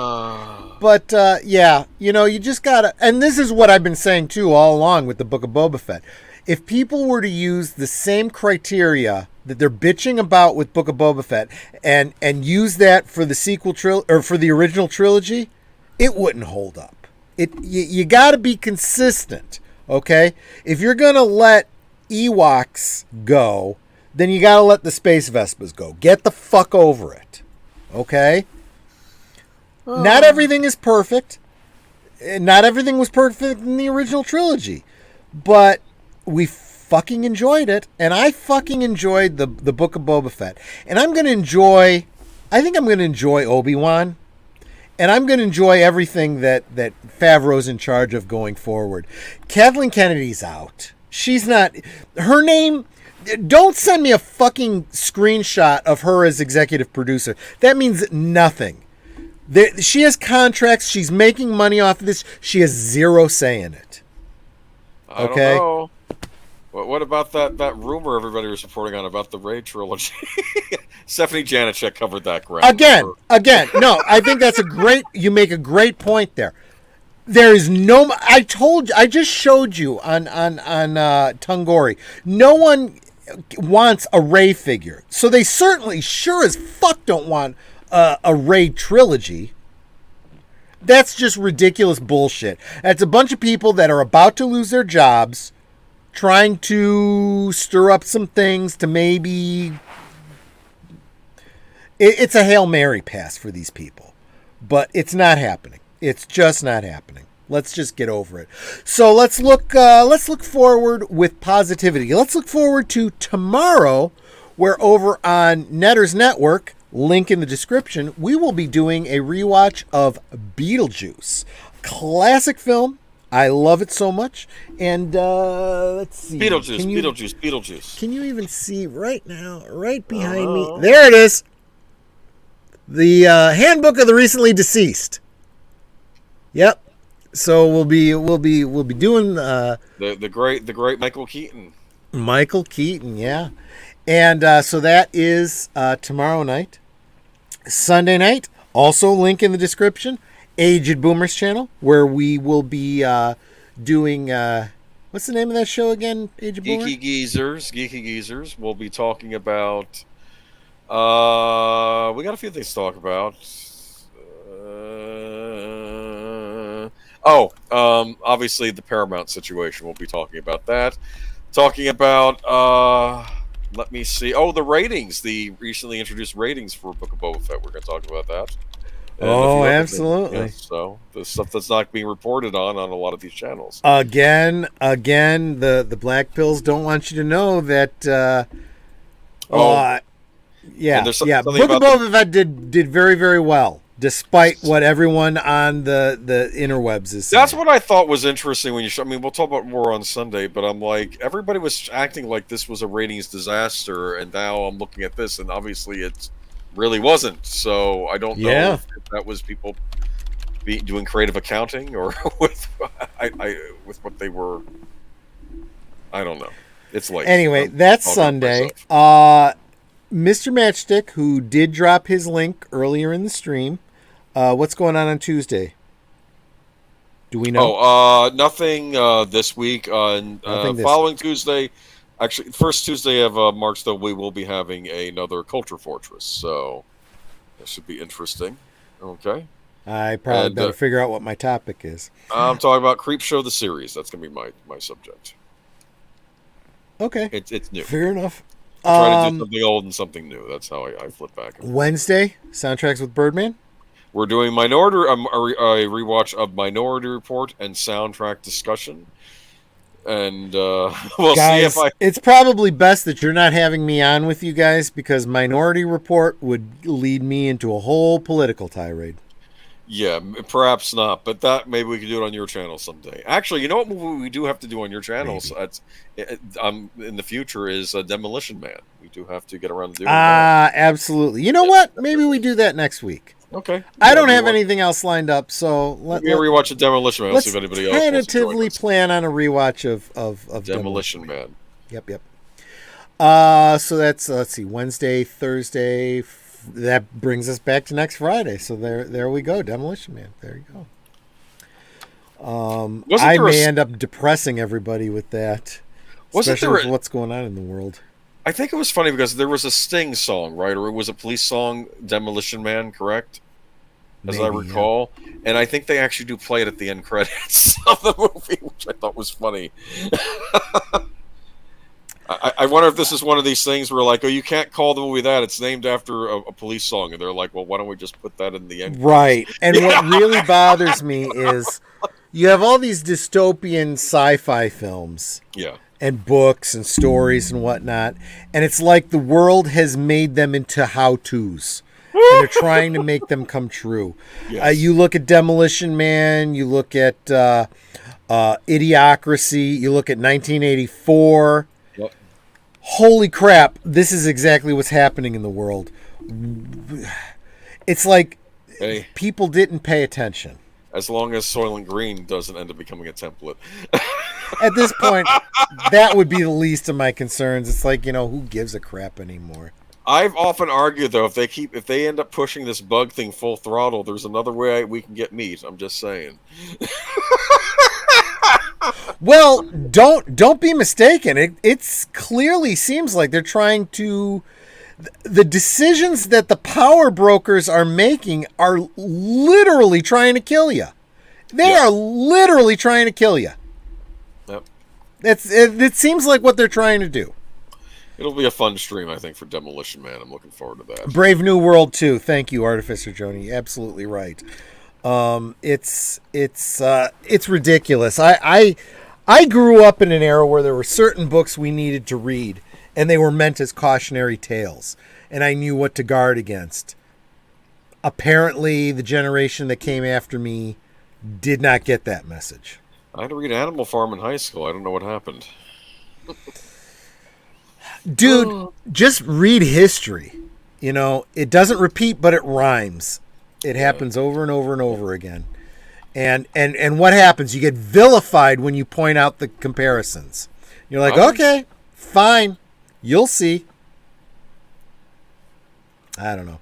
But yeah, you just gotta. And this is what I've been saying too all along with the Book of Boba Fett. If people were to use the same criteria that they're bitching about with Book of Boba Fett and use that for the sequel or for the original trilogy, it wouldn't hold up. You got to be consistent, okay? If you're gonna let Ewoks go, then you got to let the Space Vespas go. Get the fuck over it, okay? Not everything is perfect. Not everything was perfect in the original trilogy, but we fucking enjoyed it, and I fucking enjoyed the Book of Boba Fett. And I think I'm going to enjoy Obi-Wan, and I'm going to enjoy everything that Favreau's in charge of going forward. Kathleen Kennedy's out. She's not, her name, don't send me a fucking screenshot of her as executive producer. That means nothing. She has contracts. She's making money off of this. She has zero say in it. Okay? I don't know. What about that rumor everybody was reporting on about the Rey trilogy? Stephanie Janicek covered that ground. Again. No, I think that's you make a great point there. There is no, I just showed you on Tungori. No one wants a Rey figure. So they certainly sure as fuck don't want a Rey trilogy. That's just ridiculous bullshit. That's a bunch of people that are about to lose their jobs, trying to stir up some things to maybe... It's a Hail Mary pass for these people. But it's not happening. It's just not happening. Let's just get over it. So let's look forward with positivity. Let's look forward to tomorrow, where over on Netter's Network, link in the description, we will be doing a rewatch of Beetlejuice. Classic film. I love it so much. And let's see. Beetlejuice. Can you even see right now, right behind me? There it is. The Handbook of the Recently Deceased. Yep. So we'll be doing the great Michael Keaton. Michael Keaton, yeah. And so that is tomorrow night. Sunday night, Also, link in the description, Aged Boomers channel, where we will be doing, what's the name of that show again, Aged Boomer? Geeky Geezers. We'll be talking about, we got a few things to talk about. Obviously the Paramount situation. We'll be talking about that. Talking about, let me see. Oh, the ratings, the recently introduced ratings for Book of Boba Fett. We're going to talk about that. And Oh, absolutely. yes, so the stuff that's not being reported on a lot of these channels. Again, the Black Pills don't want you to know that. Yeah. Book of Boba Fett did very, very well, despite what everyone on the interwebs is saying. That's what I thought was interesting when you. I mean, we'll talk about more on Sunday, but I'm like, everybody was acting like this was a ratings disaster, and now I'm looking at this, and obviously it really wasn't. So I don't know if that was people doing creative accounting or with what they were. I don't know. It's late. Anyway, that's Sunday. Mr. Matchstick, who did drop his link earlier in the stream. What's going on Tuesday? Do we know? Nothing this week. Following Tuesday, actually, first Tuesday of March, though, we will be having another Culture Fortress. So that should be interesting. Okay. I probably better figure out what my topic is. I'm talking about Creepshow the series. That's going to be my subject. Okay. It's new. Fair enough. Try to do something old and something new. That's how I flip back. Wednesday, Soundtracks with Birdman. We're doing a rewatch of Minority Report and soundtrack discussion. And we'll guys, see if it's probably best that you're not having me on with you guys, because Minority Report would lead me into a whole political tirade. Yeah, perhaps not, but that maybe we could do it on your channel someday. Actually, you know what movie we do have to do on your channel in the future is Demolition Man. We do have to get around to doing that. Absolutely. You know what? Maybe we do that next week. Okay. I don't have anything else lined up, so let's rewatch Demolition Man. Let's see if anybody else tentatively plan on a rewatch of Demolition Man. Yep. So that's let's see, Wednesday, Thursday. That brings us back to next Friday. So there we go, Demolition Man. There you go. I may end up depressing everybody with that, especially with what's going on in the world. I think it was funny because there was a Sting song, right? Or it was a police song, Demolition Man, correct? As I recall. Yeah. And I think they actually do play it at the end credits of the movie, which I thought was funny. I wonder if this is one of these things where, like, oh, you can't call the movie that. It's named after a police song. And they're like, well, why don't we just put that in the end? Right. And what really bothers me is you have all these dystopian sci-fi films. Yeah. And books and stories and whatnot. And it's like the world has made them into how-tos. And they're trying to make them come true. Yes. You look at Demolition Man. You look at Idiocracy. You look at 1984. Yep. Holy crap. This is exactly what's happening in the world. It's like people didn't pay attention. As long as Soylent Green doesn't end up becoming a template. At this point, that would be the least of my concerns. It's like, who gives a crap anymore? I've often argued, though, if they end up pushing this bug thing full throttle, there's another way we can get meat. I'm just saying. Well, don't be mistaken. It clearly seems like they're trying to. The decisions that the power brokers are making are literally trying to kill you. They are literally trying to kill you. Yep. It seems like what they're trying to do. It'll be a fun stream, I think, for Demolition Man. I'm looking forward to that. Brave New World 2. Thank you, Artificer Joni. Absolutely right. It's ridiculous. I grew up in an era where there were certain books we needed to read, and they were meant as cautionary tales, and I knew what to guard against. Apparently, the generation that came after me did not get that message. I had to read Animal Farm in high school. I don't know what happened. Dude, just read history. It doesn't repeat, but it rhymes. It happens over and over and over again. And what happens? You get vilified when you point out the comparisons. You're like, okay, fine. You'll see. I don't know.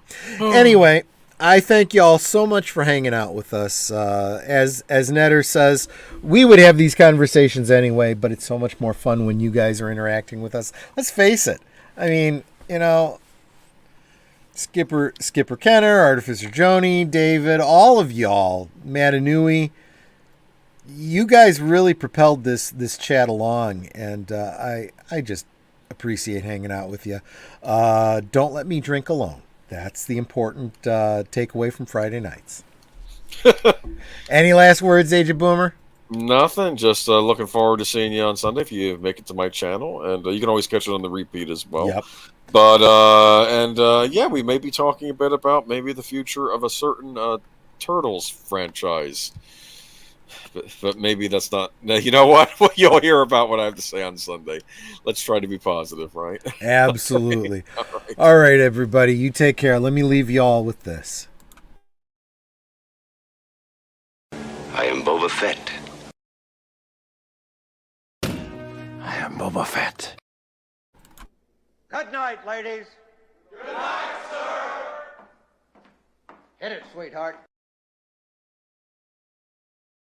Anyway, I thank y'all so much for hanging out with us. As Netter says, we would have these conversations anyway, but it's so much more fun when you guys are interacting with us. Let's face it. I mean, you know, Skipper Kenner, Artificer Joni, David, all of y'all, Matanui, you guys really propelled this chat along, and I just appreciate hanging out with you. Don't let me drink alone. That's the important takeaway from Friday nights. Any last words, Agent Boomer? Nothing. Just looking forward to seeing you on Sunday if you make it to my channel, and you can always catch it on the repeat as well. Yep. But yeah, we may be talking a bit about maybe the future of a certain Turtles franchise. But maybe that's not. You know what? You'll hear about what I have to say on Sunday. Let's try to be positive, right? Absolutely. Okay. All right, everybody. You take care. Let me leave y'all with this. I am Boba Fett. I am Boba Fett. Good night, ladies. Good night, sir. Hit it, sweetheart.